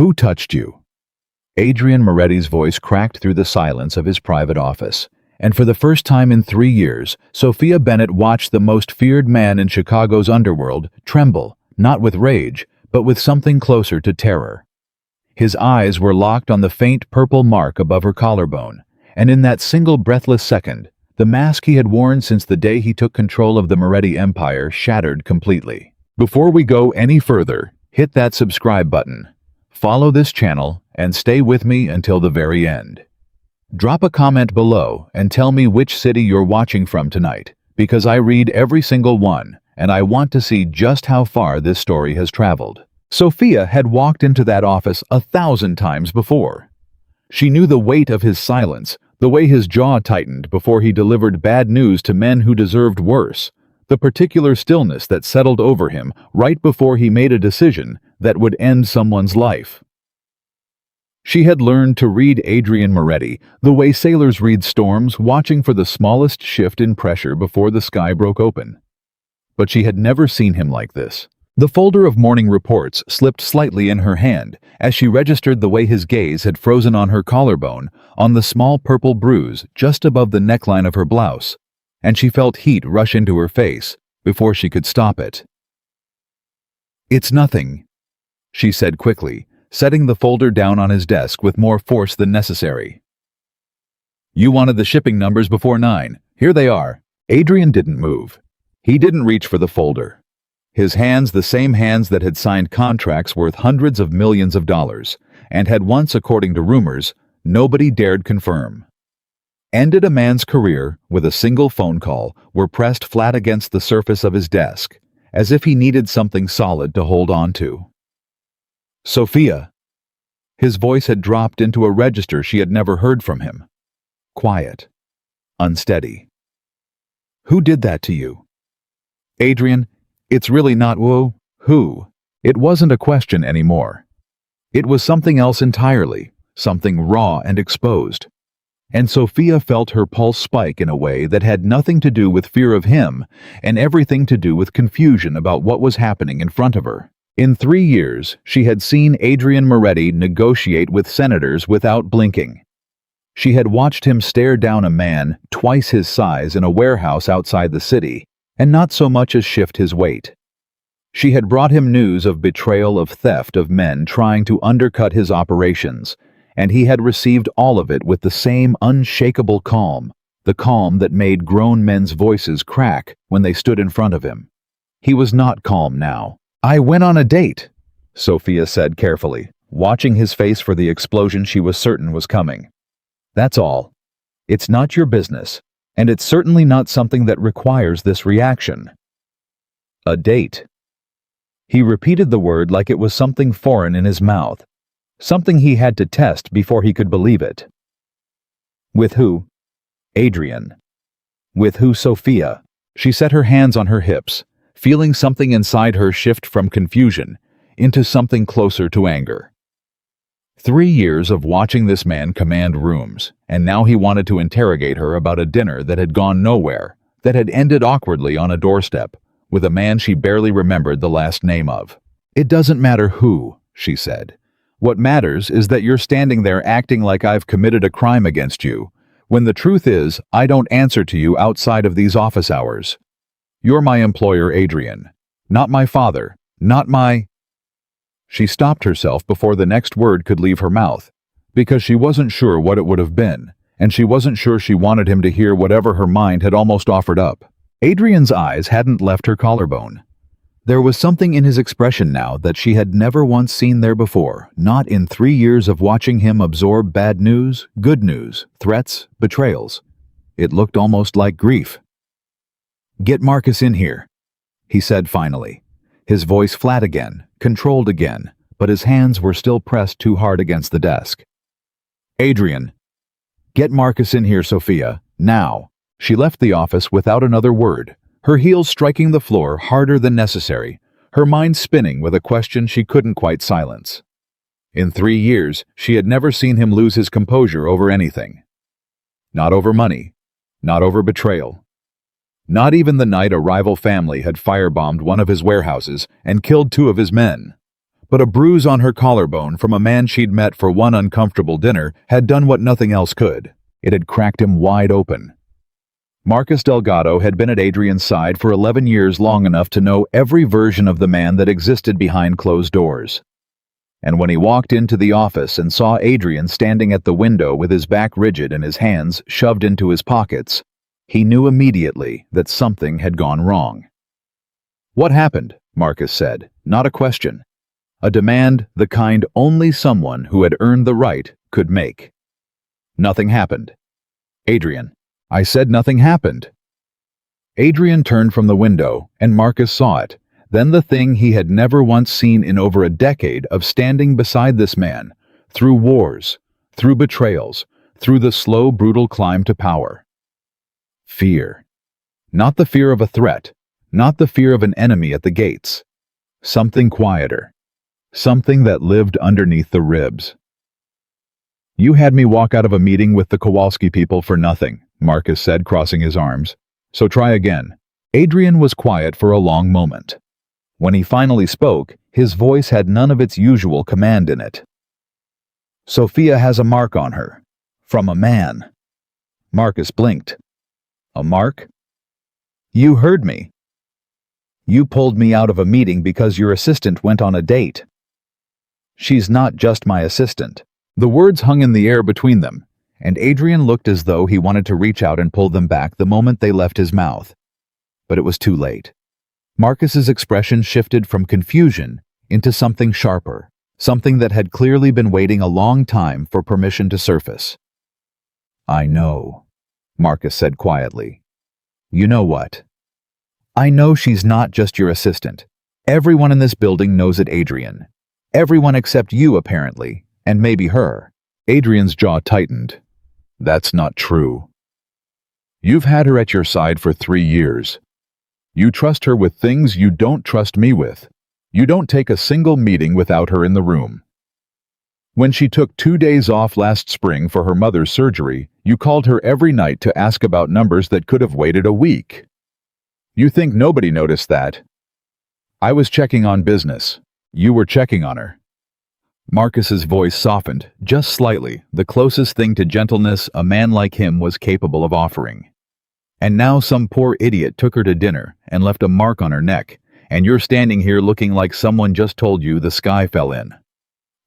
Who touched you? Adrian Moretti's voice cracked through the silence of his private office, and for the first time in 3 years, Sophia Bennett watched the most feared man in Chicago's underworld tremble, not with rage, but with something closer to terror. His eyes were locked on the faint purple mark above her collarbone, and in that single breathless second, the mask he had worn since the day he took control of the Moretti empire shattered completely. Before we go any further, hit that subscribe button, follow this channel, and stay with me until the very end. Drop a comment below and tell me which city you're watching from tonight, because I read every single one, and I want to see just how far this story has traveled. Sophia had walked into that office 1,000 times before. She knew the weight of his silence, the way his jaw tightened before he delivered bad news to men who deserved worse, the particular stillness that settled over him right before he made a decision that would end someone's life. She had learned to read Adrian Moretti the way sailors read storms, watching for the smallest shift in pressure before the sky broke open. But she had never seen him like this. The folder of morning reports slipped slightly in her hand as she registered the way his gaze had frozen on her collarbone, on the small purple bruise just above the neckline of her blouse, and she felt heat rush into her face before she could stop it. "It's nothing," she said quickly, setting the folder down on his desk with more force than necessary. "You wanted the shipping numbers before 9. Here they are." Adrian didn't move. He didn't reach for the folder. His hands, the same hands that had signed contracts worth hundreds of millions of dollars, and had once, according to rumors, nobody dared confirm. Ended a man's career with a single phone call, were pressed flat against the surface of his desk, as if he needed something solid to hold on to. "Sophia." His voice had dropped into a register she had never heard from him. Quiet. Unsteady. "Who did that to you?" "Adrian, it's really not who." It wasn't a question anymore. It was something else entirely, something raw and exposed. And Sophia felt her pulse spike in a way that had nothing to do with fear of him and everything to do with confusion about what was happening in front of her. In 3 years, she had seen Adrian Moretti negotiate with senators without blinking. She had watched him stare down a man twice his size in a warehouse outside the city, and not so much as shift his weight. She had brought him news of betrayal, of theft, of men trying to undercut his operations, and he had received all of it with the same unshakable calm, the calm that made grown men's voices crack when they stood in front of him. He was not calm now. "I went on a date," Sophia said carefully, watching his face for the explosion she was certain was coming. "That's all. It's not your business, and it's certainly not something that requires this reaction." A date. He repeated the word like it was something foreign in his mouth, something he had to test before he could believe it. "With who?" "Adrian." "With who, Sophia?" She set her hands on her hips, feeling something inside her shift from confusion into something closer to anger. 3 years of watching this man command rooms, and now he wanted to interrogate her about a dinner that had gone nowhere, that had ended awkwardly on a doorstep, with a man she barely remembered the last name of. "It doesn't matter who," she said. "What matters is that you're standing there acting like I've committed a crime against you, when the truth is I don't answer to you outside of these office hours. You're my employer, Adrian. Not my father. Not my—" She stopped herself before the next word could leave her mouth, because she wasn't sure what it would have been, and she wasn't sure she wanted him to hear whatever her mind had almost offered up. Adrian's eyes hadn't left her collarbone. There was something in his expression now that she had never once seen there before, not in 3 years of watching him absorb bad news, good news, threats, betrayals. It looked almost like grief. "Get Marcus in here," he said finally, his voice flat again, controlled again, but his hands were still pressed too hard against the desk. "Adrian." "Get Marcus in here, Sophia, now." She left the office without another word, her heels striking the floor harder than necessary, her mind spinning with a question she couldn't quite silence. In 3 years, she had never seen him lose his composure over anything. Not over money, not over betrayal. Not even the night a rival family had firebombed one of his warehouses and killed 2 of his men. but a bruise on her collarbone from a man she'd met for one uncomfortable dinner had done what nothing else could. It had cracked him wide open. Marcus Delgado had been at Adrian's side for 11 years, long enough to know every version of the man that existed behind closed doors. And when he walked into the office and saw Adrian standing at the window with his back rigid and his hands shoved into his pockets, he knew immediately that something had gone wrong. "What happened?" Marcus said, not a question. A demand the kind only someone who had earned the right could make. "Nothing happened." "Adrian, I said nothing happened." Adrian turned from the window, and Marcus saw it, then the thing he had never once seen in over a decade of standing beside this man, through wars, through betrayals, through the slow, brutal climb to power. Fear. Not the fear of a threat, not the fear of an enemy at the gates. Something quieter. Something that lived underneath the ribs. "You had me walk out of a meeting with the Kowalski people for nothing," Marcus said, crossing his arms. "So try again." Adrian was quiet for a long moment. When he finally spoke, his voice had none of its usual command in it. "Sophia has a mark on her. From a man." Marcus blinked. "A mark?" "You heard me. You pulled me out of a meeting because your assistant went on a date." "She's not just my assistant." The words hung in the air between them, and Adrian looked as though he wanted to reach out and pull them back the moment they left his mouth. But it was too late. Marcus's expression shifted from confusion into something sharper, something that had clearly been waiting a long time for permission to surface. "I know," Marcus said quietly. "You know what? I know she's not just your assistant. Everyone in this building knows it, Adrian. Everyone except you, apparently, and maybe her." Adrian's jaw tightened. "That's not true. You've had her at your side for 3 years. You trust her with things you don't trust me with. You don't take a single meeting without her in the room. When she took 2 days off last spring for her mother's surgery, you called her every night to ask about numbers that could have waited a week. You think nobody noticed that? I was checking on business. You were checking on her." Marcus's voice softened, just slightly, the closest thing to gentleness a man like him was capable of offering. "And now some poor idiot took her to dinner and left a mark on her neck, and you're standing here looking like someone just told you the sky fell in.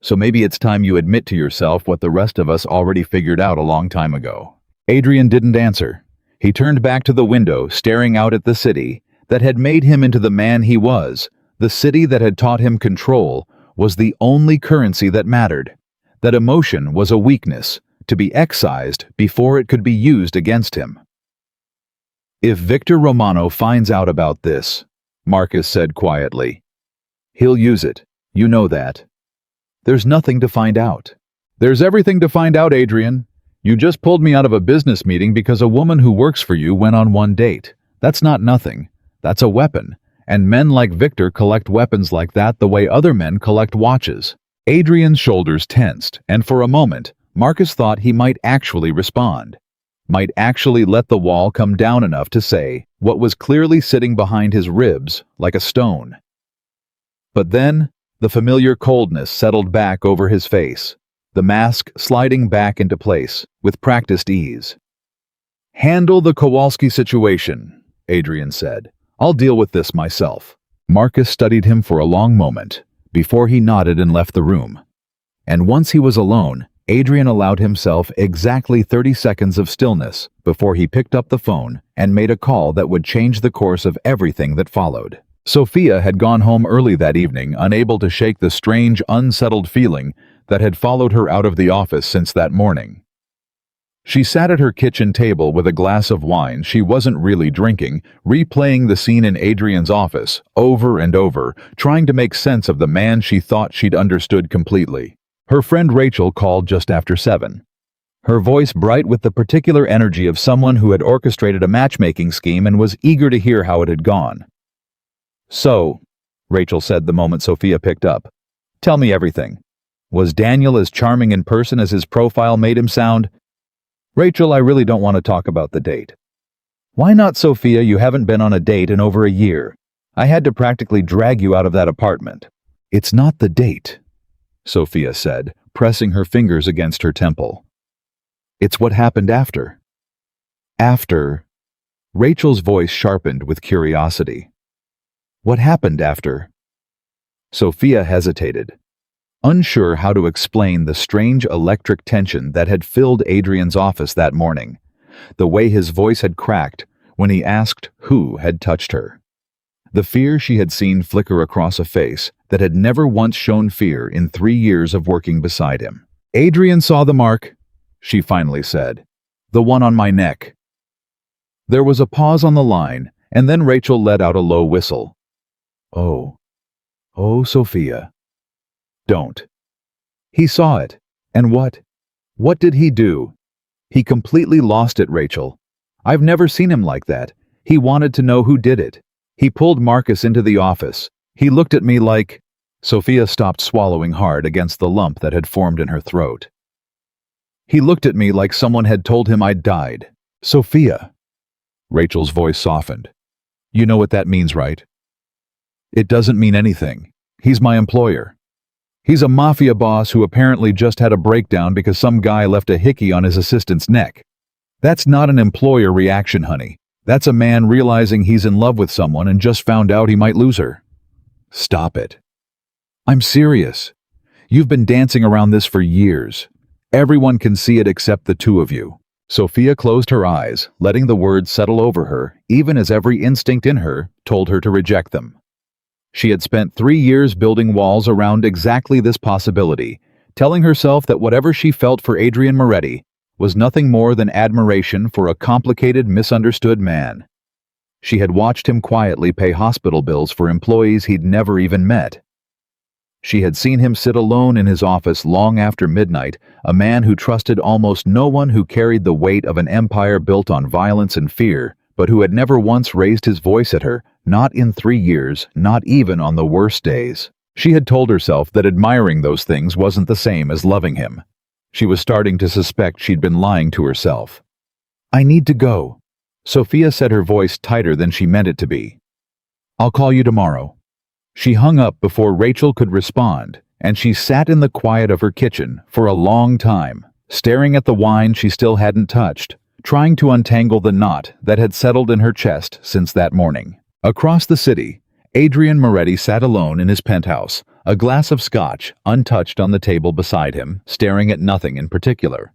So maybe it's time you admit to yourself what the rest of us already figured out a long time ago." Adrian didn't answer. He turned back to the window, staring out at the city that had made him into the man he was, the city that had taught him control was the only currency that mattered, that emotion was a weakness, to be excised before it could be used against him. "If Victor Romano finds out about this," Marcus said quietly, "he'll use it. You know that." "There's nothing to find out." "There's everything to find out, Adrian. You just pulled me out of a business meeting because a woman who works for you went on one date. That's not nothing. That's a weapon. And men like Victor collect weapons like that the way other men collect watches." Adrian's shoulders tensed, and for a moment, Marcus thought he might actually respond. Might actually let the wall come down enough to say what was clearly sitting behind his ribs like a stone. But then, the familiar coldness settled back over his face, the mask sliding back into place with practiced ease. "Handle the Kowalski situation," Adrian said. "I'll deal with this myself." Marcus studied him for a long moment before he nodded and left the room. And once he was alone, Adrian allowed himself exactly 30 seconds of stillness before he picked up the phone and made a call that would change the course of everything that followed. Sophia had gone home early that evening, unable to shake the strange, unsettled feeling that had followed her out of the office since that morning. She sat at her kitchen table with a glass of wine she wasn't really drinking, replaying the scene in Adrian's office over and over, trying to make sense of the man she thought she'd understood completely. Her friend Rachel called just after 7. Her voice bright with the particular energy of someone who had orchestrated a matchmaking scheme and was eager to hear how it had gone. "So," Rachel said the moment Sophia picked up, "tell me everything. Was Daniel as charming in person as his profile made him sound?" "Rachel, I really don't want to talk about the date." "Why not, Sophia? You haven't been on a date in over a year. I had to practically drag you out of that apartment." It's not the date, Sophia said, pressing her fingers against her temple. It's what happened after. After? Rachel's voice sharpened with curiosity. What happened after? Sophia hesitated, unsure how to explain the strange electric tension that had filled Adrian's office that morning, the way his voice had cracked when he asked who had touched her. The fear she had seen flicker across a face that had never once shown fear in 3 years of working beside him. Adrian saw the mark, she finally said. The one on my neck. There was a pause on the line, and then Rachel let out a low whistle. Oh. Oh, Sophia. Don't. He saw it. And what? What did he do? He completely lost it, Rachel. I've never seen him like that. He wanted to know who did it. He pulled Marcus into the office. He looked at me like... Sophia stopped swallowing hard against the lump that had formed in her throat. He looked at me like someone had told him I'd died. Sophia. Rachel's voice softened. You know what that means, right? It doesn't mean anything. He's my employer. He's a mafia boss who apparently just had a breakdown because some guy left a hickey on his assistant's neck. That's not an employer reaction, honey. That's a man realizing he's in love with someone and just found out he might lose her. Stop it. I'm serious. You've been dancing around this for years. Everyone can see it except the two of you. Sophia closed her eyes, letting the words settle over her, even as every instinct in her told her to reject them. She had spent 3 years building walls around exactly this possibility, telling herself that whatever she felt for Adrian Moretti was nothing more than admiration for a complicated, misunderstood man. She had watched him quietly pay hospital bills for employees he'd never even met. She had seen him sit alone in his office long after midnight, a man who trusted almost no one, who carried the weight of an empire built on violence and fear, but who had never once raised his voice at her, not in 3 years, not even on the worst days. She had told herself that admiring those things wasn't the same as loving him. She was starting to suspect she'd been lying to herself. I need to go, Sophia said, her voice tighter than she meant it to be. I'll call you tomorrow. She hung up before Rachel could respond, and she sat in the quiet of her kitchen for a long time, staring at the wine she still hadn't touched, trying to untangle the knot that had settled in her chest since that morning. Across the city, Adrian Moretti sat alone in his penthouse, a glass of scotch untouched on the table beside him, staring at nothing in particular.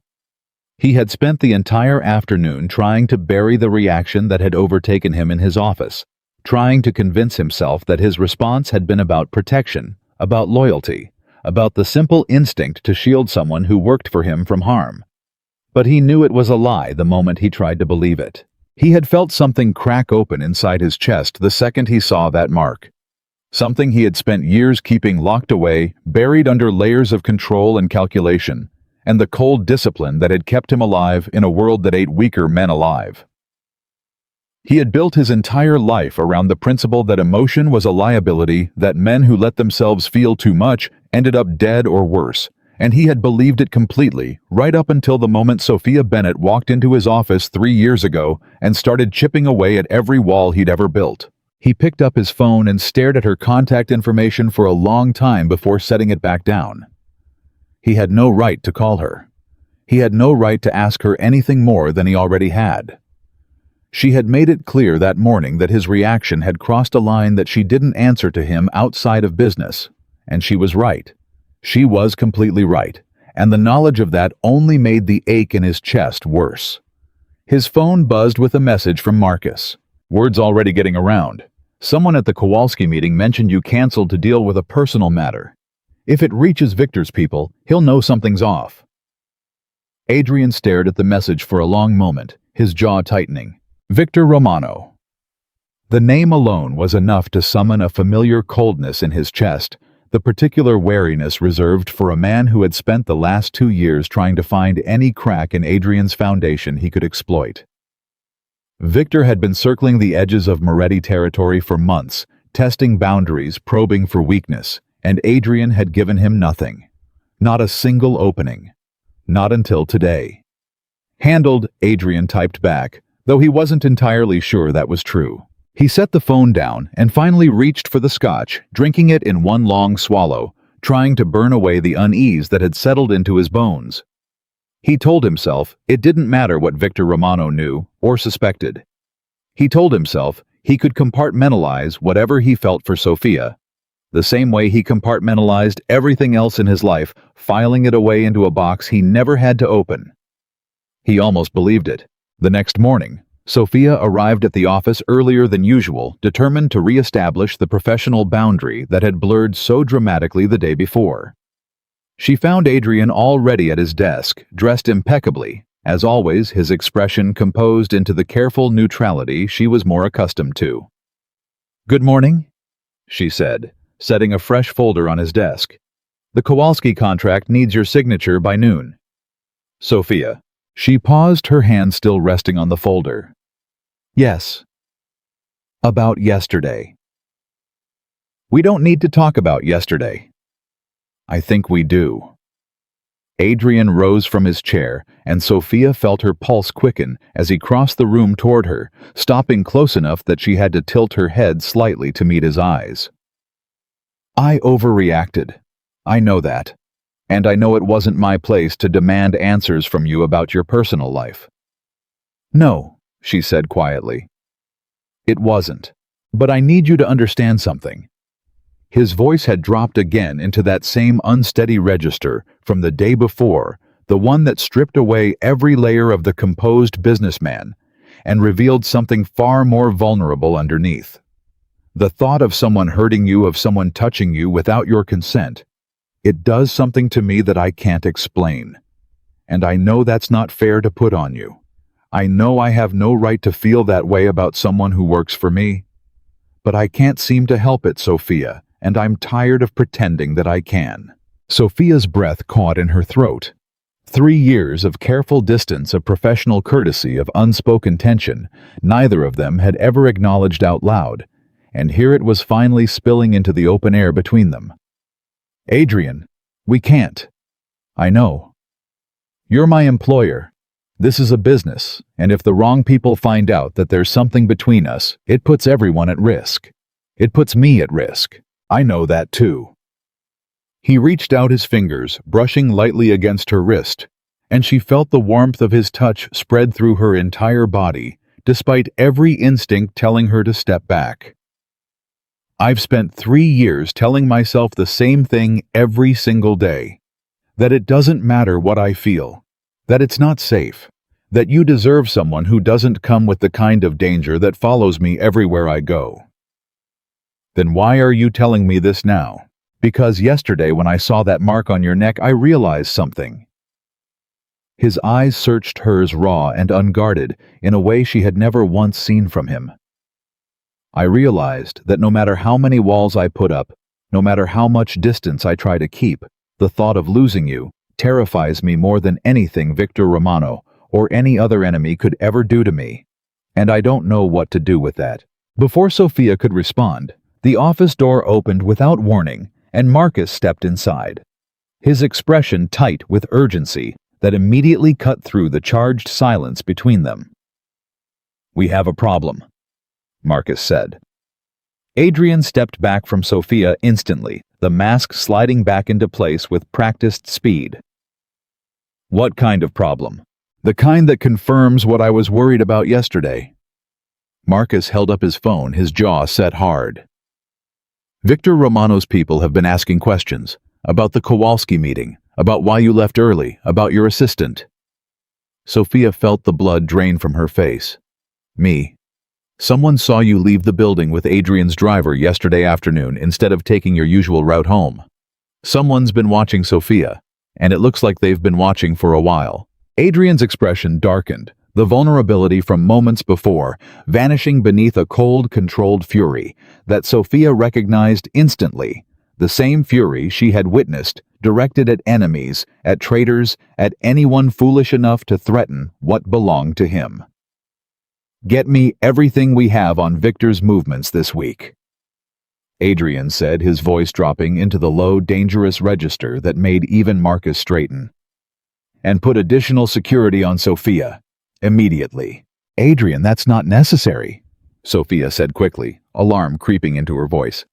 He had spent the entire afternoon trying to bury the reaction that had overtaken him in his office, trying to convince himself that his response had been about protection, about loyalty, about the simple instinct to shield someone who worked for him from harm. But he knew it was a lie the moment he tried to believe it. He had felt something crack open inside his chest the second he saw that mark. Something he had spent years keeping locked away, buried under layers of control and calculation, and the cold discipline that had kept him alive in a world that ate weaker men alive. He had built his entire life around the principle that emotion was a liability, that men who let themselves feel too much ended up dead or worse, and he had believed it completely, right up until the moment Sophia Bennett walked into his office 3 years ago and started chipping away at every wall he'd ever built. He picked up his phone and stared at her contact information for a long time before setting it back down. He had no right to call her. He had no right to ask her anything more than he already had. She had made it clear that morning that his reaction had crossed a line that she didn't answer to him outside of business, and she was right. She was completely right, and the knowledge of that only made the ache in his chest worse. His phone buzzed with a message from Marcus. Word's already getting around. Someone at the Kowalski meeting mentioned you canceled to deal with a personal matter. If it reaches Victor's people, he'll know something's off. Adrian stared at the message for a long moment, his jaw tightening. Victor Romano. The name alone was enough to summon a familiar coldness in his chest, the particular wariness reserved for a man who had spent the last 2 years trying to find any crack in Adrian's foundation he could exploit. Victor had been circling the edges of Moretti territory for months, testing boundaries, probing for weakness, and Adrian had given him nothing. Not a single opening. Not until today. Handled, Adrian typed back, though he wasn't entirely sure that was true. He set the phone down and finally reached for the scotch, drinking it in one long swallow, trying to burn away the unease that had settled into his bones. He told himself it didn't matter what Victor Romano knew or suspected. He told himself he could compartmentalize whatever he felt for Sofia, the same way he compartmentalized everything else in his life, filing it away into a box he never had to open. He almost believed it. The next morning, Sofia arrived at the office earlier than usual, determined to re-establish the professional boundary that had blurred so dramatically the day before. She found Adrian already at his desk, dressed impeccably, as always, his expression composed into the careful neutrality she was more accustomed to. "Good morning," she said, setting a fresh folder on his desk. "The Kowalski contract needs your signature by noon." Sofia. She paused, her hand still resting on the folder. "Yes." "About yesterday." "We don't need to talk about yesterday." "I think we do." Adrian rose from his chair, and Sofia felt her pulse quicken as he crossed the room toward her, stopping close enough that she had to tilt her head slightly to meet his eyes. "I overreacted. I know that. And I know it wasn't my place to demand answers from you about your personal life." "No," she said quietly. "It wasn't. But I need you to understand something." His voice had dropped again into that same unsteady register from the day before, the one that stripped away every layer of the composed businessman and revealed something far more vulnerable underneath. The thought of someone hurting you, of someone touching you without your consent, it does something to me that I can't explain. And I know that's not fair to put on you. I know I have no right to feel that way about someone who works for me. But I can't seem to help it, Sofia, and I'm tired of pretending that I can. Sofia's breath caught in her throat. 3 years of careful distance, of professional courtesy, of unspoken tension, neither of them had ever acknowledged out loud, and here it was finally spilling into the open air between them. "Adrian, we can't. I know. You're my employer. This is a business, and if the wrong people find out that there's something between us, it puts everyone at risk. It puts me at risk. I know that too." He reached out his fingers, brushing lightly against her wrist, and she felt the warmth of his touch spread through her entire body, despite every instinct telling her to step back. "I've spent 3 years telling myself the same thing every single day. That it doesn't matter what I feel. That it's not safe. That you deserve someone who doesn't come with the kind of danger that follows me everywhere I go." "Then why are you telling me this now?" "Because yesterday when I saw that mark on your neck, I realized something." His eyes searched hers raw and unguarded in a way she had never once seen from him. "I realized that no matter how many walls I put up, no matter how much distance I try to keep, the thought of losing you terrifies me more than anything Victor Romano or any other enemy could ever do to me. And I don't know what to do with that." Before Sofia could respond, the office door opened without warning, and Marcus stepped inside. His expression tight with urgency that immediately cut through the charged silence between them. "We have a problem," Marcus said. Adrian stepped back from Sofia instantly, the mask sliding back into place with practiced speed. "What kind of problem?" "The kind that confirms what I was worried about yesterday." Marcus held up his phone, his jaw set hard. "Victor Romano's people have been asking questions about the Kowalski meeting, about why you left early, about your assistant." Sofia felt the blood drain from her face. "Me. Someone saw you leave the building with Adrian's driver yesterday afternoon instead of taking your usual route home. Someone's been watching Sofia, and it looks like they've been watching for a while." Adrian's expression darkened, the vulnerability from moments before vanishing beneath a cold, controlled fury that Sofia recognized instantly, the same fury she had witnessed directed at enemies, at traitors, at anyone foolish enough to threaten what belonged to him. "Get me everything we have on Victor's movements this week," Adrian said, his voice dropping into the low, dangerous register that made even Marcus straighten. "And put additional security on Sofia. Immediately." "Adrian, that's not necessary." Sophia said quickly, alarm creeping into her voice.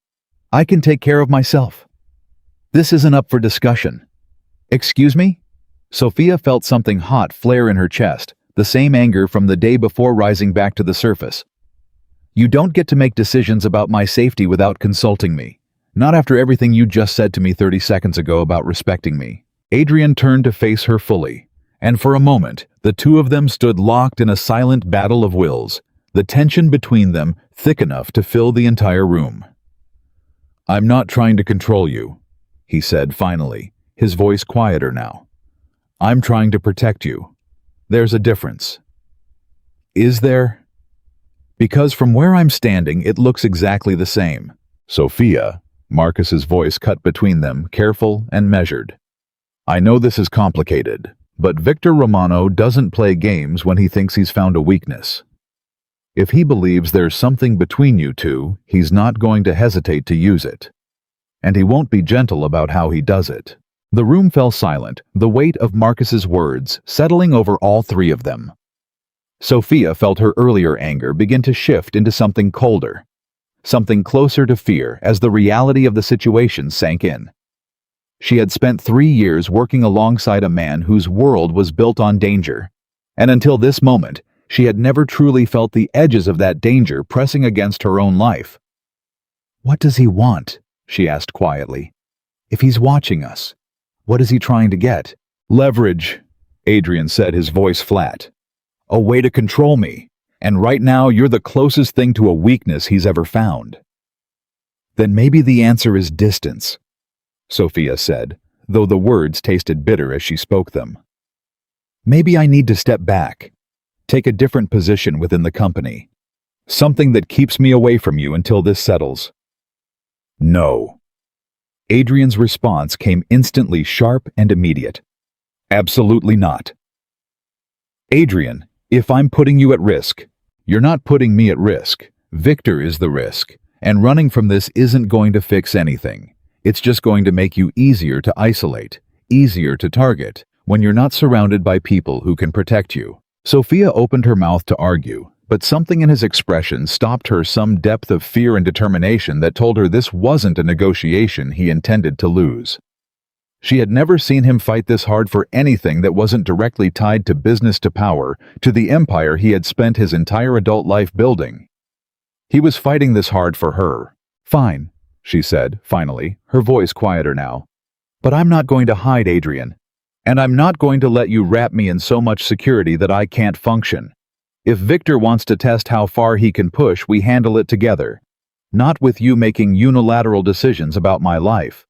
"I can take care of myself. This isn't up for discussion." "Excuse me?" Sophia felt something hot flare in her chest, the same anger from the day before rising back to the surface. "You don't get to make decisions about my safety without consulting me. Not after everything you just said to me 30 seconds ago about respecting me." Adrian turned to face her fully, and for a moment, the two of them stood locked in a silent battle of wills, the tension between them thick enough to fill the entire room. "I'm not trying to control you," he said finally, his voice quieter now. "I'm trying to protect you. There's a difference." "Is there?" "Because from where I'm standing, it looks exactly the same." "Sophia," Marcus's voice cut between them, careful and measured. "I know this is complicated, but Victor Romano doesn't play games when he thinks he's found a weakness. If he believes there's something between you two, he's not going to hesitate to use it. And he won't be gentle about how he does it." The room fell silent, the weight of Marcus's words settling over all three of them. Sophia felt her earlier anger begin to shift into something colder, something closer to fear as the reality of the situation sank in. She had spent 3 years working alongside a man whose world was built on danger, and until this moment, she had never truly felt the edges of that danger pressing against her own life. "What does he want?" she asked quietly. "If he's watching us, what is he trying to get?" "Leverage," Adrian said, his voice flat. "A way to control me, and right now you're the closest thing to a weakness he's ever found." "Then maybe the answer is distance," Sophia said, though the words tasted bitter as she spoke them. "Maybe I need to step back, take a different position within the company. Something that keeps me away from you until this settles." "No." Adrian's response came instantly sharp and immediate. "Absolutely not." "Adrian, if I'm putting you at risk, you're not putting me at risk. Victor is the risk, and running from this isn't going to fix anything. It's just going to make you easier to isolate, easier to target, when you're not surrounded by people who can protect you." Sophia opened her mouth to argue, but something in his expression stopped her, some depth of fear and determination that told her this wasn't a negotiation he intended to lose. She had never seen him fight this hard for anything that wasn't directly tied to business, to power, to the empire he had spent his entire adult life building. He was fighting this hard for her. "Fine," she said, finally, her voice quieter now. "But I'm not going to hide, Adrian. And I'm not going to let you wrap me in so much security that I can't function. If Victor wants to test how far he can push, we handle it together. Not with you making unilateral decisions about my life."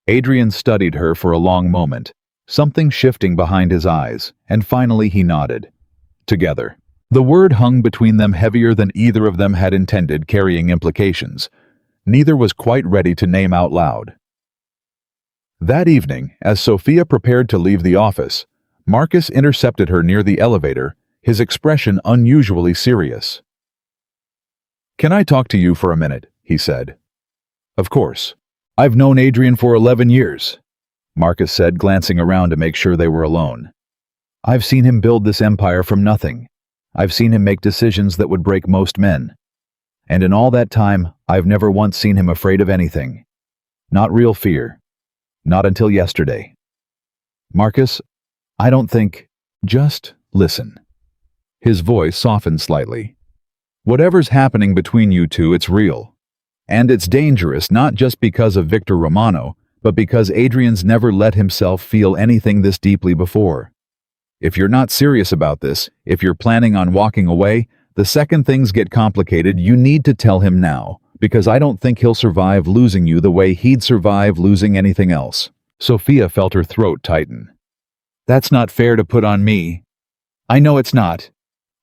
Adrian studied her for a long moment, something shifting behind his eyes, and finally he nodded. Together. The word hung between them heavier than either of them had intended, carrying implications. Neither was quite ready to name out loud. That evening, as Sophia prepared to leave the office, Marcus intercepted her near the elevator, his expression unusually serious. "Can I talk to you for a minute?" he said. "Of course. I've known Adrian for 11 years, Marcus said, glancing around to make sure they were alone. "I've seen him build this empire from nothing. I've seen him make decisions that would break most men. And in all that time, I've never once seen him afraid of anything. Not real fear. Not until yesterday. Marcus, I don't think... Just listen." His voice softened slightly. "Whatever's happening between you two, it's real. And it's dangerous not just because of Victor Romano, but because Adrian's never let himself feel anything this deeply before. If you're not serious about this, if you're planning on walking away, the second things get complicated, you need to tell him now, because I don't think he'll survive losing you the way he'd survive losing anything else." Sophia felt her throat tighten. "That's not fair to put on me. I know it's not.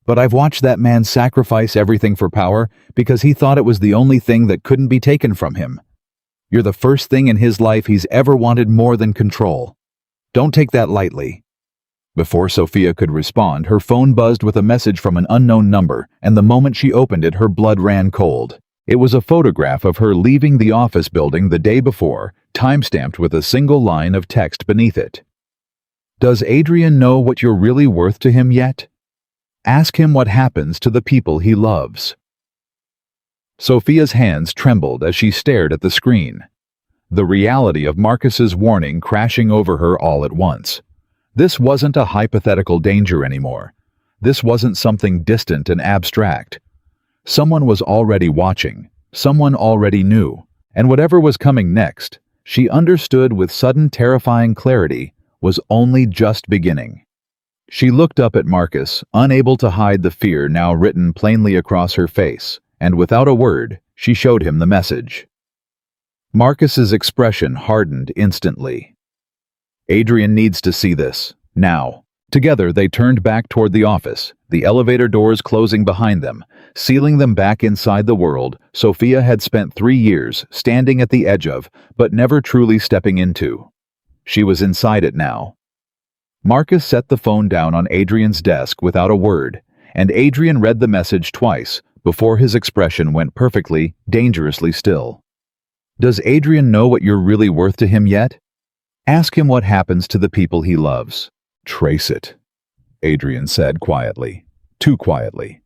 But I've watched that man sacrifice everything for power because he thought it was the only thing that couldn't be taken from him. You're the first thing in his life he's ever wanted more than control. Don't take that lightly." Before Sophia could respond, her phone buzzed with a message from an unknown number, and the moment she opened it, her blood ran cold. It was a photograph of her leaving the office building the day before, time-stamped with a single line of text beneath it. "Does Adrian know what you're really worth to him yet?" Ask him what happens to the people he loves. Sophia's hands trembled as she stared at the screen, the reality of Marcus's warning crashing over her all at once. This wasn't a hypothetical danger anymore. This wasn't something distant and abstract. Someone was already watching, someone already knew, and whatever was coming next, she understood with sudden terrifying clarity, was only just beginning. She looked up at Marcus, unable to hide the fear now written plainly across her face, and without a word, she showed him the message. Marcus's expression hardened instantly. Adrian needs to see this, now. Together they turned back toward the office, the elevator doors closing behind them, sealing them back inside the world Sophia had spent 3 years standing at the edge of, but never truly stepping into. She was inside it now. Marcus set the phone down on Adrian's desk without a word, and Adrian read the message twice before his expression went perfectly, dangerously still. Does Adrian know what you're really worth to him yet? Ask him what happens to the people he loves. Trace it, Adrian said quietly, too quietly.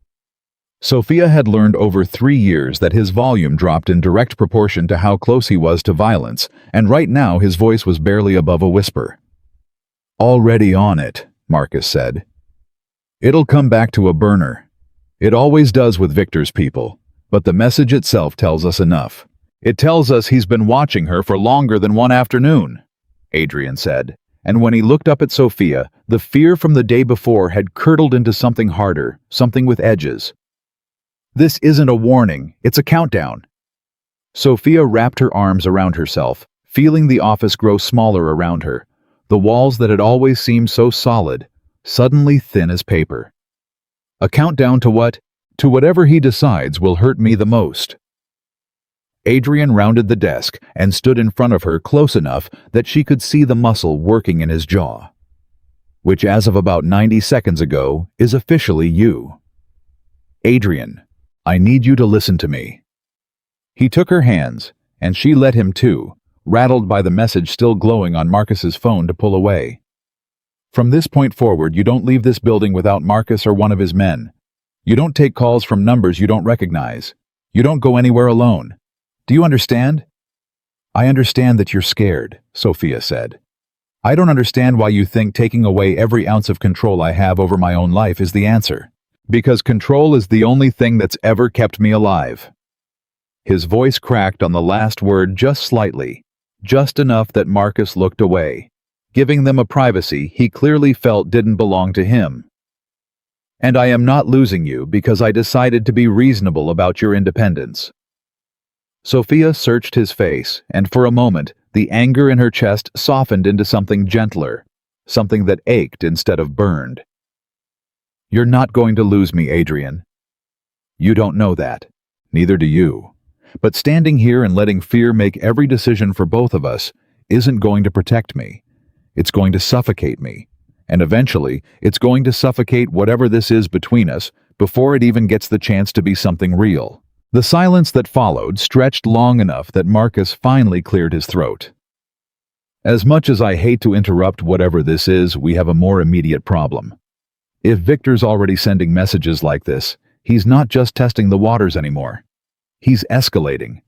Sophia had learned over 3 years that his volume dropped in direct proportion to how close he was to violence, and right now his voice was barely above a whisper. Already on it, Marcus said. It'll come back to a burner. It always does with Victor's people, but the message itself tells us enough. It tells us he's been watching her for longer than one afternoon, Adrian said, and when he looked up at Sophia, the fear from the day before had curdled into something harder, something with edges. This isn't a warning, it's a countdown. Sophia wrapped her arms around herself, feeling the office grow smaller around her, the walls that had always seemed so solid, suddenly thin as paper. A countdown to what? To whatever he decides will hurt me the most. Adrian rounded the desk and stood in front of her close enough that she could see the muscle working in his jaw. Which, as of about 90 seconds ago, is officially you. Adrian, I need you to listen to me. He took her hands, and she let him too, rattled by the message still glowing on Marcus's phone to pull away. From this point forward, you don't leave this building without Marcus or one of his men. You don't take calls from numbers you don't recognize. You don't go anywhere alone. Do you understand? I understand that you're scared, Sophia said. I don't understand why you think taking away every ounce of control I have over my own life is the answer. Because control is the only thing that's ever kept me alive. His voice cracked on the last word just slightly, just enough that Marcus looked away, giving them a privacy he clearly felt didn't belong to him. And I am not losing you because I decided to be reasonable about your independence. Sophia searched his face, and for a moment, the anger in her chest softened into something gentler, something that ached instead of burned. You're not going to lose me, Adrian. You don't know that. Neither do you. But standing here and letting fear make every decision for both of us isn't going to protect me. It's going to suffocate me. And eventually, it's going to suffocate whatever this is between us before it even gets the chance to be something real. The silence that followed stretched long enough that Marcus finally cleared his throat. As much as I hate to interrupt whatever this is, we have a more immediate problem. If Victor's already sending messages like this, he's not just testing the waters anymore. He's escalating.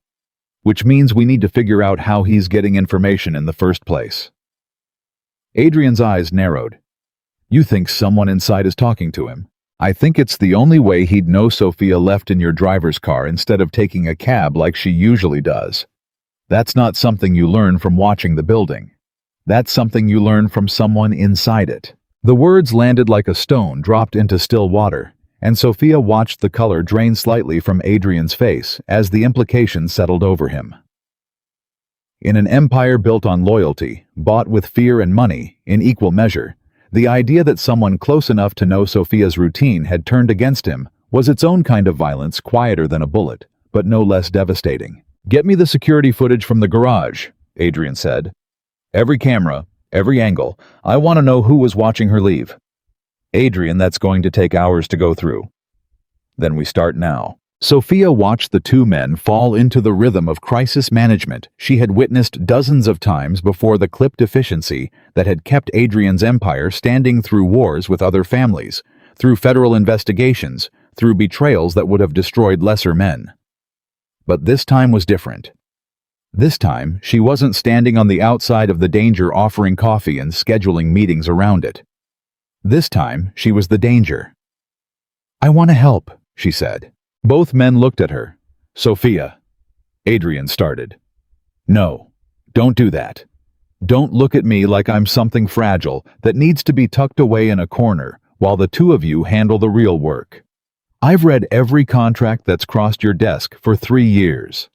Which means we need to figure out how he's getting information in the first place. Adrian's eyes narrowed. You think someone inside is talking to him? I think it's the only way he'd know Sophia left in your driver's car instead of taking a cab like she usually does. That's not something you learn from watching the building. That's something you learn from someone inside it. The words landed like a stone dropped into still water, and Sophia watched the color drain slightly from Adrian's face as the implication settled over him. In an empire built on loyalty, bought with fear and money, in equal measure, the idea that someone close enough to know Sophia's routine had turned against him was its own kind of violence, quieter than a bullet, but no less devastating. Get me the security footage from the garage, Adrian said. Every camera, every angle. I want to know who was watching her leave. Adrian, that's going to take hours to go through. Then we start now. Sophia watched the two men fall into the rhythm of crisis management she had witnessed dozens of times before the clip deficiency that had kept Adrian's empire standing through wars with other families, through federal investigations, through betrayals that would have destroyed lesser men. But this time was different. This time, she wasn't standing on the outside of the danger offering coffee and scheduling meetings around it. This time, she was the danger. "I want to help," she said. Both men looked at her. "Sophia," Adrian started. "No, don't do that. Don't look at me like I'm something fragile that needs to be tucked away in a corner while the two of you handle the real work. I've read every contract that's crossed your desk for 3 years.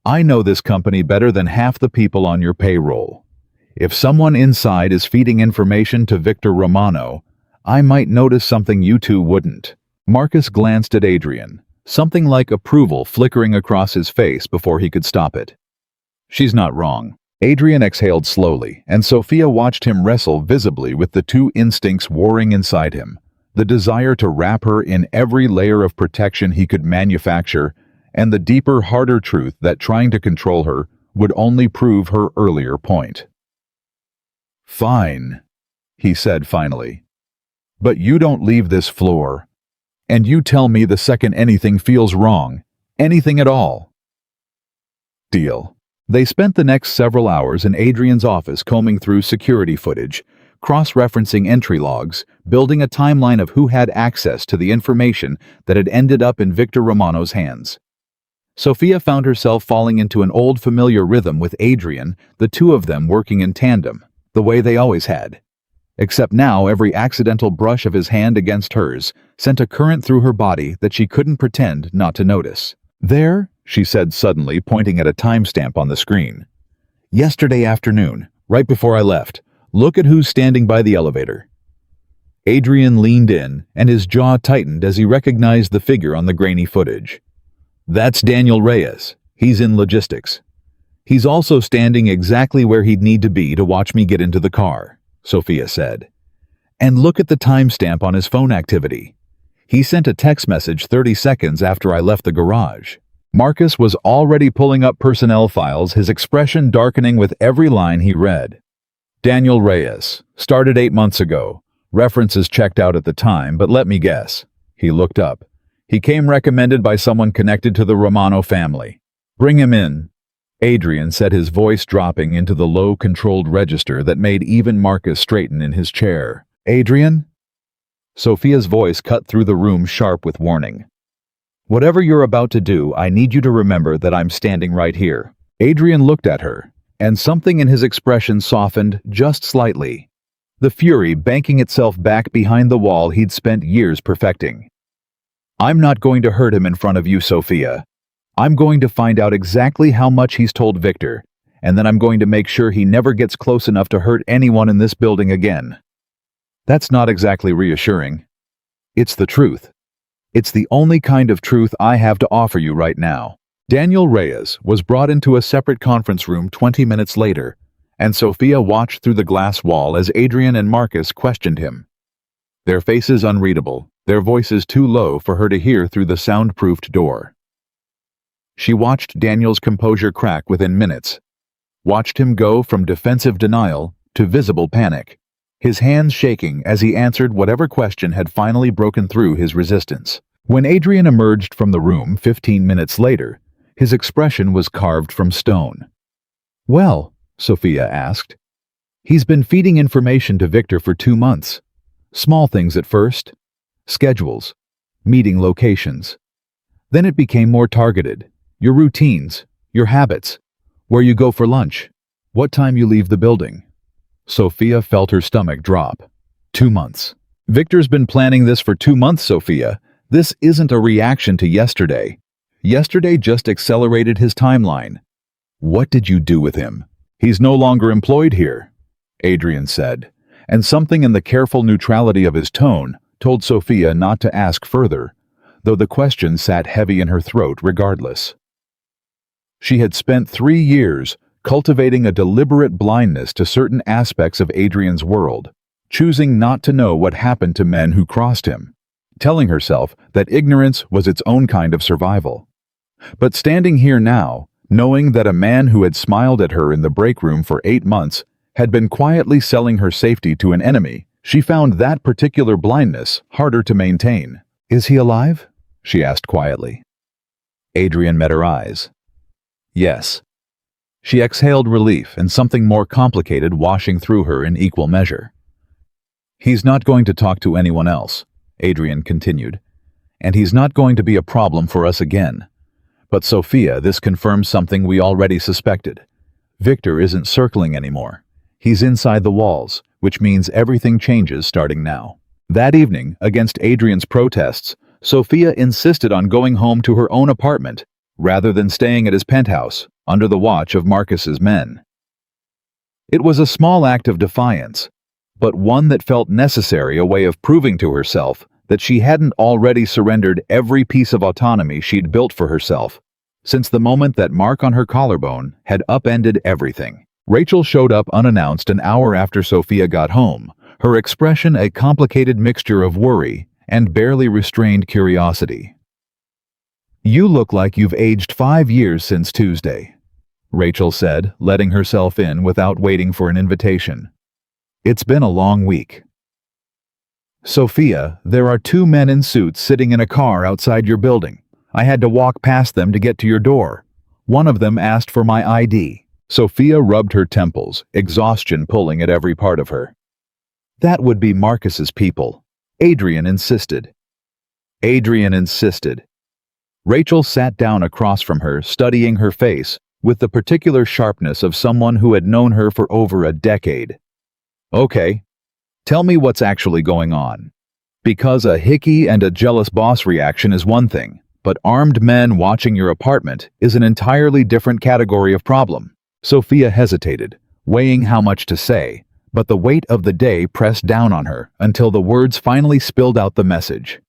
I know this company better than half the people on your payroll. If someone inside is feeding information to Victor Romano, I might notice something you two wouldn't." Marcus glanced at Adrian, something like approval flickering across his face before he could stop it. "She's not wrong." Adrian exhaled slowly, and Sophia watched him wrestle visibly with the two instincts warring inside him, the desire to wrap her in every layer of protection he could manufacture, and the deeper, harder truth that trying to control her would only prove her earlier point. "Fine," he said finally. "But you don't leave this floor. And you tell me the second anything feels wrong. Anything at all." Deal. They spent the next several hours in Adrian's office combing through security footage, cross-referencing entry logs, building a timeline of who had access to the information that had ended up in Victor Romano's hands. Sophia found herself falling into an old familiar rhythm with Adrian, the two of them working in tandem, the way they always had. Except now every accidental brush of his hand against hers sent a current through her body that she couldn't pretend not to notice. "There," she said suddenly, pointing at a timestamp on the screen. "Yesterday afternoon, right before I left. Look at who's standing by the elevator." Adrian leaned in, and his jaw tightened as he recognized the figure on the grainy footage. "That's Daniel Reyes. He's in logistics. He's also standing exactly where he'd need to be to watch me get into the car," Sophia said. "And look at the timestamp on his phone activity. He sent a text message 30 seconds after I left the garage." Marcus was already pulling up personnel files, his expression darkening with every line he read. "Daniel Reyes. Started 8 months ago. References checked out at the time, but let me guess." He looked up. "He came recommended by someone connected to the Romano family. Bring him in." Adrian said, his voice dropping into the low, controlled register that made even Marcus straighten in his chair. "Adrian?" Sophia's voice cut through the room sharp with warning. "Whatever you're about to do, I need you to remember that I'm standing right here." Adrian looked at her, and something in his expression softened just slightly, the fury banking itself back behind the wall he'd spent years perfecting. "I'm not going to hurt him in front of you, Sophia. I'm going to find out exactly how much he's told Victor, and then I'm going to make sure he never gets close enough to hurt anyone in this building again." That's not exactly reassuring. It's the truth. It's the only kind of truth I have to offer you right now. Daniel Reyes was brought into a separate conference room 20 minutes later, and Sophia watched through the glass wall as Adrian and Marcus questioned him. Their faces unreadable, their voices too low for her to hear through the soundproofed door. She watched Daniel's composure crack within minutes, watched him go from defensive denial to visible panic, his hands shaking as he answered whatever question had finally broken through his resistance. When Adrian emerged from the room 15 minutes later, his expression was carved from stone. "Well," Sophia asked, "he's been feeding information to Victor for 2 months. Small things at first. Schedules, meeting locations. Then it became more targeted. Your routines, your habits, where you go for lunch, what time you leave the building." Sophia felt her stomach drop. 2 months. Victor's been planning this for 2 months, Sophia. This isn't a reaction to yesterday. Yesterday just accelerated his timeline. "What did you do with him?" "He's no longer employed here," Adrian said, and something in the careful neutrality of his tone told Sophia not to ask further, though the question sat heavy in her throat regardless. She had spent 3 years cultivating a deliberate blindness to certain aspects of Adrian's world, choosing not to know what happened to men who crossed him, telling herself that ignorance was its own kind of survival. But standing here now, knowing that a man who had smiled at her in the break room for 8 months had been quietly selling her safety to an enemy, She found that particular blindness harder to maintain. "Is he alive?" she asked quietly. Adrian met her eyes. "Yes." She exhaled relief and something more complicated washing through her in equal measure. "He's not going to talk to anyone else," Adrian continued, "and he's not going to be a problem for us again. But Sophia, this confirms something we already suspected. Victor isn't circling anymore. He's inside the walls, which means everything changes starting now." That evening, against Adrian's protests, Sophia insisted on going home to her own apartment rather than staying at his penthouse under the watch of Marcus's men. It was a small act of defiance, but one that felt necessary, a way of proving to herself that she hadn't already surrendered every piece of autonomy she'd built for herself since the moment that mark on her collarbone had upended everything. Rachel showed up unannounced an hour after Sophia got home, her expression a complicated mixture of worry and barely restrained curiosity. "You look like you've aged 5 years since Tuesday," Rachel said, letting herself in without waiting for an invitation. "It's been a long week." "Sophia, there are 2 men in suits sitting in a car outside your building. I had to walk past them to get to your door. One of them asked for my ID." Sophia rubbed her temples, exhaustion pulling at every part of her. "That would be Marcus's people," Adrian insisted. Rachel sat down across from her, studying her face with the particular sharpness of someone who had known her for over a decade. "Okay, tell me what's actually going on. Because a hickey and a jealous boss reaction is one thing, but armed men watching your apartment is an entirely different category of problem." Sophia hesitated, weighing how much to say, but the weight of the day pressed down on her until the words finally spilled out the message.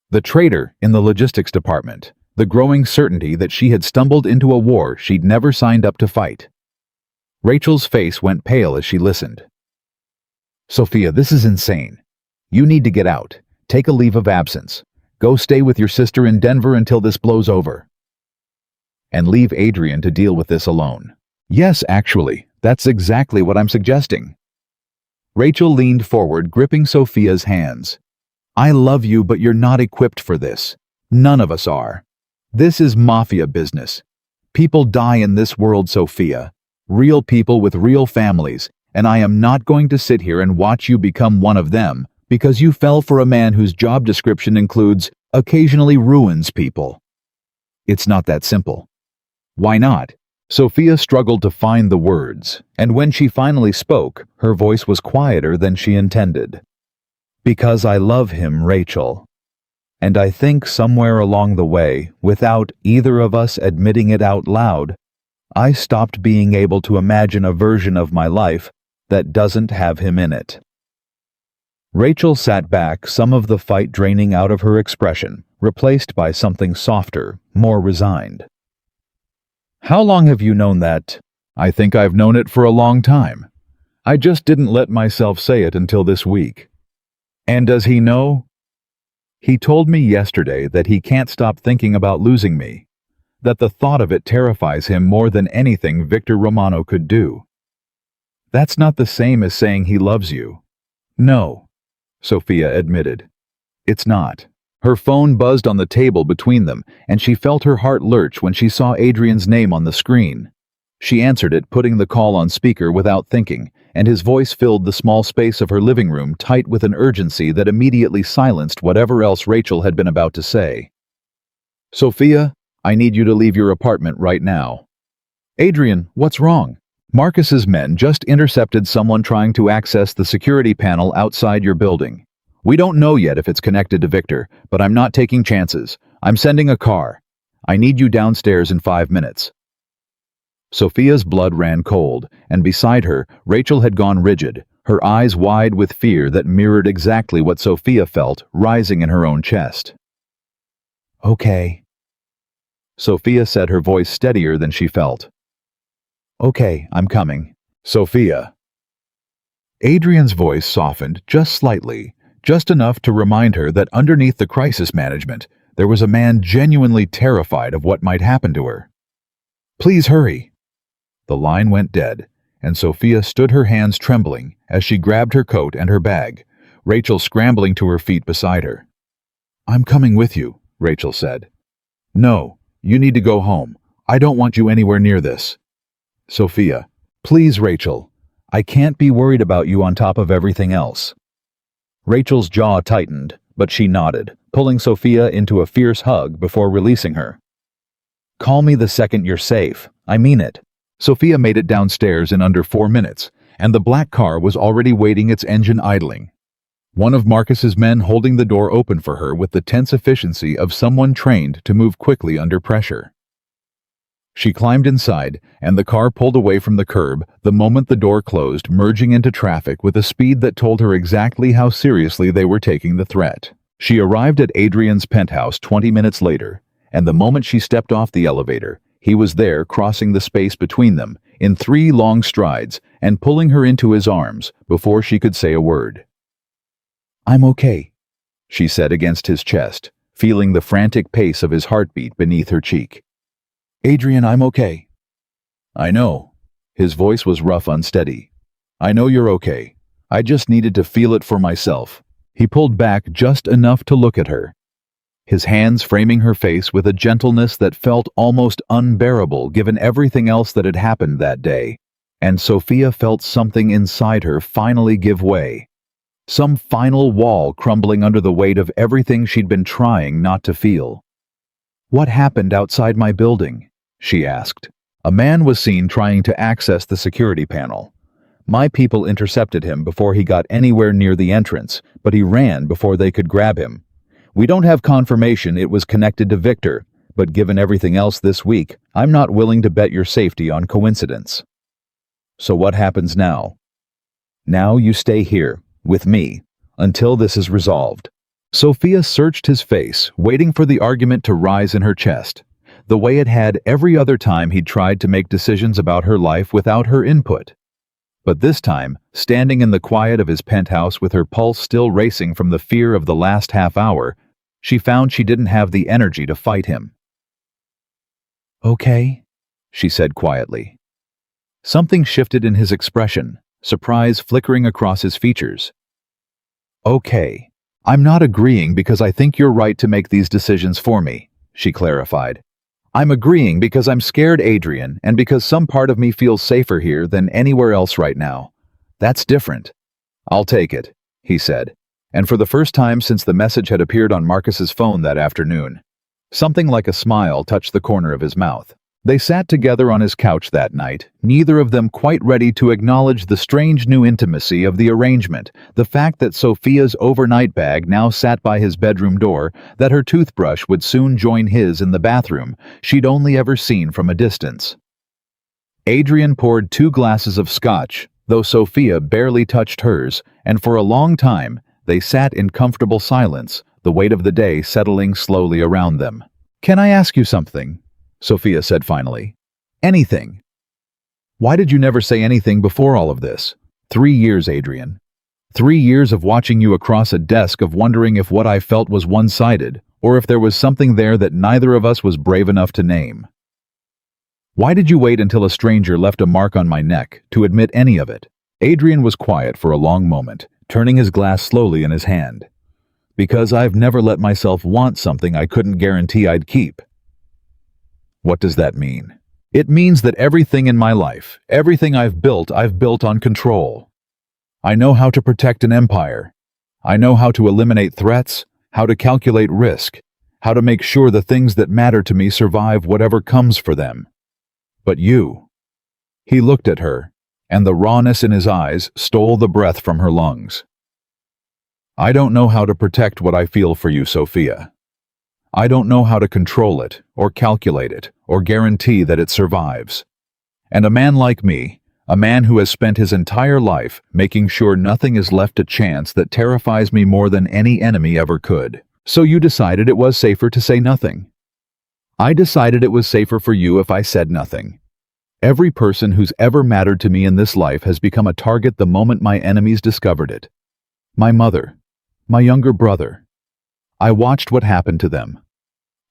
The traitor in the logistics department, the growing certainty that she had stumbled into a war she'd never signed up to fight. Rachel's face went pale as she listened. "Sophia, this is insane. You need to get out. Take a leave of absence. Go stay with your sister in Denver until this blows over. And leave Adrian to deal with this alone." "Yes, actually, that's exactly what I'm suggesting." Rachel leaned forward, gripping Sophia's hands. "I love you, but you're not equipped for this. None of us are. This is mafia business. People die in this world, Sophia. Real people with real families, and I am not going to sit here and watch you become one of them because you fell for a man whose job description includes occasionally ruins people. It's not that simple." "Why not?" Sophia struggled to find the words, and when she finally spoke, her voice was quieter than she intended. "Because I love him, Rachel. And I think somewhere along the way, without either of us admitting it out loud, I stopped being able to imagine a version of my life that doesn't have him in it." Rachel sat back, some of the fight draining out of her expression, replaced by something softer, more resigned. "How long have you known that?" "I think I've known it for a long time. I just didn't let myself say it until this week." "And does he know?" "He told me yesterday that he can't stop thinking about losing me, that the thought of it terrifies him more than anything Victor Romano could do." "That's not the same as saying he loves you." "No," Sophia admitted. "It's not." Her phone buzzed on the table between them, and she felt her heart lurch when she saw Adrian's name on the screen. She answered it, putting the call on speaker without thinking, and his voice filled the small space of her living room tight with an urgency that immediately silenced whatever else Rachel had been about to say. "Sophia, I need you to leave your apartment right now." "Adrian, what's wrong?" "Marcus's men just intercepted someone trying to access the security panel outside your building. We don't know yet if it's connected to Victor, but I'm not taking chances. I'm sending a car. I need you downstairs in 5 minutes." Sophia's blood ran cold, and beside her, Rachel had gone rigid, her eyes wide with fear that mirrored exactly what Sophia felt rising in her own chest. "Okay," Sophia said, her voice steadier than she felt. "Okay, I'm coming." "Sophia." Adrian's voice softened just slightly, just enough to remind her that underneath the crisis management, there was a man genuinely terrified of what might happen to her. "Please hurry." The line went dead, and Sophia stood, her hands trembling as she grabbed her coat and her bag, Rachel scrambling to her feet beside her. "I'm coming with you," Rachel said. "No, you need to go home. I don't want you anywhere near this." Sophia, "Please, Rachel. I can't be worried about you on top of everything else." Rachel's jaw tightened, but she nodded, pulling Sophia into a fierce hug before releasing her. "Call me the second you're safe. I mean it." Sophia made it downstairs in under 4 minutes, and the black car was already waiting, its engine idling. One of Marcus's men holding the door open for her with the tense efficiency of someone trained to move quickly under pressure. She climbed inside, and the car pulled away from the curb the moment the door closed, merging into traffic with a speed that told her exactly how seriously they were taking the threat. She arrived at Adrian's penthouse 20 minutes later, and the moment she stepped off the elevator, he was there, crossing the space between them in 3 long strides and pulling her into his arms before she could say a word. "I'm okay," she said against his chest, feeling the frantic pace of his heartbeat beneath her cheek. "Adrian, I'm okay." "I know." His voice was rough, unsteady. "I know you're okay. I just needed to feel it for myself." He pulled back just enough to look at her, his hands framing her face with a gentleness that felt almost unbearable given everything else that had happened that day. And Sophia felt something inside her finally give way. Some final wall crumbling under the weight of everything she'd been trying not to feel. "What happened outside my building?" she asked. A man was seen trying to access the security panel. My people intercepted him before he got anywhere near the entrance, but he ran before they could grab him. We don't have confirmation it was connected to Victor, but given everything else this week, I'm not willing to bet your safety on coincidence. So what happens now? Now you stay here, with me, until this is resolved. Sophia searched his face, waiting for the argument to rise in her chest, the way it had every other time he'd tried to make decisions about her life without her input. But this time, standing in the quiet of his penthouse with her pulse still racing from the fear of the last half hour, she found she didn't have the energy to fight him. "Okay," she said quietly. Something shifted in his expression, surprise flickering across his features. "Okay. I'm not agreeing because I think you're right to make these decisions for me," she clarified. "I'm agreeing because I'm scared, Adrian, and because some part of me feels safer here than anywhere else right now. That's different." "I'll take it," he said, and for the first time since the message had appeared on Marcus's phone that afternoon, something like a smile touched the corner of his mouth. They sat together on his couch that night, neither of them quite ready to acknowledge the strange new intimacy of the arrangement, the fact that Sophia's overnight bag now sat by his bedroom door, that her toothbrush would soon join his in the bathroom she'd only ever seen from a distance. Adrian poured 2 glasses of scotch, though Sophia barely touched hers, and for a long time they sat in comfortable silence, the weight of the day settling slowly around them. "Can I ask you something?" Sophia said finally. "Anything. Why did you never say anything before all of this? 3 years, Adrian. 3 years of watching you across a desk, of wondering if what I felt was one-sided, or if there was something there that neither of us was brave enough to name. Why did you wait until a stranger left a mark on my neck to admit any of it?" Adrian was quiet for a long moment, turning his glass slowly in his hand. "Because I've never let myself want something I couldn't guarantee I'd keep." "What does that mean?" "It means that everything in my life, everything I've built on control. I know how to protect an empire. I know how to eliminate threats, how to calculate risk, how to make sure the things that matter to me survive whatever comes for them. But you..." He looked at her, and the rawness in his eyes stole the breath from her lungs. "I don't know how to protect what I feel for you, Sophia. I don't know how to control it, or calculate it, or guarantee that it survives. And a man like me, a man who has spent his entire life making sure nothing is left to chance, that terrifies me more than any enemy ever could. So you decided it was safer to say nothing. I decided it was safer for you if I said nothing. Every person who's ever mattered to me in this life has become a target the moment my enemies discovered it. My mother, my younger brother. I watched what happened to them.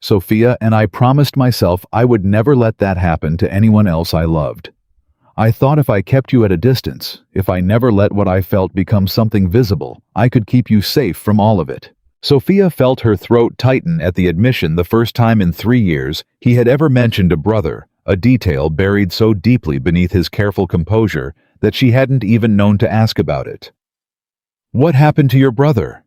Sophia, and I promised myself I would never let that happen to anyone else I loved. I thought if I kept you at a distance, if I never let what I felt become something visible, I could keep you safe from all of it." Sophia felt her throat tighten at the admission the first time in 3 years he had ever mentioned a brother, a detail buried so deeply beneath his careful composure that she hadn't even known to ask about it. "What happened to your brother?"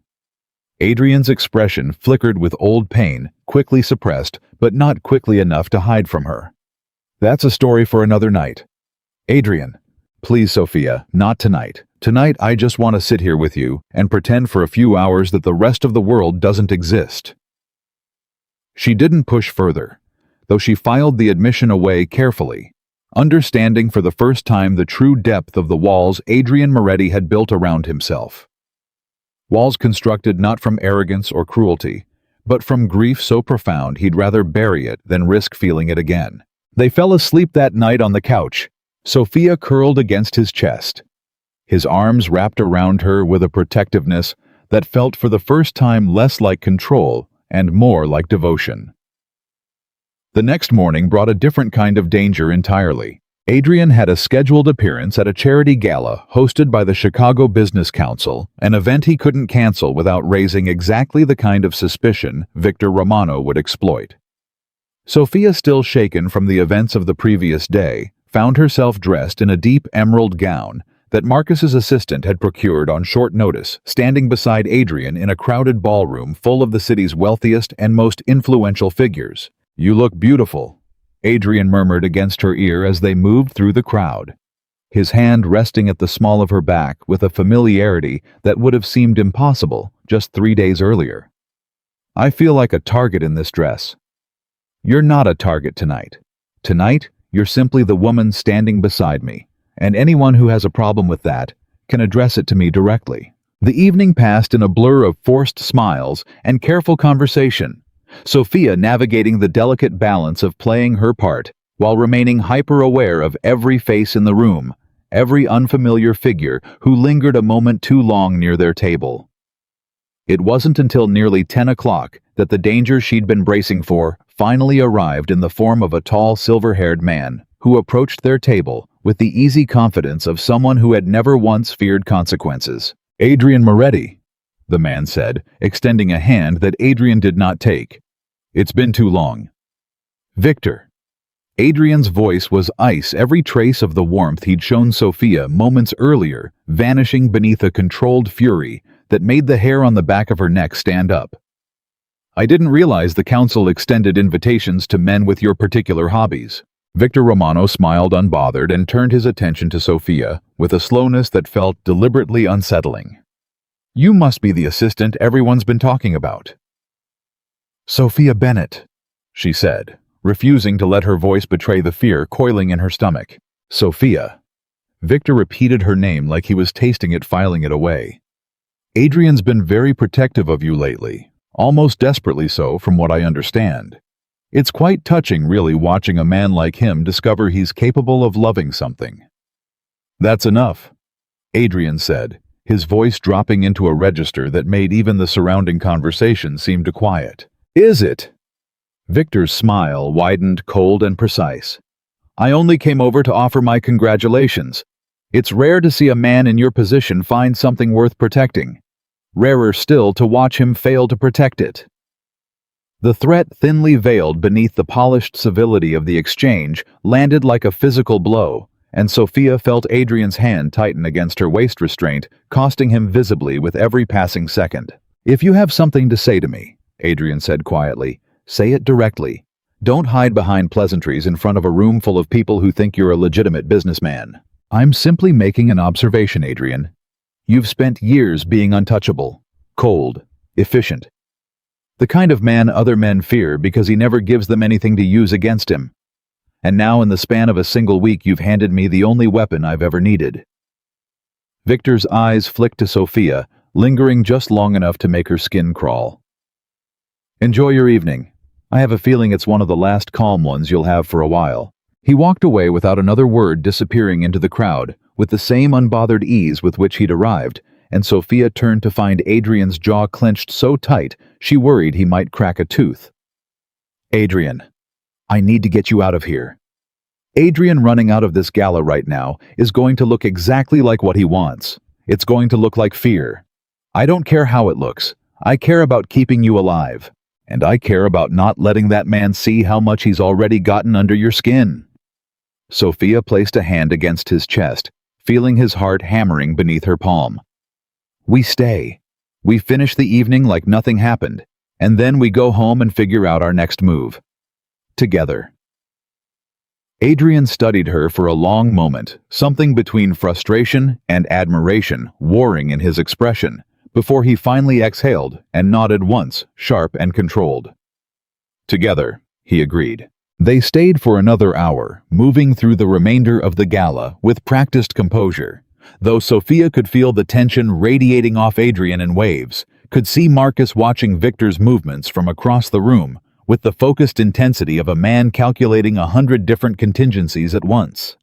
Adrian's expression flickered with old pain, quickly suppressed, but not quickly enough to hide from her. "That's a story for another night." "Adrian, please, Sophia, not tonight. Tonight I just want to sit here with you and pretend for a few hours that the rest of the world doesn't exist." She didn't push further, though she filed the admission away carefully, understanding for the first time the true depth of the walls Adrian Moretti had built around himself. Walls constructed not from arrogance or cruelty, but from grief so profound he'd rather bury it than risk feeling it again. They fell asleep that night on the couch, Sophia curled against his chest, his arms wrapped around her with a protectiveness that felt for the first time less like control and more like devotion. The next morning brought a different kind of danger entirely. Adrian had a scheduled appearance at a charity gala hosted by the Chicago Business Council, an event he couldn't cancel without raising exactly the kind of suspicion Victor Romano would exploit. Sophia, still shaken from the events of the previous day, found herself dressed in a deep emerald gown that Marcus's assistant had procured on short notice, standing beside Adrian in a crowded ballroom full of the city's wealthiest and most influential figures. "You look beautiful," Adrian murmured against her ear as they moved through the crowd, his hand resting at the small of her back with a familiarity that would have seemed impossible just 3 days earlier. "I feel like a target in this dress." "You're not a target tonight. Tonight, you're simply the woman standing beside me, and anyone who has a problem with that can address it to me directly." The evening passed in a blur of forced smiles and careful conversation, Sophia navigating the delicate balance of playing her part while remaining hyper-aware of every face in the room, every unfamiliar figure who lingered a moment too long near their table. It wasn't until nearly 10 o'clock that the danger she'd been bracing for finally arrived in the form of a tall, silver-haired man who approached their table with the easy confidence of someone who had never once feared consequences. "Adrian Moretti," the man said, extending a hand that Adrian did not take. "It's been too long." "Victor." Adrian's voice was ice, every trace of the warmth he'd shown Sophia moments earlier vanishing beneath a controlled fury that made the hair on the back of her neck stand up. "I didn't realize the council extended invitations to men with your particular hobbies." Victor Romano smiled unbothered and turned his attention to Sophia with a slowness that felt deliberately unsettling. "You must be the assistant everyone's been talking about." "Sophia Bennett," she said, refusing to let her voice betray the fear coiling in her stomach. "Sophia." Victor repeated her name like he was tasting it, filing it away. "Adrian's been very protective of you lately, almost desperately so from what I understand. It's quite touching, really, watching a man like him discover he's capable of loving something." "That's enough," Adrian said, his voice dropping into a register that made even the surrounding conversation seem to quiet. "Is it?" Victor's smile widened, cold and precise. "I only came over to offer my congratulations. It's rare to see a man in your position find something worth protecting. Rarer still to watch him fail to protect it." The threat, thinly veiled beneath the polished civility of the exchange, landed like a physical blow, and Sophia felt Adrian's hand tighten against her waist restraint, costing him visibly with every passing second. "If you have something to say to me," Adrian said quietly, "say it directly. Don't hide behind pleasantries in front of a room full of people who think you're a legitimate businessman." "I'm simply making an observation, Adrian. You've spent years being untouchable, cold, efficient. The kind of man other men fear because he never gives them anything to use against him. And now in the span of a single week you've handed me the only weapon I've ever needed." Victor's eyes flicked to Sophia, lingering just long enough to make her skin crawl. "Enjoy your evening. I have a feeling it's one of the last calm ones you'll have for a while." He walked away without another word, disappearing into the crowd, with the same unbothered ease with which he'd arrived, and Sophia turned to find Adrian's jaw clenched so tight she worried he might crack a tooth. "Adrian, I need to get you out of here." Adrian running out of this gala right now is going to look exactly like what he wants. It's going to look like fear. I don't care how it looks. I care about keeping you alive. And I care about not letting that man see how much he's already gotten under your skin." Sophia placed a hand against his chest, feeling his heart hammering beneath her palm. "We stay. We finish the evening like nothing happened, and then we go home and figure out our next move. Together." Adrian studied her for a long moment, something between frustration and admiration warring in his expression, before he finally exhaled and nodded once, sharp and controlled. "Together," he agreed. They stayed for another hour, moving through the remainder of the gala with practiced composure, though Sophia could feel the tension radiating off Adrian in waves, could see Marcus watching Victor's movements from across the room, with the focused intensity of a man calculating 100 different contingencies at once.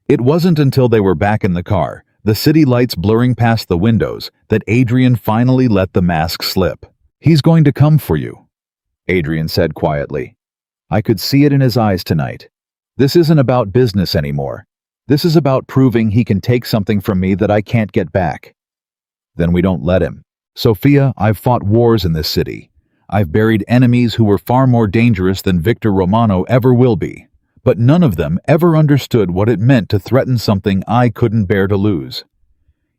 It wasn't until they were back in the car, the city lights blurring past the windows, that Adrian finally let the mask slip. "He's going to come for you," Adrian said quietly. "I could see it in his eyes tonight. This isn't about business anymore. This is about proving he can take something from me that I can't get back." "Then we don't let him. Sophia, I've fought wars in this city. I've buried enemies who were far more dangerous than Victor Romano ever will be. But none of them ever understood what it meant to threaten something I couldn't bear to lose.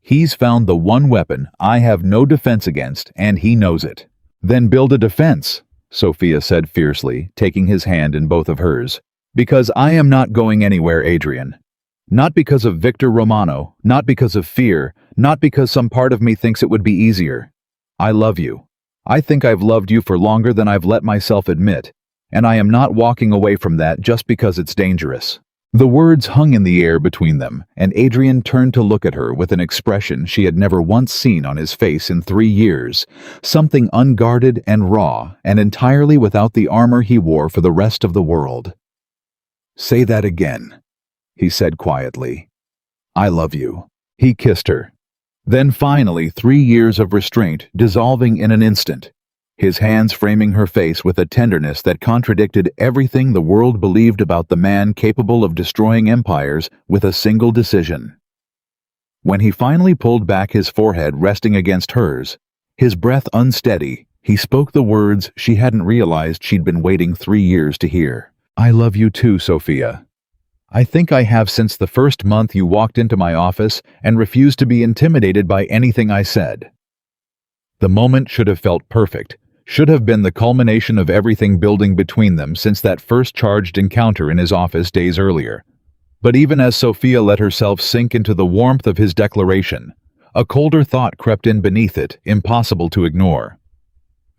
He's found the one weapon I have no defense against, and he knows it." "Then build a defense," Sophia said fiercely, taking his hand in both of hers. "Because I am not going anywhere, Adrian. Not because of Victor Romano, not because of fear, not because some part of me thinks it would be easier. I love you. I think I've loved you for longer than I've let myself admit, and I am not walking away from that just because it's dangerous." The words hung in the air between them, and Adrian turned to look at her with an expression she had never once seen on his face in 3 years, something unguarded and raw, and entirely without the armor he wore for the rest of the world. "Say that again," he said quietly. "I love you." He kissed her. Then finally 3 years of restraint dissolving in an instant, his hands framing her face with a tenderness that contradicted everything the world believed about the man capable of destroying empires with a single decision. When he finally pulled back, his forehead resting against hers, his breath unsteady, he spoke the words she hadn't realized she'd been waiting 3 years to hear. "I love you too, Sophia. I think I have since the first month you walked into my office and refused to be intimidated by anything I said." The moment should have felt perfect, should have been the culmination of everything building between them since that first charged encounter in his office days earlier. But even as Sophia let herself sink into the warmth of his declaration, a colder thought crept in beneath it, impossible to ignore.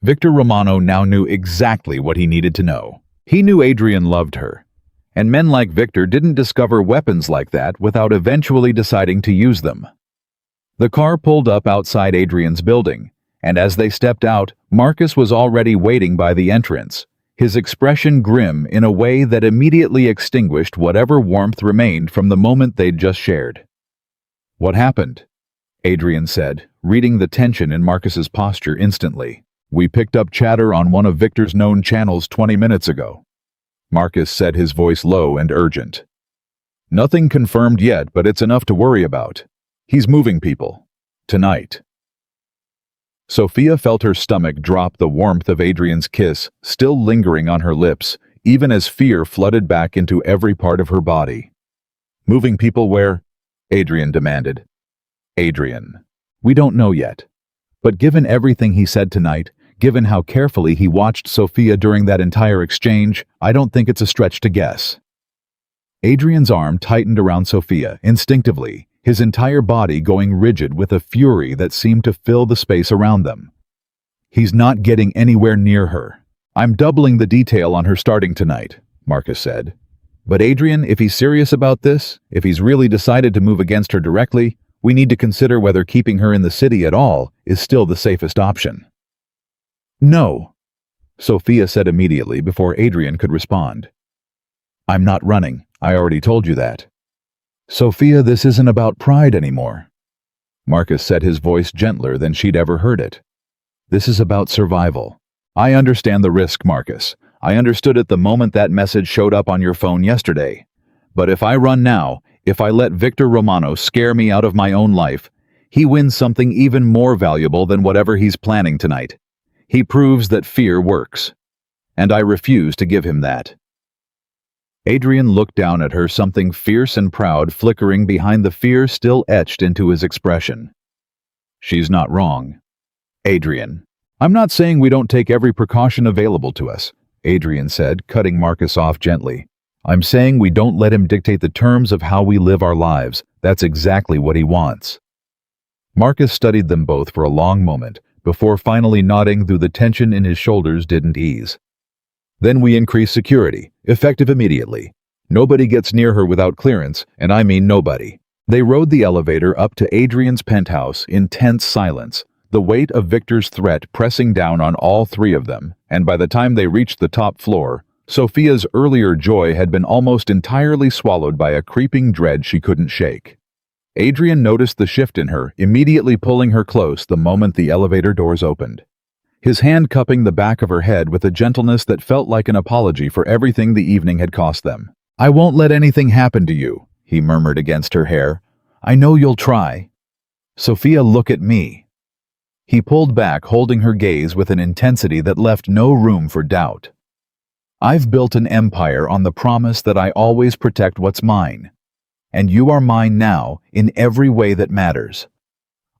Victor Romano now knew exactly what he needed to know. He knew Adrian loved her. And men like Victor didn't discover weapons like that without eventually deciding to use them. The car pulled up outside Adrian's building, and as they stepped out, Marcus was already waiting by the entrance, his expression grim in a way that immediately extinguished whatever warmth remained from the moment they'd just shared. "What happened?" Adrian said, reading the tension in Marcus's posture instantly. "We picked up chatter on one of Victor's known channels 20 minutes ago." Marcus said, his voice low and urgent. "Nothing confirmed yet, but it's enough to worry about. He's moving people. Tonight." Sophia felt her stomach drop, the warmth of Adrian's kiss still lingering on her lips, even as fear flooded back into every part of her body. "Moving people where?" Adrian demanded. "Adrian, we don't know yet. But given everything he said tonight, given how carefully he watched Sophia during that entire exchange, I don't think it's a stretch to guess." Adrian's arm tightened around Sophia instinctively, his entire body going rigid with a fury that seemed to fill the space around them. "He's not getting anywhere near her. I'm doubling the detail on her starting tonight," Marcus said. "But Adrian, if he's serious about this, if he's really decided to move against her directly, we need to consider whether keeping her in the city at all is still the safest option." "No," Sophia said immediately before Adrian could respond. "I'm not running. I already told you that." "Sophia, this isn't about pride anymore." Marcus said, his voice gentler than she'd ever heard it. "This is about survival. I understand the risk, Marcus. I understood it the moment that message showed up on your phone yesterday. But if I run now, if I let Victor Romano scare me out of my own life, he wins something even more valuable than whatever he's planning tonight. He proves that fear works. And I refuse to give him that." Adrian looked down at her, something fierce and proud flickering behind the fear still etched into his expression. "She's not wrong. Adrian, I'm not saying we don't take every precaution available to us," Adrian said, cutting Marcus off gently. "I'm saying we don't let him dictate the terms of how we live our lives. That's exactly what he wants." Marcus studied them both for a long moment, before finally nodding, though the tension in his shoulders didn't ease. "Then we increase security, effective immediately. Nobody gets near her without clearance, and I mean nobody." They rode the elevator up to Adrian's penthouse in tense silence, the weight of Victor's threat pressing down on all three of them, and by the time they reached the top floor, Sophia's earlier joy had been almost entirely swallowed by a creeping dread she couldn't shake. Adrian noticed the shift in her, immediately pulling her close the moment the elevator doors opened. His hand cupping the back of her head with a gentleness that felt like an apology for everything the evening had cost them. "I won't let anything happen to you," he murmured against her hair. "I know you'll try. Sophia, look at me." He pulled back, holding her gaze with an intensity that left no room for doubt. "I've built an empire on the promise that I always protect what's mine. And you are mine now in every way that matters.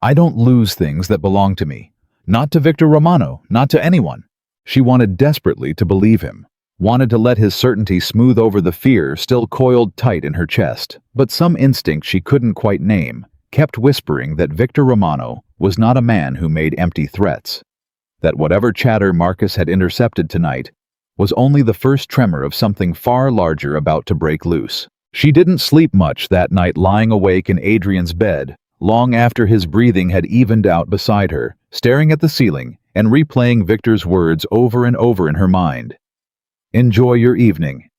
I don't lose things that belong to me. Not to Victor Romano, not to anyone." She wanted desperately to believe him, wanted to let his certainty smooth over the fear still coiled tight in her chest, but some instinct she couldn't quite name kept whispering that Victor Romano was not a man who made empty threats, that whatever chatter Marcus had intercepted tonight was only the first tremor of something far larger about to break loose. She didn't sleep much that night, lying awake in Adrian's bed, long after his breathing had evened out beside her, staring at the ceiling and replaying Victor's words over and over in her mind. "Enjoy your evening.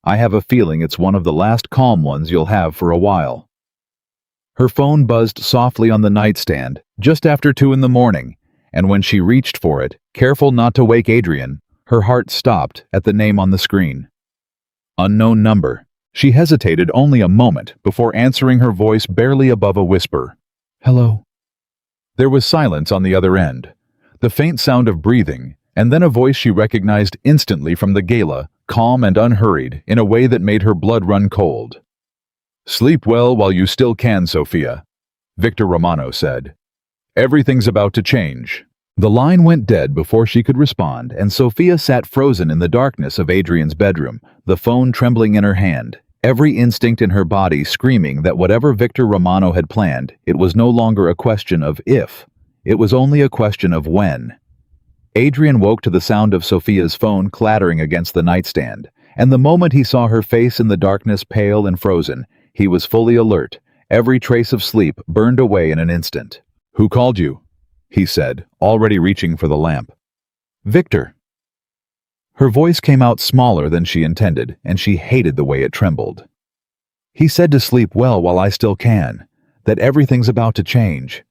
I have a feeling it's one of the last calm ones you'll have for a while." Her phone buzzed softly on the nightstand just after 2 in the morning, and when she reached for it, careful not to wake Adrian, her heart stopped at the name on the screen. Unknown number. She hesitated only a moment before answering, her voice barely above a whisper. "Hello." There was silence on the other end, the faint sound of breathing, and then a voice she recognized instantly from the gala, calm and unhurried, in a way that made her blood run cold. "Sleep well while you still can, Sophia," Victor Romano said. "Everything's about to change." The line went dead before she could respond, and Sophia sat frozen in the darkness of Adrian's bedroom, the phone trembling in her hand, every instinct in her body screaming that whatever Victor Romano had planned, it was no longer a question of if, it was only a question of when. Adrian woke to the sound of Sophia's phone clattering against the nightstand, and the moment he saw her face in the darkness, pale and frozen, he was fully alert, every trace of sleep burned away in an instant. "Who called you?" he said, already reaching for the lamp. "Victor." Her voice came out smaller than she intended, and she hated the way it trembled. "He said to sleep well while I still can, that everything's about to change."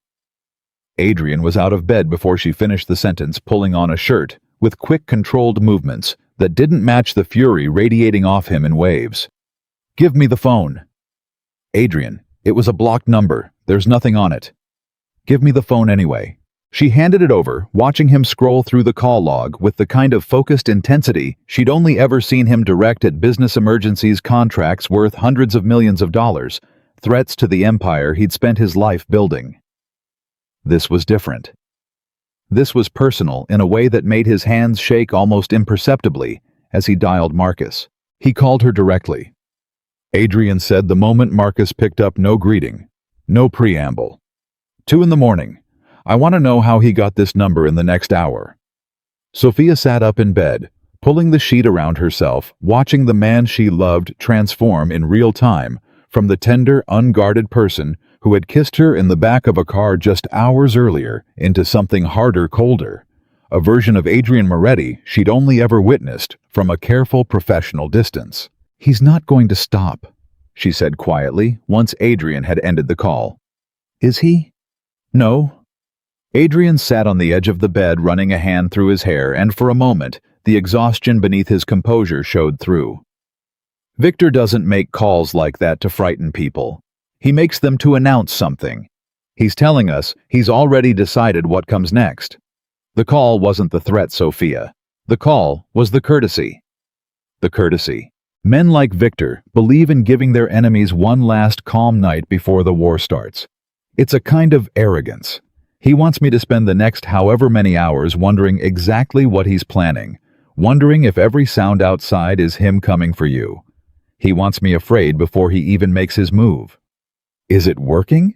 Adrian was out of bed before she finished the sentence, pulling on a shirt, with quick, controlled movements that didn't match the fury radiating off him in waves. "Give me the phone." "Adrian, it was a blocked number. There's nothing on it." "Give me the phone anyway." She handed it over, watching him scroll through the call log with the kind of focused intensity she'd only ever seen him direct at business emergencies, contracts worth hundreds of millions of dollars, threats to the empire he'd spent his life building. This was different. This was personal in a way that made his hands shake almost imperceptibly as he dialed Marcus. He called her directly. Adrian said the moment Marcus picked up, no greeting, no preamble. 2 in the morning. I want to know how he got this number in the next hour. Sophia sat up in bed, pulling the sheet around herself, watching the man she loved transform in real time from the tender, unguarded person who had kissed her in the back of a car just hours earlier into something harder, colder, a version of Adrian Moretti she'd only ever witnessed from a careful professional distance. "He's not going to stop," she said quietly once Adrian had ended the call. "Is he?" "No." Adrian sat on the edge of the bed, running a hand through his hair, and for a moment, the exhaustion beneath his composure showed through. Victor doesn't make calls like that to frighten people. He makes them to announce something. He's telling us he's already decided what comes next. The call wasn't the threat, Sophia. The call was the courtesy. The courtesy. Men like Victor believe in giving their enemies one last calm night before the war starts. It's a kind of arrogance. He wants me to spend the next however many hours wondering exactly what he's planning, wondering if every sound outside is him coming for you. He wants me afraid before he even makes his move. Is it working?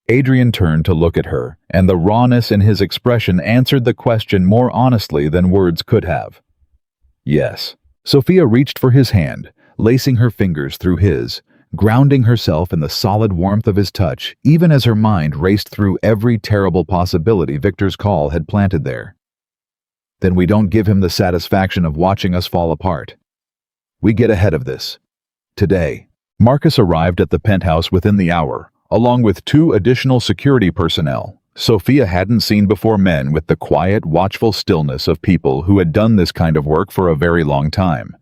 Adrian turned to look at her, and the rawness in his expression answered the question more honestly than words could have. Yes. Sophia reached for his hand, lacing her fingers through his, grounding herself in the solid warmth of his touch, even as her mind raced through every terrible possibility Victor's call had planted there. Then we don't give him the satisfaction of watching us fall apart. We get ahead of this. Today, Marcus arrived at the penthouse within the hour, along with 2 additional security personnel. Sophia hadn't seen before men with the quiet, watchful stillness of people who had done this kind of work for a very long time.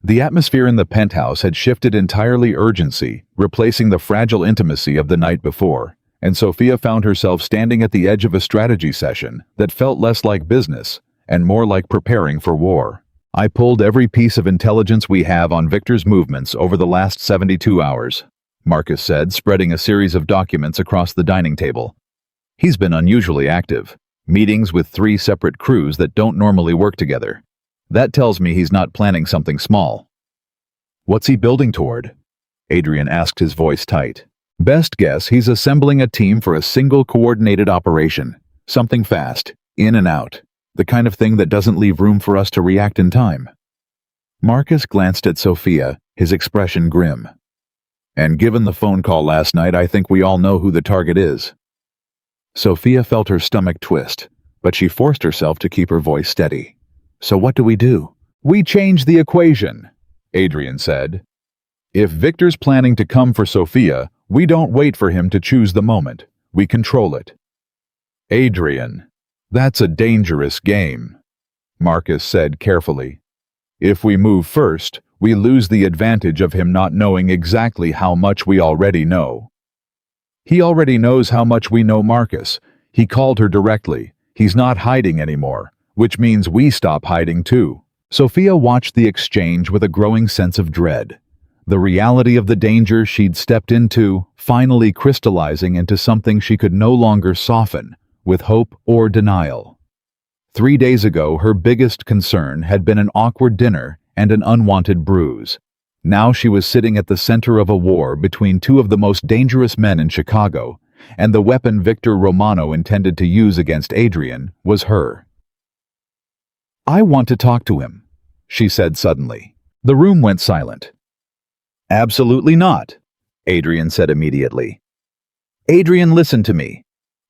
The atmosphere in the penthouse had shifted entirely urgency, replacing the fragile intimacy of the night before, and Sophia found herself standing at the edge of a strategy session that felt less like business and more like preparing for war. I pulled every piece of intelligence we have on Victor's movements over the last 72 hours, Marcus said, spreading a series of documents across the dining table. He's been unusually active, meetings with 3 separate crews that don't normally work together. That tells me he's not planning something small. What's he building toward? Adrian asked, his voice tight. Best guess he's assembling a team for a single coordinated operation. Something fast, in and out. The kind of thing that doesn't leave room for us to react in time. Marcus glanced at Sophia, his expression grim. And given the phone call last night, I think we all know who the target is. Sophia felt her stomach twist, but she forced herself to keep her voice steady. So what do? We change the equation, Adrian said. If Victor's planning to come for Sophia, we don't wait for him to choose the moment. We control it. Adrian, that's a dangerous game, Marcus said carefully. If we move first, we lose the advantage of him not knowing exactly how much we already know. He already knows how much we know Marcus. He called her directly. He's not hiding anymore, which means we stop hiding too. Sophia watched the exchange with a growing sense of dread. The reality of the danger she'd stepped into finally crystallizing into something she could no longer soften with hope or denial. 3 days ago, her biggest concern had been an awkward dinner and an unwanted bruise. Now she was sitting at the center of a war between 2 of the most dangerous men in Chicago, and the weapon Victor Romano intended to use against Adrian was her. I want to talk to him, she said suddenly. The room went silent. Absolutely not, Adrian said immediately. Adrian, listen to me.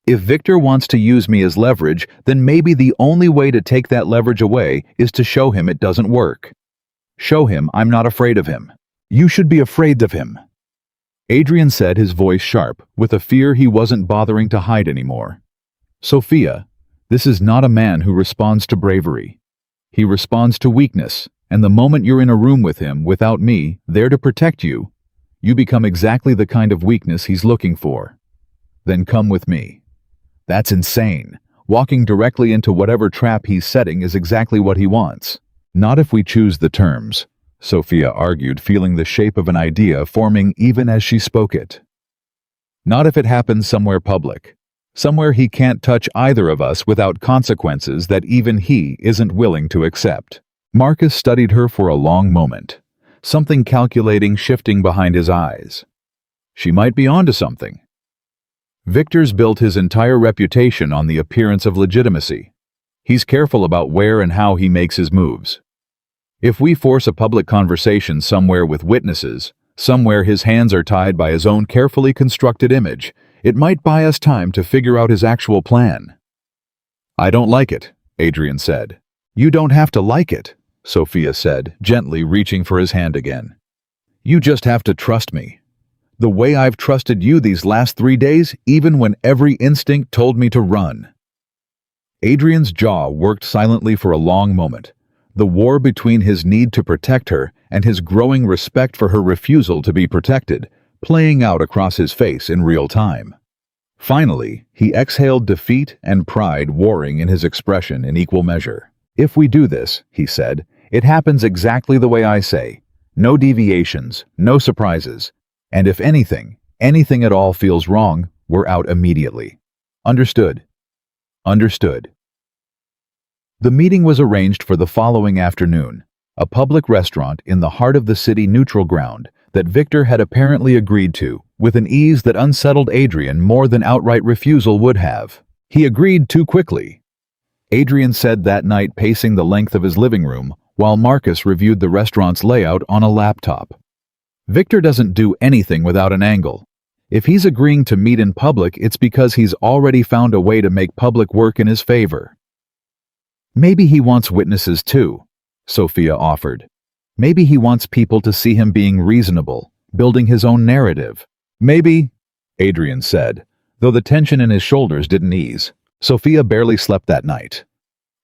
If Victor wants to use me as leverage, then maybe the only way to take that leverage away is to show him it doesn't work. Show him I'm not afraid of him. You should be afraid of him. Adrian said, his voice sharp, with a fear he wasn't bothering to hide anymore. Sophia, this is not a man who responds to bravery. He responds to weakness, and the moment you're in a room with him, without me, there to protect you, you become exactly the kind of weakness he's looking for. Then come with me. That's insane. Walking directly into whatever trap he's setting is exactly what he wants. Not if we choose the terms, Sophia argued, feeling the shape of an idea forming even as she spoke it. Not if it happens somewhere public, somewhere he can't touch either of us without consequences that even he isn't willing to accept. Marcus studied her for a long moment, something calculating shifting behind his eyes. She might be onto something. Victor's built his entire reputation on the appearance of legitimacy. He's careful about where and how he makes his moves. If we force a public conversation somewhere with witnesses, somewhere his hands are tied by his own carefully constructed image, it might buy us time to figure out his actual plan. I don't like it, Adrian said. You don't have to like it, Sophia said, gently reaching for his hand again. You just have to trust me. The way I've trusted you these last 3 days, even when every instinct told me to run. Adrian's jaw worked silently for a long moment. The war between his need to protect her and his growing respect for her refusal to be protected, playing out across his face in real time. Finally, he exhaled defeat and pride warring in his expression in equal measure. "If we do this," he said, "it happens exactly the way I say. No deviations, no surprises. And if anything at all feels wrong, we're out immediately. Understood?" Understood. The meeting was arranged for the following afternoon, a public restaurant in the heart of the city neutral ground that Victor had apparently agreed to, with an ease that unsettled Adrian more than outright refusal would have. He agreed too quickly. Adrian said that night, pacing the length of his living room, while Marcus reviewed the restaurant's layout on a laptop. Victor doesn't do anything without an angle. If he's agreeing to meet in public, it's because he's already found a way to make public work in his favor. Maybe he wants witnesses too, Sophia offered. Maybe he wants people to see him being reasonable, building his own narrative. Maybe, Adrian said, though the tension in his shoulders didn't ease. Sophia barely slept that night,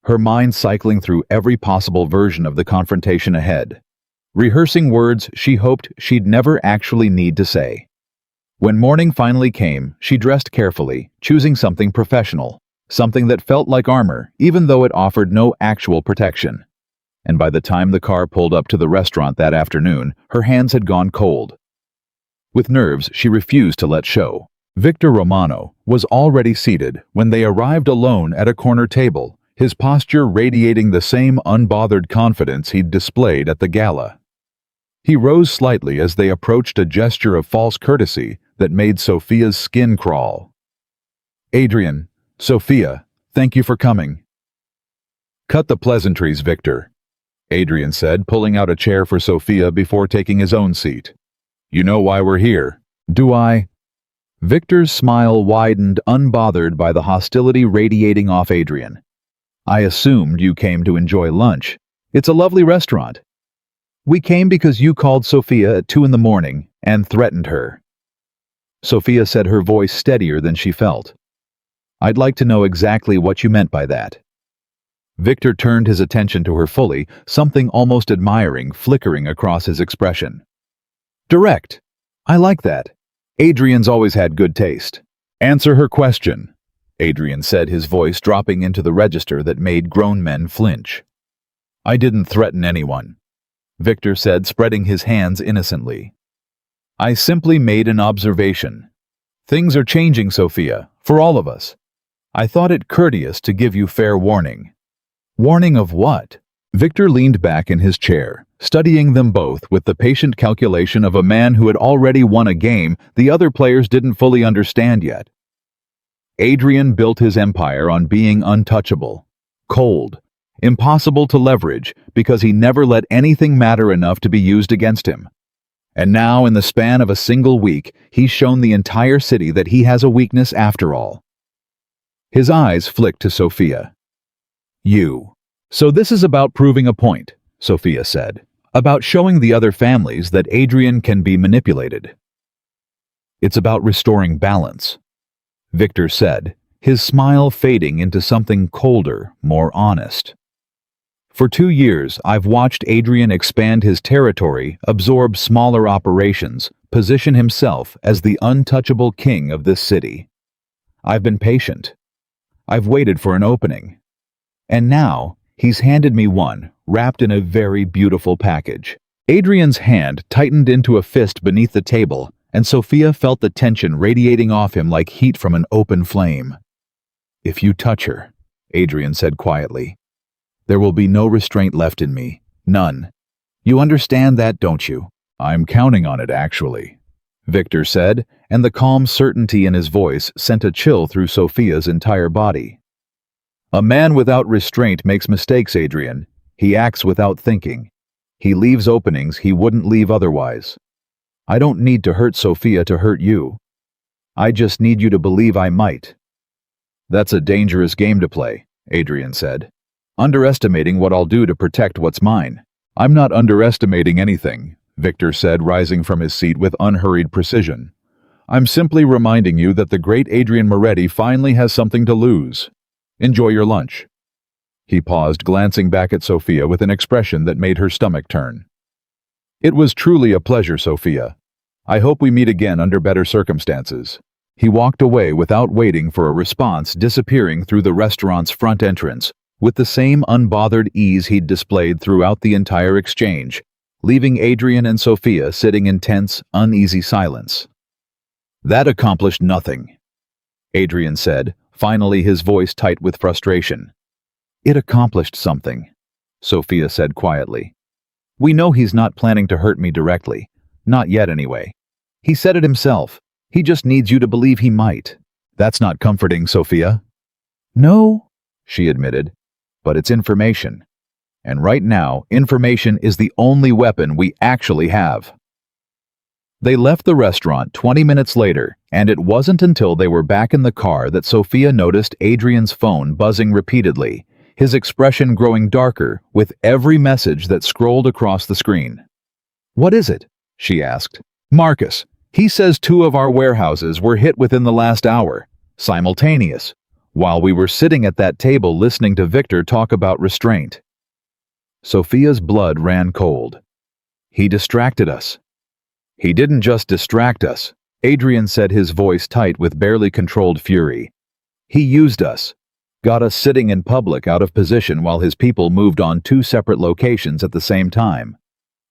her mind cycling through every possible version of the confrontation ahead, rehearsing words she hoped she'd never actually need to say. When morning finally came, she dressed carefully, choosing something professional, something that felt like armor, even though it offered no actual protection. And by the time the car pulled up to the restaurant that afternoon, her hands had gone cold. With nerves she refused to let show, Victor Romano was already seated when they arrived alone at a corner table, his posture radiating the same unbothered confidence he'd displayed at the gala. He rose slightly as they approached, a gesture of false courtesy that made Sophia's skin crawl. "Adrian, Sophia, thank you for coming." "Cut the pleasantries, Victor," Adrian said, pulling out a chair for Sophia before taking his own seat. "You know why we're here." "Do I?" Victor's smile widened, unbothered by the hostility radiating off Adrian. "I assumed you came to enjoy lunch. It's a lovely restaurant." "We came because you called Sophia at 2 a.m. and threatened her." Sophia said, her voice steadier than she felt. "I'd like to know exactly what you meant by that." Victor turned his attention to her fully, something almost admiring flickering across his expression. "Direct. I like that. Adrian's always had good taste." "Answer her question," Adrian said, his voice dropping into the register that made grown men flinch. "I didn't threaten anyone," Victor said, spreading his hands innocently. "I simply made an observation. Things are changing, Sophia, for all of us. I thought it courteous to give you fair warning." "Warning of what?" Victor leaned back in his chair, studying them both with the patient calculation of a man who had already won a game the other players didn't fully understand yet. Adrian built his empire on being untouchable, cold, impossible to leverage because he never let anything matter enough to be used against him. And now, in the span of a single week, he's shown the entire city that he has a weakness after all. His eyes flicked to Sophia. "You. So this is about proving a point," Sophia said. "About showing the other families that Adrian can be manipulated." "It's about restoring balance," Victor said, his smile fading into something colder, more honest. "For 2 years, I've watched Adrian expand his territory, absorb smaller operations, position himself as the untouchable king of this city. I've been patient. I've waited for an opening. And now, he's handed me one, wrapped in a very beautiful package." Adrian's hand tightened into a fist beneath the table, and Sophia felt the tension radiating off him like heat from an open flame. "If you touch her," Adrian said quietly, "there will be no restraint left in me. None. You understand that, don't you?" "I'm counting on it, actually," Victor said, and the calm certainty in his voice sent a chill through Sophia's entire body. "A man without restraint makes mistakes, Adrian. He acts without thinking. He leaves openings he wouldn't leave otherwise. I don't need to hurt Sophia to hurt you. I just need you to believe I might." "That's a dangerous game to play," Adrian said. "Underestimating what I'll do to protect what's mine." "I'm not underestimating anything," Victor said, rising from his seat with unhurried precision. "I'm simply reminding you that the great Adrian Moretti finally has something to lose. Enjoy your lunch." He paused, glancing back at Sophia with an expression that made her stomach turn. It was truly a pleasure, Sophia. I hope we meet again under better circumstances. He walked away without waiting for a response, disappearing through the restaurant's front entrance, with the same unbothered ease he'd displayed throughout the entire exchange, leaving Adrian and Sophia sitting in tense, uneasy silence. That accomplished nothing, Adrian said, finally, his voice tight with frustration. It accomplished something, Sophia said quietly. We know he's not planning to hurt me directly. Not yet, anyway. He said it himself. He just needs you to believe he might. That's not comforting, Sophia. No, she admitted, but it's information. And right now, information is the only weapon we actually have. They left the restaurant 20 minutes later, and it wasn't until they were back in the car that Sophia noticed Adrian's phone buzzing repeatedly, his expression growing darker with every message that scrolled across the screen. What is it? She asked. Marcus. He says 2 of our warehouses were hit within the last hour, simultaneous, while we were sitting at that table listening to Victor talk about restraint. Sophia's blood ran cold. He distracted us. He didn't just distract us, Adrian said, his voice tight with barely controlled fury. He used us, got us sitting in public out of position while his people moved on 2 separate locations at the same time.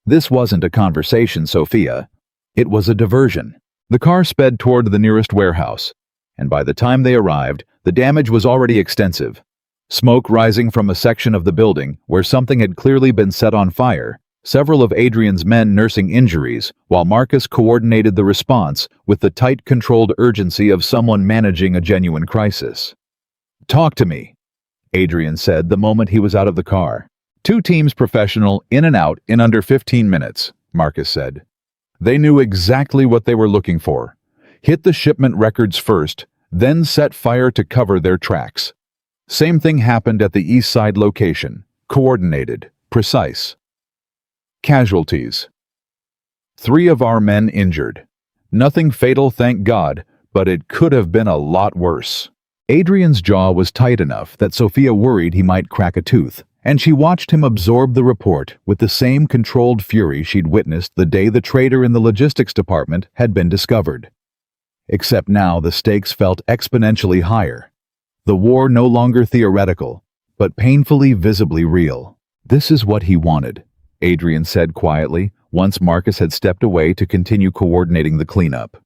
This wasn't a conversation, Sophia. It was a diversion. The car sped toward the nearest warehouse, and by the time they arrived, the damage was already extensive. Smoke rising from a section of the building where something had clearly been set on fire, several of Adrian's men nursing injuries, while Marcus coordinated the response with the tight, controlled urgency of someone managing a genuine crisis. Talk to me, Adrian said the moment he was out of the car. 2 teams professional, in and out in under 15 minutes, Marcus said. They knew exactly what they were looking for. Hit the shipment records first, then set fire to cover their tracks. Same thing happened at the East Side location. Coordinated, precise. Casualties. 3 of our men injured. Nothing fatal, thank God, but it could have been a lot worse. Adrian's jaw was tight enough that Sophia worried he might crack a tooth, and she watched him absorb the report with the same controlled fury she'd witnessed the day the traitor in the logistics department had been discovered. Except now the stakes felt exponentially higher. The war no longer theoretical, but painfully visibly real. This is what he wanted, Adrian said quietly, once Marcus had stepped away to continue coordinating the cleanup.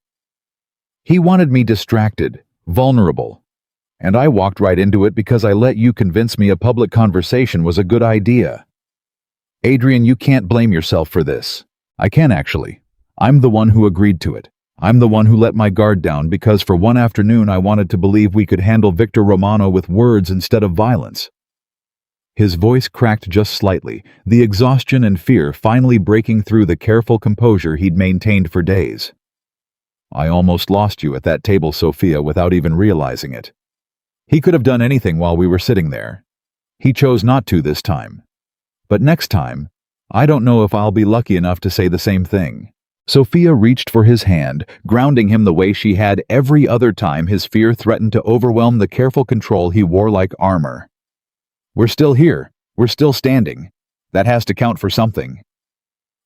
He wanted me distracted, vulnerable. And I walked right into it because I let you convince me a public conversation was a good idea. Adrian, you can't blame yourself for this. I can actually. I'm the one who agreed to it. I'm the one who let my guard down because for one afternoon I wanted to believe we could handle Victor Romano with words instead of violence. His voice cracked just slightly, the exhaustion and fear finally breaking through the careful composure he'd maintained for days. I almost lost you at that table, Sophia, without even realizing it. He could have done anything while we were sitting there. He chose not to this time. But next time, I don't know if I'll be lucky enough to say the same thing. Sophia reached for his hand, grounding him the way she had every other time his fear threatened to overwhelm the careful control he wore like armor. We're still here. We're still standing. That has to count for something.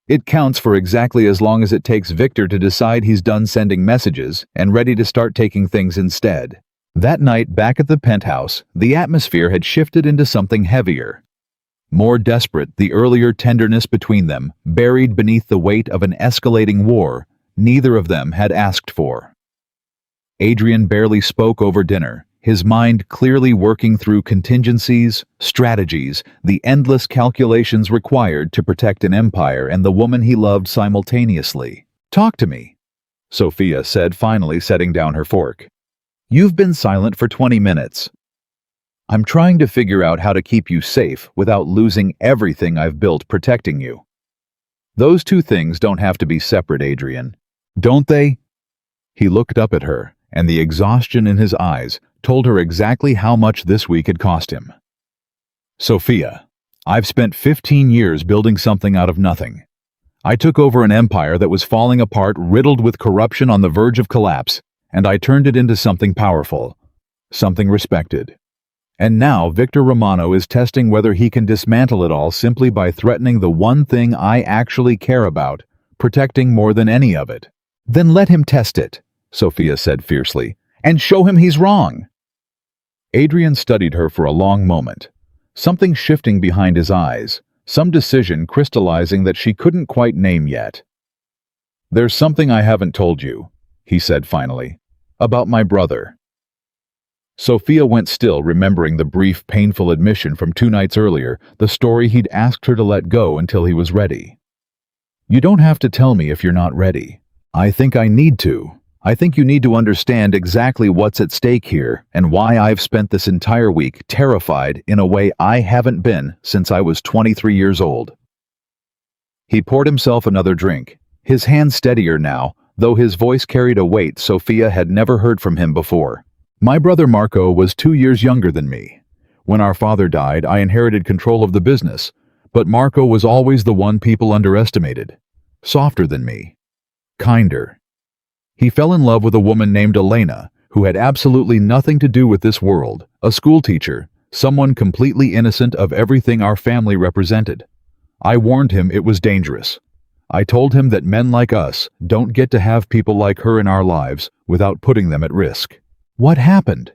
It counts for exactly as long as it takes Victor to decide he's done sending messages and ready to start taking things instead. That night back at the penthouse, the atmosphere had shifted into something heavier. More desperate, the earlier tenderness between them, buried beneath the weight of an escalating war neither of them had asked for. Adrian barely spoke over dinner, his mind clearly working through contingencies, strategies, the endless calculations required to protect an empire and the woman he loved simultaneously. Talk to me, Sophia said, finally setting down her fork. You've been silent for 20 minutes. I'm trying to figure out how to keep you safe without losing everything I've built protecting you. Those 2 things don't have to be separate, Adrian. Don't they? He looked up at her, and the exhaustion in his eyes told her exactly how much this week had cost him. Sophia, I've spent 15 years building something out of nothing. I took over an empire that was falling apart, riddled with corruption on the verge of collapse, and I turned it into something powerful, something respected. And now Victor Romano is testing whether he can dismantle it all simply by threatening the one thing I actually care about, protecting more than any of it. Then let him test it, Sophia said fiercely, and show him he's wrong. Adrian studied her for a long moment, something shifting behind his eyes, some decision crystallizing that she couldn't quite name yet. There's something I haven't told you, he said finally, about my brother. Sophia went still, remembering the brief, painful admission from 2 nights earlier, the story he'd asked her to let go until he was ready. You don't have to tell me if you're not ready. I think I need to. I think you need to understand exactly what's at stake here and why I've spent this entire week terrified in a way I haven't been since I was 23 years old. He poured himself another drink, his hand steadier now, though his voice carried a weight Sophia had never heard from him before. My brother Marco was 2 years younger than me. When our father died, I inherited control of the business, but Marco was always the one people underestimated. Softer than me. Kinder. He fell in love with a woman named Elena, who had absolutely nothing to do with this world, a schoolteacher, someone completely innocent of everything our family represented. I warned him it was dangerous. I told him that men like us don't get to have people like her in our lives without putting them at risk. What happened?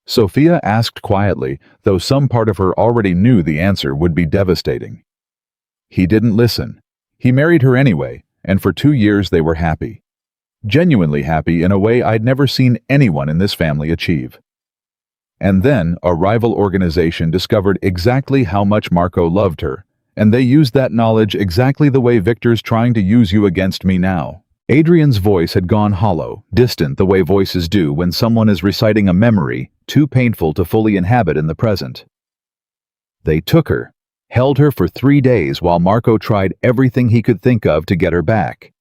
Sophia asked quietly, though some part of her already knew the answer would be devastating. He didn't listen. He married her anyway, and for 2 years they were happy. Genuinely happy in a way I'd never seen anyone in this family achieve. And then a rival organization discovered exactly how much Marco loved her, and they used that knowledge exactly the way Victor's trying to use you against me now. Adrian's voice had gone hollow, distant the way voices do when someone is reciting a memory too painful to fully inhabit in the present. They took her, held her for 3 days while Marco tried everything he could think of to get her back.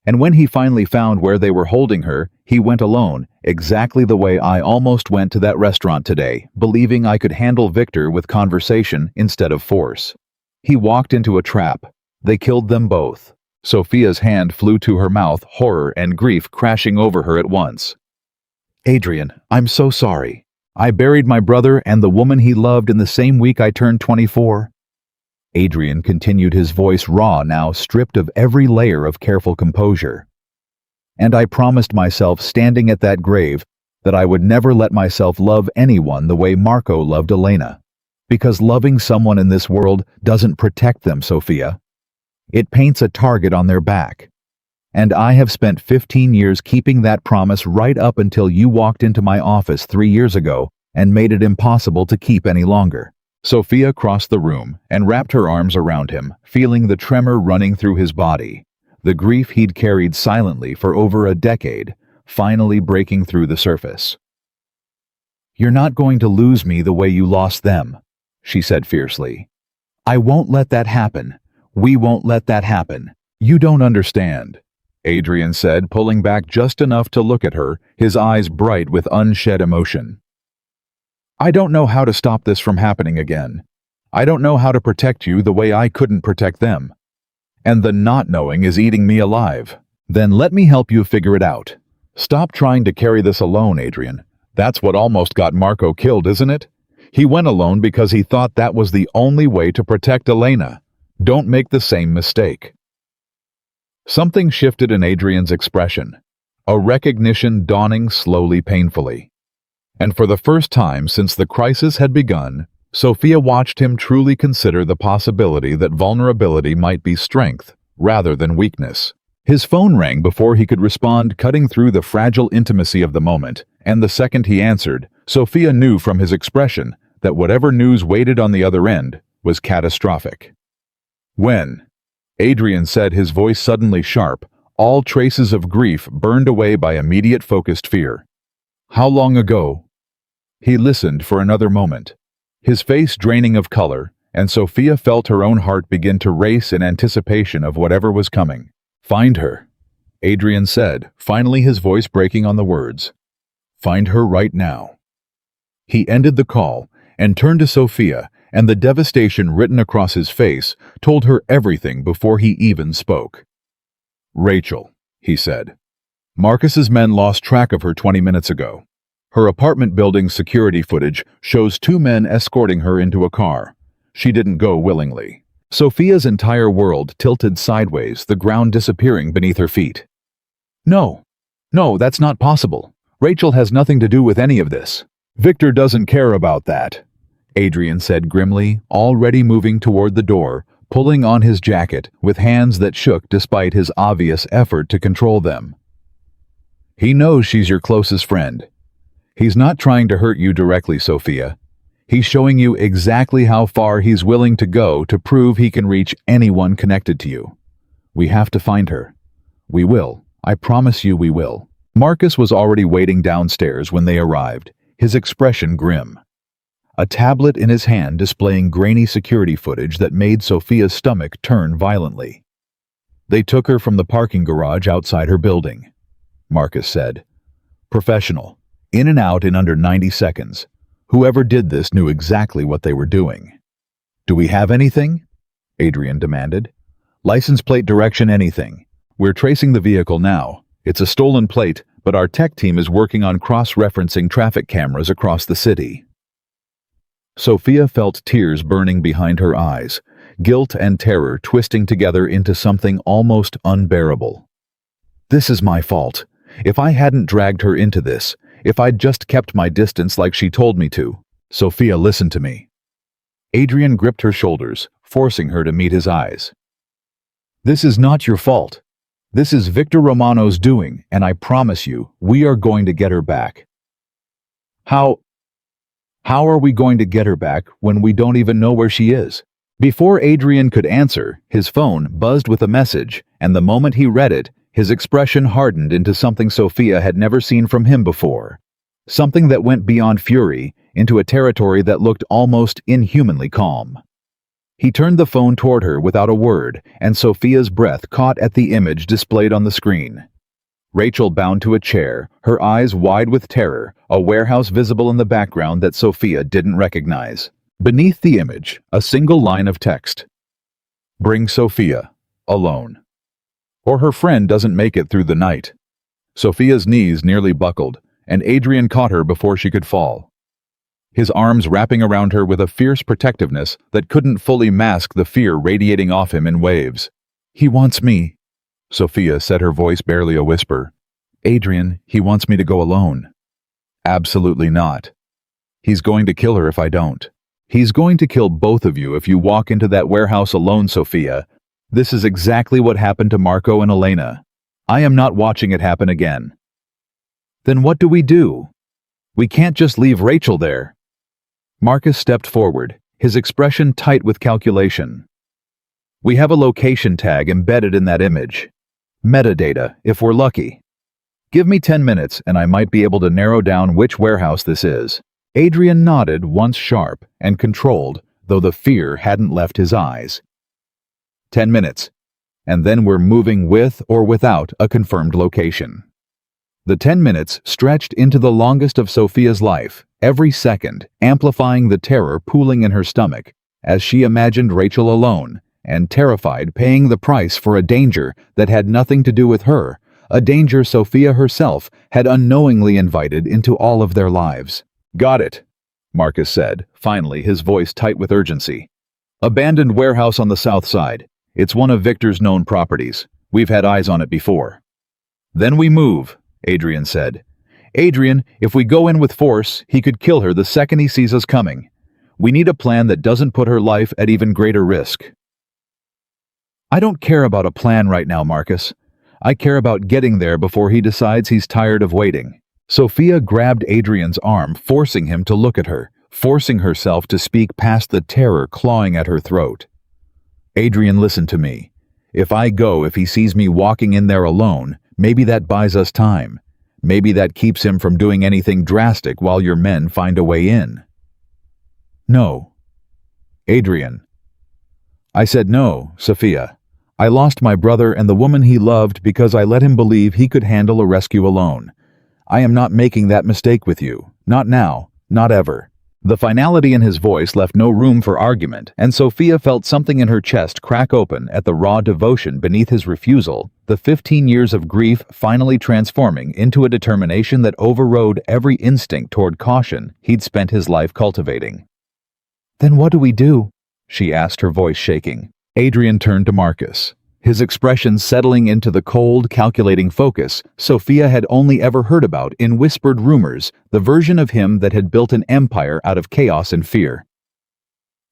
And when he finally found where they were holding her, he went alone, exactly the way I almost went to that restaurant today, believing I could handle Victor with conversation instead of force. He walked into a trap. They killed them both. Sophia's hand flew to her mouth, horror and grief crashing over her at once. Adrian, I'm so sorry. I buried my brother and the woman he loved in the same week I turned 24. Adrian continued, his voice raw now, stripped of every layer of careful composure. And I promised myself standing at that grave that I would never let myself love anyone the way Marco loved Elena. Because loving someone in this world doesn't protect them, Sophia. It paints a target on their back. And I have spent 15 years keeping that promise right up until you walked into my office 3 years ago and made it impossible to keep any longer. Sophia crossed the room and wrapped her arms around him, feeling the tremor running through his body, the grief he'd carried silently for over a decade, finally breaking through the surface. You're not going to lose me the way you lost them, she said fiercely. I won't let that happen. We won't let that happen. You don't understand, Adrian said, pulling back just enough to look at her, his eyes bright with unshed emotion. I don't know how to stop this from happening again. I don't know how to protect you the way I couldn't protect them. And the not knowing is eating me alive. Then let me help you figure it out. Stop trying to carry this alone, Adrian. That's what almost got Marco killed, isn't it? He went alone because he thought that was the only way to protect Elena. Don't make the same mistake. Something shifted in Adrian's expression, a recognition dawning slowly, painfully. And for the first time since the crisis had begun, Sophia watched him truly consider the possibility that vulnerability might be strength rather than weakness. His phone rang before he could respond, cutting through the fragile intimacy of the moment, and the second he answered, Sophia knew from his expression that whatever news waited on the other end was catastrophic. When? Adrian said, his voice suddenly sharp, all traces of grief burned away by immediate focused fear. How long ago? He listened for another moment, his face draining of color, and Sophia felt her own heart begin to race in anticipation of whatever was coming. Find her, Adrian said, finally his voice breaking on the words. Find her right now. He ended the call and turned to Sophia, and the devastation written across his face told her everything before he even spoke. Rachel, he said. Marcus's men lost track of her 20 minutes ago. Her apartment building's security footage shows two men escorting her into a car. She didn't go willingly. Sophia's entire world tilted sideways, the ground disappearing beneath her feet. No, that's not possible. Rachel has nothing to do with any of this. Victor doesn't care about that, Adrian said grimly, already moving toward the door, pulling on his jacket with hands that shook despite his obvious effort to control them. He knows she's your closest friend. He's not trying to hurt you directly, Sophia. He's showing you exactly how far he's willing to go to prove he can reach anyone connected to you. We have to find her. We will. I promise you we will. Marcus was already waiting downstairs when they arrived, his expression grim. A tablet in his hand displaying grainy security footage that made Sophia's stomach turn violently. They took her from the parking garage outside her building, Marcus said. Professional. In and out in under 90 seconds. Whoever did this knew exactly what they were doing. Do we have anything? Adrian demanded. License plate direction, anything. We're tracing the vehicle now. It's a stolen plate, but our tech team is working on cross-referencing traffic cameras across the city. Sophia felt tears burning behind her eyes, guilt and terror twisting together into something almost unbearable. This is my fault. If I hadn't dragged her into this, if I'd just kept my distance like she told me to. Sophia, listen to me. Adrian gripped her shoulders, forcing her to meet his eyes. This is not your fault. This is Victor Romano's doing, and I promise you, we are going to get her back. How are we going to get her back when we don't even know where she is? Before Adrian could answer, his phone buzzed with a message, and the moment he read it, his expression hardened into something Sophia had never seen from him before. Something that went beyond fury into a territory that looked almost inhumanly calm. He turned the phone toward her without a word, and Sophia's breath caught at the image displayed on the screen. Rachel bound to a chair, her eyes wide with terror, a warehouse visible in the background that Sophia didn't recognize. Beneath the image, a single line of text. Bring Sophia, alone. Or her friend doesn't make it through the night. Sophia's knees nearly buckled, and Adrian caught her before she could fall. His arms wrapping around her with a fierce protectiveness that couldn't fully mask the fear radiating off him in waves. He wants me, Sophia said, her voice barely a whisper. Adrian, he wants me to go alone. Absolutely not. He's going to kill her if I don't. He's going to kill both of you if you walk into that warehouse alone, Sophia. This is exactly what happened to Marco and Elena. I am not watching it happen again. Then what do? We can't just leave Rachel there. Marcus stepped forward, his expression tight with calculation. We have a location tag embedded in that image. Metadata, if we're lucky. Give me 10 minutes and I might be able to narrow down which warehouse this is. Adrian nodded, once sharp and controlled, though the fear hadn't left his eyes. 10 minutes. And then we're moving with or without a confirmed location. The 10 minutes stretched into the longest of Sophia's life, every second amplifying the terror pooling in her stomach as she imagined Rachel alone and terrified paying the price for a danger that had nothing to do with her, a danger Sophia herself had unknowingly invited into all of their lives. Got it, Marcus said, finally, his voice tight with urgency. Abandoned warehouse on the south side. It's one of Victor's known properties. We've had eyes on it before. Then we move, Adrian said. Adrian, if we go in with force, he could kill her the second he sees us coming. We need a plan that doesn't put her life at even greater risk. I don't care about a plan right now, Marcus. I care about getting there before he decides he's tired of waiting. Sophia grabbed Adrian's arm, forcing him to look at her, forcing herself to speak past the terror clawing at her throat. Adrian, listen to me. If he sees me walking in there alone, maybe that buys us time. Maybe that keeps him from doing anything drastic while your men find a way in. No. Adrian. I said no, Sophia. I lost my brother and the woman he loved because I let him believe he could handle a rescue alone. I am not making that mistake with you. Not now. Not ever. The finality in his voice left no room for argument, and Sophia felt something in her chest crack open at the raw devotion beneath his refusal, the 15 years of grief finally transforming into a determination that overrode every instinct toward caution he'd spent his life cultivating. "Then what do we do?" she asked, her voice shaking. Adrian turned to Marcus, his expression settling into the cold, calculating focus Sophia had only ever heard about in whispered rumors, the version of him that had built an empire out of chaos and fear.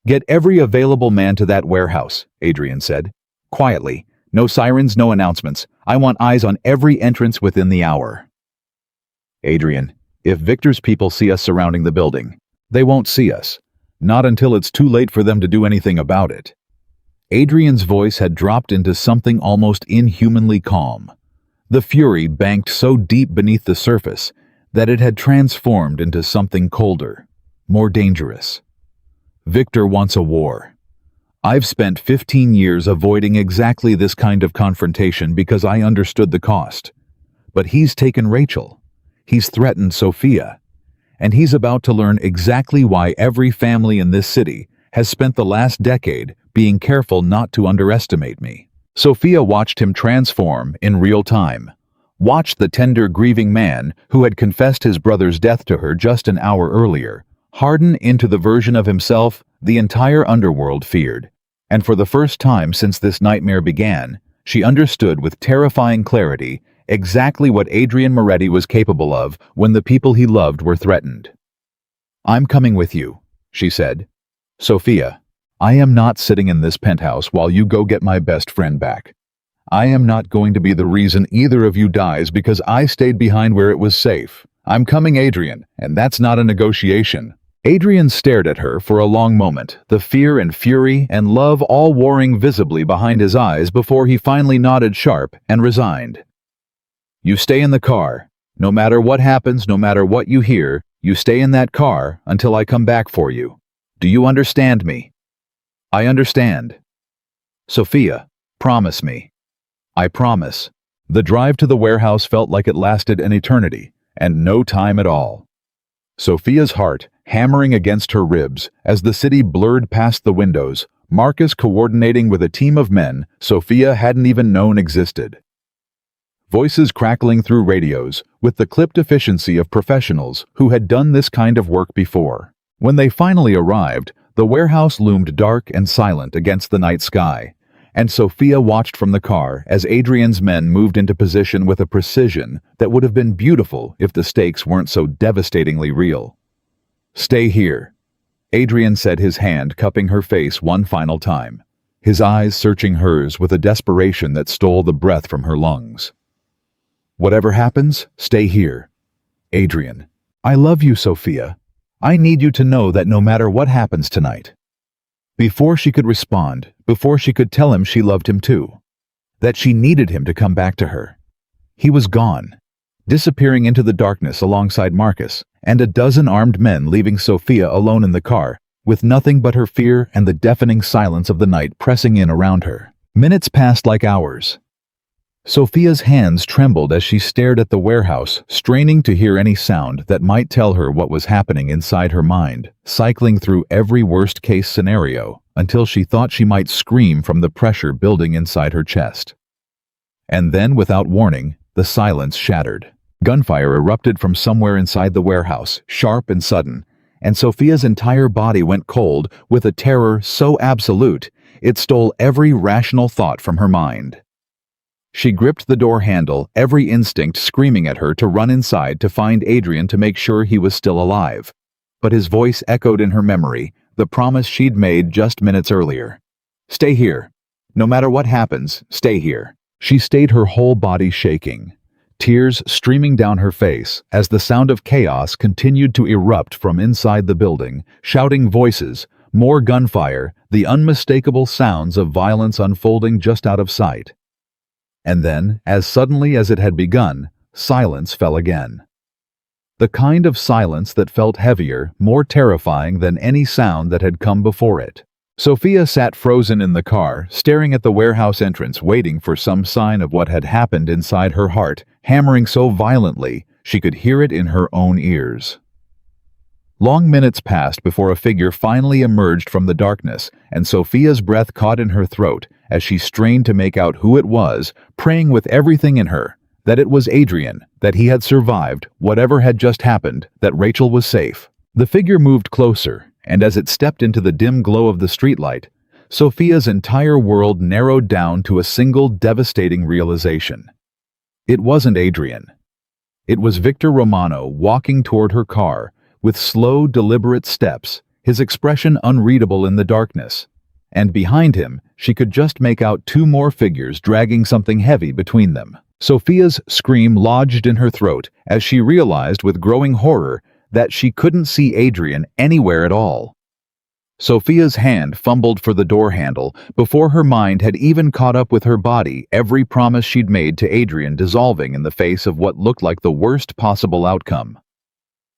"Get every available man to that warehouse," Adrian said. "Quietly. No sirens, no announcements. I want eyes on every entrance within the hour." "Adrian, if Victor's people see us surrounding the building, they won't see us. Not until it's too late for them to do anything about it." Adrian's voice had dropped into something almost inhumanly calm. The fury banked so deep beneath the surface that it had transformed into something colder, more dangerous. "Victor wants a war. I've spent 15 years avoiding exactly this kind of confrontation because I understood the cost. But he's taken Rachel. He's threatened Sophia. And he's about to learn exactly why every family in this city has spent the last decade being careful not to underestimate me." Sophia watched him transform in real time. Watched the tender, grieving man who had confessed his brother's death to her just an hour earlier harden into the version of himself the entire underworld feared. And for the first time since this nightmare began, she understood with terrifying clarity exactly what Adrian Moretti was capable of when the people he loved were threatened. "I'm coming with you," she said. "Sophia, I am not sitting in this penthouse while you go get my best friend back. I am not going to be the reason either of you dies because I stayed behind where it was safe. I'm coming, Adrian, and that's not a negotiation." Adrian stared at her for a long moment, the fear and fury and love all warring visibly behind his eyes before he finally nodded sharp and resigned. "You stay in the car. No matter what happens, no matter what you hear, you stay in that car until I come back for you. Do you understand me?" "I understand." "Sophia, promise me." "I promise." The drive to the warehouse felt like it lasted an eternity, and no time at all. Sophia's heart hammering against her ribs as the city blurred past the windows, Marcus coordinating with a team of men Sophia hadn't even known existed. Voices crackling through radios, with the clipped efficiency of professionals who had done this kind of work before. When they finally arrived, the warehouse loomed dark and silent against the night sky, and Sophia watched from the car as Adrian's men moved into position with a precision that would have been beautiful if the stakes weren't so devastatingly real. "Stay here," Adrian said, his hand cupping her face one final time, his eyes searching hers with a desperation that stole the breath from her lungs. "Whatever happens, stay here. Adrian, I love you, Sophia. I need you to know that no matter what happens tonight." Before she could respond, before she could tell him she loved him too, that she needed him to come back to her, he was gone, disappearing into the darkness alongside Marcus and a dozen armed men, leaving Sophia alone in the car, with nothing but her fear and the deafening silence of the night pressing in around her. Minutes passed like hours. Sophia's hands trembled as she stared at the warehouse, straining to hear any sound that might tell her what was happening inside her mind, cycling through every worst-case scenario until she thought she might scream from the pressure building inside her chest. And then, without warning, the silence shattered. Gunfire erupted from somewhere inside the warehouse, sharp and sudden, and Sophia's entire body went cold with a terror so absolute it stole every rational thought from her mind. She gripped the door handle, every instinct screaming at her to run inside to find Adrian to make sure he was still alive. But his voice echoed in her memory, the promise she'd made just minutes earlier. "Stay here. No matter what happens, stay here." She stayed, her whole body shaking, tears streaming down her face as the sound of chaos continued to erupt from inside the building, shouting voices, more gunfire, the unmistakable sounds of violence unfolding just out of sight. And then, as suddenly as it had begun, silence fell again. The kind of silence that felt heavier, more terrifying than any sound that had come before it. Sophia sat frozen in the car, staring at the warehouse entrance, waiting for some sign of what had happened inside her heart, hammering so violently she could hear it in her own ears. Long minutes passed before a figure finally emerged from the darkness, and Sophia's breath caught in her throat as she strained to make out who it was, praying with everything in her that it was Adrian, that he had survived whatever had just happened, that Rachel was safe. The figure moved closer, and as it stepped into the dim glow of the streetlight, Sophia's entire world narrowed down to a single devastating realization. It wasn't Adrian. It was Victor Romano walking toward her car with slow, deliberate steps, his expression unreadable in the darkness. And behind him, she could just make out two more figures dragging something heavy between them. Sophia's scream lodged in her throat as she realized with growing horror that she couldn't see Adrian anywhere at all. Sophia's hand fumbled for the door handle before her mind had even caught up with her body, every promise she'd made to Adrian dissolving in the face of what looked like the worst possible outcome.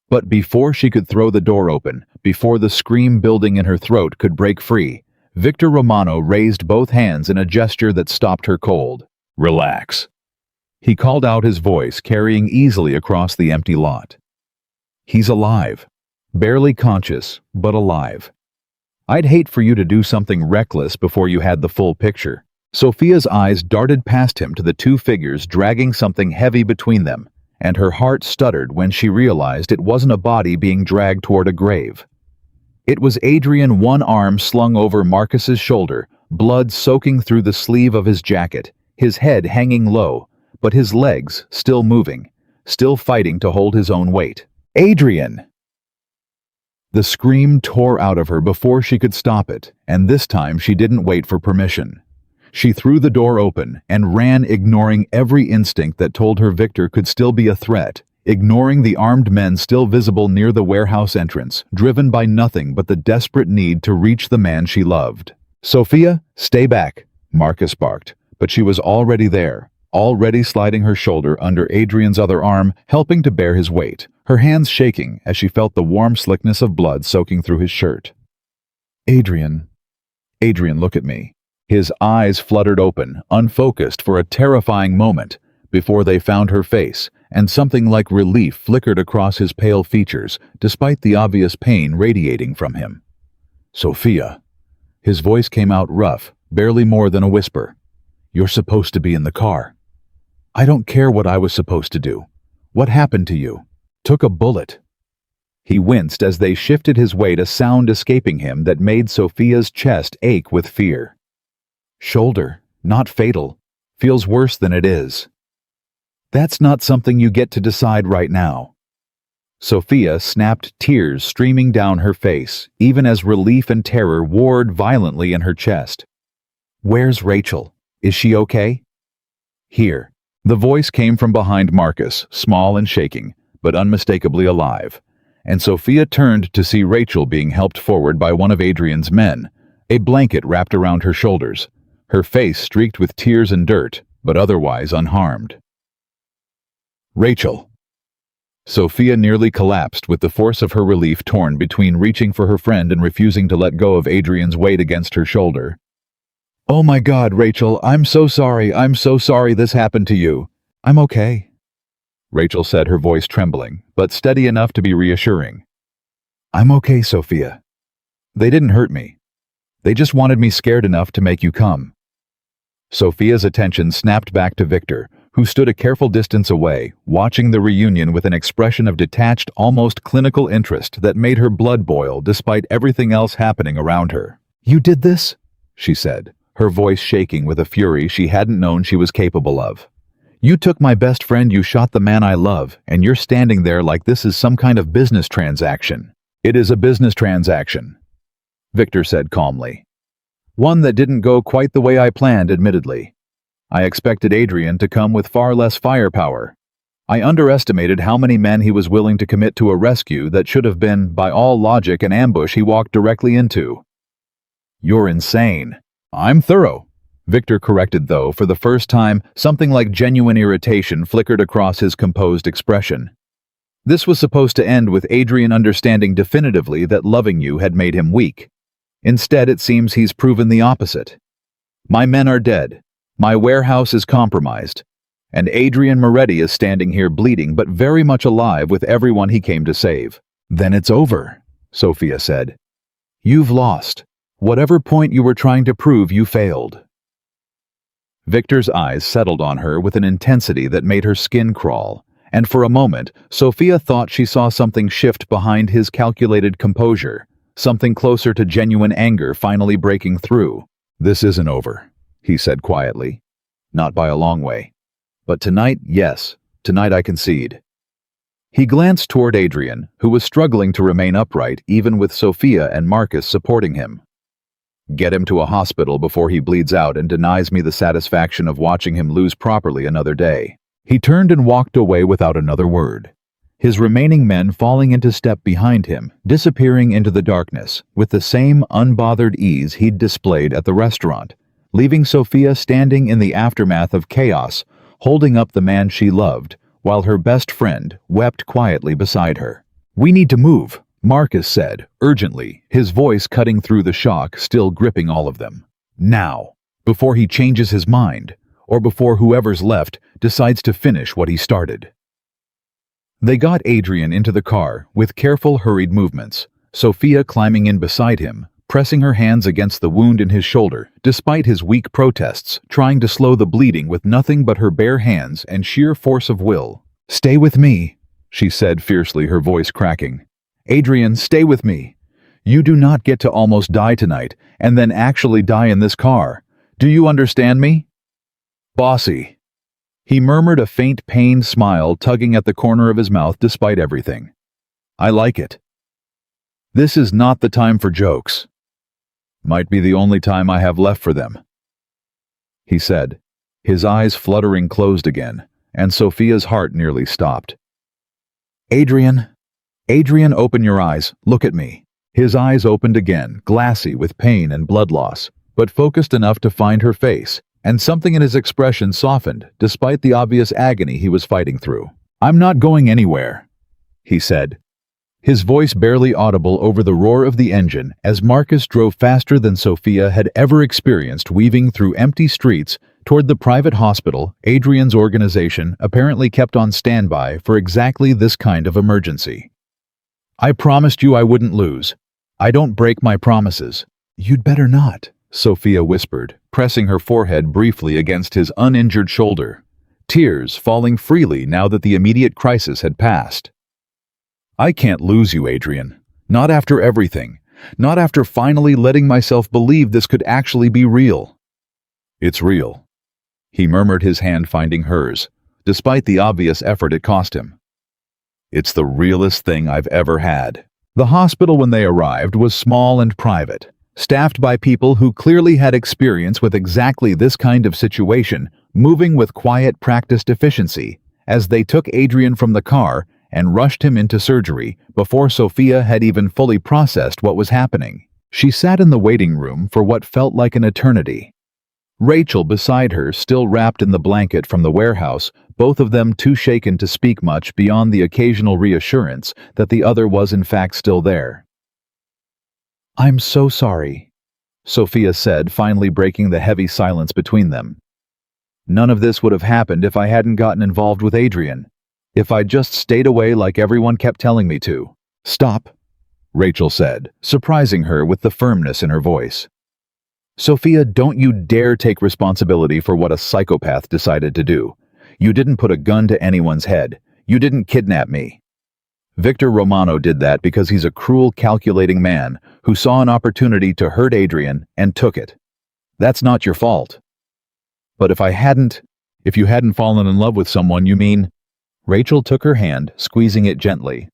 But before she could throw the door open, before the scream building in her throat could break free, Victor Romano raised both hands in a gesture that stopped her cold. "Relax." He called out, his voice carrying easily across the empty lot. "He's alive. Barely conscious, but alive. I'd hate for you to do something reckless before you had the full picture." Sophia's eyes darted past him to the two figures dragging something heavy between them, and her heart stuttered when she realized it wasn't a body being dragged toward a grave. It was Adrian, one arm slung over Marcus's shoulder, blood soaking through the sleeve of his jacket, his head hanging low, but his legs still moving, still fighting to hold his own weight. "Adrian!" The scream tore out of her before she could stop it, and this time she didn't wait for permission. She threw the door open and ran, ignoring every instinct that told her Victor could still be a threat, ignoring the armed men still visible near the warehouse entrance, driven by nothing but the desperate need to reach the man she loved. "Sophia, stay back," Marcus barked, but she was already there, already sliding her shoulder under Adrian's other arm, helping to bear his weight, her hands shaking as she felt the warm slickness of blood soaking through his shirt. Adrian, look at me." His eyes fluttered open, unfocused for a terrifying moment, before they found her face, and something like relief flickered across his pale features, despite the obvious pain radiating from him. "Sophia." His voice came out rough, barely more than a whisper. "You're supposed to be in the car." "I don't care what I was supposed to do. What happened to you?" "Took a bullet." He winced as they shifted his weight, a sound escaping him that made Sophia's chest ache with fear. "Shoulder, not fatal. Feels worse than it is." "That's not something you get to decide right now." Sophia snapped, tears streaming down her face, even as relief and terror warred violently in her chest. "Where's Rachel? Is she okay?" "Here." The voice came from behind Marcus, small and shaking, but unmistakably alive, and Sophia turned to see Rachel being helped forward by one of Adrian's men, a blanket wrapped around her shoulders, her face streaked with tears and dirt, but otherwise unharmed. "Rachel." Sophia nearly collapsed with the force of her relief torn between reaching for her friend and refusing to let go of Adrian's weight against her shoulder. "Oh my God, Rachel, I'm so sorry this happened to you." "I'm okay," Rachel said, her voice trembling, but steady enough to be reassuring. "I'm okay, Sophia. They didn't hurt me. They just wanted me scared enough to make you come." Sophia's attention snapped back to Victor, who stood a careful distance away, watching the reunion with an expression of detached, almost clinical interest that made her blood boil despite everything else happening around her. "You did this?" she said, her voice shaking with a fury she hadn't known she was capable of. "You took my best friend, you shot the man I love, and you're standing there like this is some kind of business transaction." "It is a business transaction," Victor said calmly. "One that didn't go quite the way I planned, admittedly. I expected Adrian to come with far less firepower. I underestimated how many men he was willing to commit to a rescue that should have been, by all logic, an ambush he walked directly into." "You're insane." "I'm thorough," Victor corrected, though for the first time something like genuine irritation flickered across his composed expression. This was supposed to end with Adrian understanding definitively that loving you had made him weak. Instead, it seems he's proven the opposite. "My men are dead. My warehouse is compromised. And Adrian Moretti is standing here bleeding but very much alive with everyone he came to save. Then it's over, Sophia said. You've lost. Whatever point you were trying to prove, you failed. Victor's eyes settled on her with an intensity that made her skin crawl, and for a moment, Sophia thought she saw something shift behind his calculated composure, something closer to genuine anger finally breaking through. This isn't over, he said quietly. Not by a long way. But tonight, yes, tonight I concede. He glanced toward Adrian, who was struggling to remain upright even with Sophia and Marcus supporting him. Get him to a hospital before he bleeds out and denies me the satisfaction of watching him lose properly another day. He turned and walked away without another word, his remaining men falling into step behind him, disappearing into the darkness with the same unbothered ease he'd displayed at the restaurant, leaving Sophia standing in the aftermath of chaos, holding up the man she loved, while her best friend wept quietly beside her. We need to move, Marcus said, urgently, his voice cutting through the shock still gripping all of them. Now, before he changes his mind, or before whoever's left decides to finish what he started. They got Adrian into the car with careful, hurried movements, Sophia climbing in beside him, pressing her hands against the wound in his shoulder, despite his weak protests, trying to slow the bleeding with nothing but her bare hands and sheer force of will. Stay with me, she said fiercely, her voice cracking. Adrian, stay with me. You do not get to almost die tonight and then actually die in this car. Do you understand me? Bossy. He murmured, a faint pained smile tugging at the corner of his mouth despite everything. I like it. This is not the time for jokes. Might be the only time I have left for them, he said, his eyes fluttering closed again, and Sophia's heart nearly stopped. Adrian, open your eyes, look at me. His eyes opened again, glassy with pain and blood loss, but focused enough to find her face, and something in his expression softened despite the obvious agony he was fighting through. I'm not going anywhere, he said, his voice barely audible over the roar of the engine as Marcus drove faster than Sophia had ever experienced, weaving through empty streets toward the private hospital Adrian's organization apparently kept on standby for exactly this kind of emergency. I promised you I wouldn't lose. I don't break my promises. You'd better not, Sophia whispered, pressing her forehead briefly against his uninjured shoulder, tears falling freely now that the immediate crisis had passed. I can't lose you, Adrian. Not after everything. Not after finally letting myself believe this could actually be real. It's real, he murmured, his hand finding hers, despite the obvious effort it cost him. It's the realest thing I've ever had. The hospital when they arrived was small and private, staffed by people who clearly had experience with exactly this kind of situation, moving with quiet, practiced efficiency as they took Adrian from the car and rushed him into surgery before Sophia had even fully processed what was happening. She sat in the waiting room for what felt like an eternity. Rachel beside her, still wrapped in the blanket from the warehouse, both of them too shaken to speak much beyond the occasional reassurance that the other was in fact still there. I'm so sorry, Sophia said, finally breaking the heavy silence between them. None of this would have happened if I hadn't gotten involved with Adrian. If I'd just stayed away like everyone kept telling me to. Stop, Rachel said, surprising her with the firmness in her voice. Sophia, don't you dare take responsibility for what a psychopath decided to do. You didn't put a gun to anyone's head. You didn't kidnap me. Victor Romano did that because he's a cruel, calculating man who saw an opportunity to hurt Adrian and took it. That's not your fault. But if you hadn't fallen in love with someone, you mean? Rachel took her hand, squeezing it gently.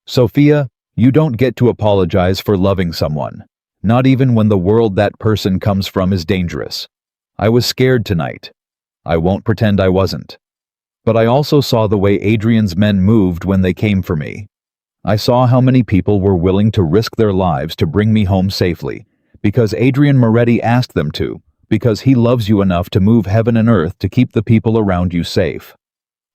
Sophia, you don't get to apologize for loving someone, not even when the world that person comes from is dangerous. I was scared tonight. I won't pretend I wasn't. But I also saw the way Adrian's men moved when they came for me. I saw how many people were willing to risk their lives to bring me home safely, because Adrian Moretti asked them to, because he loves you enough to move heaven and earth to keep the people around you safe.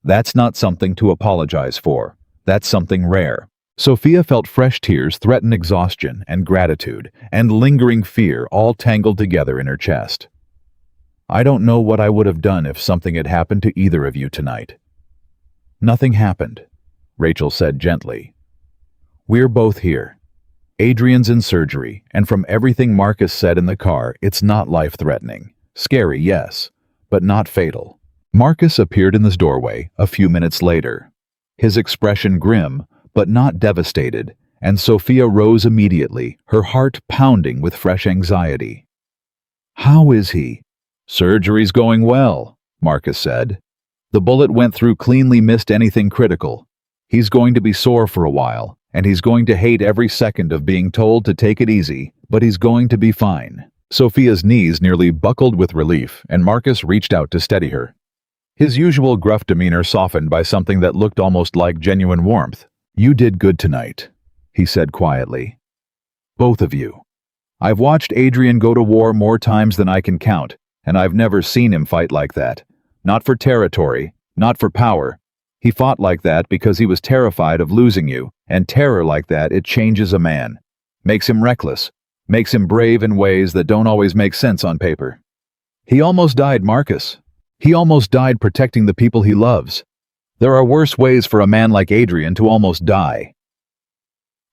That's not something to apologize for. That's something rare. Sophia felt fresh tears threaten exhaustion and gratitude and lingering fear all tangled together in her chest. I don't know what I would have done if something had happened to either of you tonight. Nothing happened, Rachel said gently. We're both here. Adrian's in surgery, and from everything Marcus said in the car, it's not life-threatening. Scary, yes, but not fatal. Marcus appeared in this doorway a few minutes later, his expression grim, but not devastated, and Sophia rose immediately, her heart pounding with fresh anxiety. How is he? Surgery's going well, Marcus said. The bullet went through cleanly, missed anything critical. He's going to be sore for a while, and he's going to hate every second of being told to take it easy, but he's going to be fine. Sophia's knees nearly buckled with relief, and Marcus reached out to steady her. His usual gruff demeanor softened by something that looked almost like genuine warmth. You did good tonight, he said quietly. Both of you. I've watched Adrian go to war more times than I can count, and I've never seen him fight like that. Not for territory, not for power. He fought like that because he was terrified of losing you, and terror like that, it changes a man. Makes him reckless, makes him brave in ways that don't always make sense on paper. He almost died, Marcus. He almost died protecting the people he loves. There are worse ways for a man like Adrian to almost die.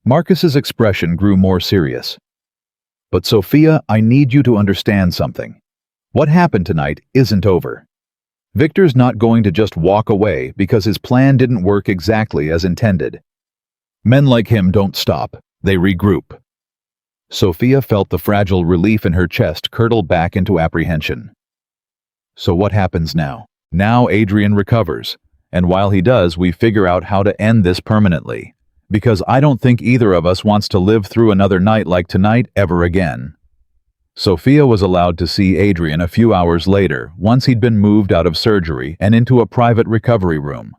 Marcus's expression grew more serious. But Sophia, I need you to understand something. What happened tonight isn't over. Victor's not going to just walk away because his plan didn't work exactly as intended. Men like him don't stop, they regroup. Sophia felt the fragile relief in her chest curdle back into apprehension. So what happens now? Now Adrian recovers, and while he does, we figure out how to end this permanently. Because I don't think either of us wants to live through another night like tonight ever again. Sophia was allowed to see Adrian a few hours later, once he'd been moved out of surgery and into a private recovery room.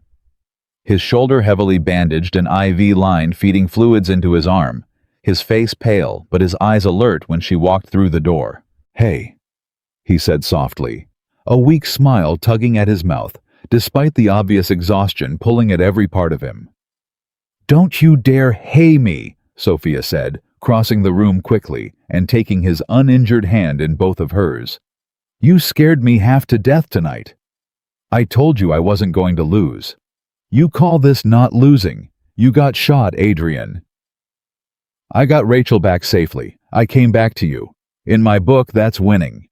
His shoulder heavily bandaged, an IV line feeding fluids into his arm, his face pale but his eyes alert when she walked through the door. Hey, he said softly, a weak smile tugging at his mouth, despite the obvious exhaustion pulling at every part of him. Don't you dare hey me, Sophia said, crossing the room quickly and taking his uninjured hand in both of hers. You scared me half to death tonight. I told you I wasn't going to lose. You call this not losing. You got shot, Adrian. I got Rachel back safely. I came back to you. In my book, that's winning.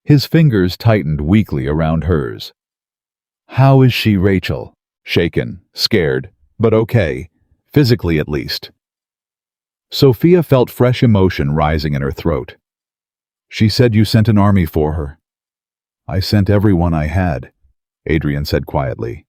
His fingers tightened weakly around hers. How is she, Rachel? Shaken, scared, but okay, physically at least. Sophia felt fresh emotion rising in her throat. She said you sent an army for her. I sent everyone I had, Adrian said quietly.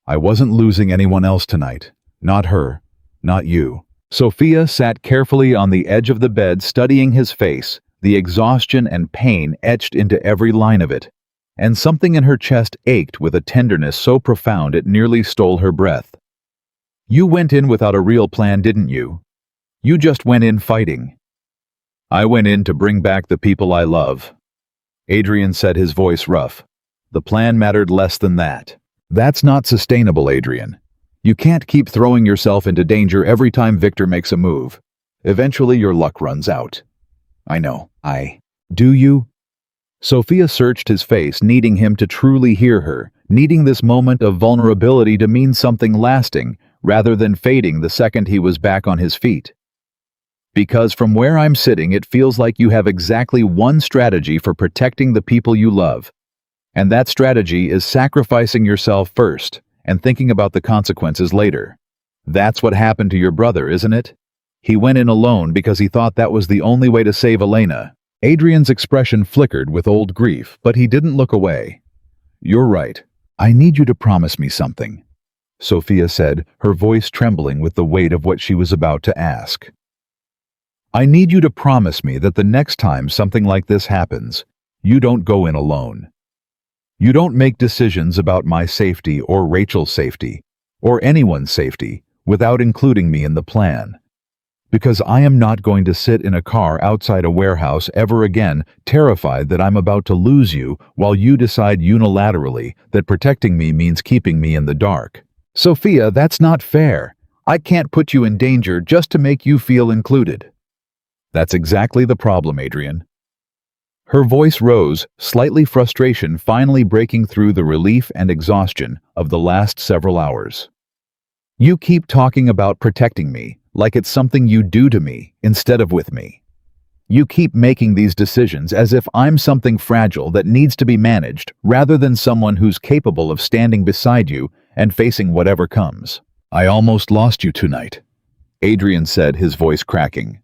I wasn't losing anyone else tonight. Not her, not you. Sophia sat carefully on the edge of the bed, studying his face, the exhaustion and pain etched into every line of it, and something in her chest ached with a tenderness so profound it nearly stole her breath. You went in without a real plan, didn't you? You just went in fighting. I went in to bring back the people I love. Adrian said, his voice rough. The plan mattered less than that. That's not sustainable, Adrian. You can't keep throwing yourself into danger every time Victor makes a move. Eventually your luck runs out. I know. Do you? Sophia searched his face, needing him to truly hear her, needing this moment of vulnerability to mean something lasting, rather than fading the second he was back on his feet. Because from where I'm sitting, it feels like you have exactly one strategy for protecting the people you love. And that strategy is sacrificing yourself first and thinking about the consequences later. That's what happened to your brother, isn't it? He went in alone because he thought that was the only way to save Elena. Adrian's expression flickered with old grief, but he didn't look away. You're right. I need you to promise me something, Sophia said, her voice trembling with the weight of what she was about to ask. I need you to promise me that the next time something like this happens, you don't go in alone. You don't make decisions about my safety or Rachel's safety, or anyone's safety, without including me in the plan. Because I am not going to sit in a car outside a warehouse ever again, terrified that I'm about to lose you while you decide unilaterally that protecting me means keeping me in the dark. Sophia, that's not fair. I can't put you in danger just to make you feel included. That's exactly the problem, Adrian. Her voice rose, slightly frustration finally breaking through the relief and exhaustion of the last several hours. You keep talking about protecting me, like it's something you do to me, instead of with me. You keep making these decisions as if I'm something fragile that needs to be managed, rather than someone who's capable of standing beside you and facing whatever comes. I almost lost you tonight, Adrian said, his voice cracking.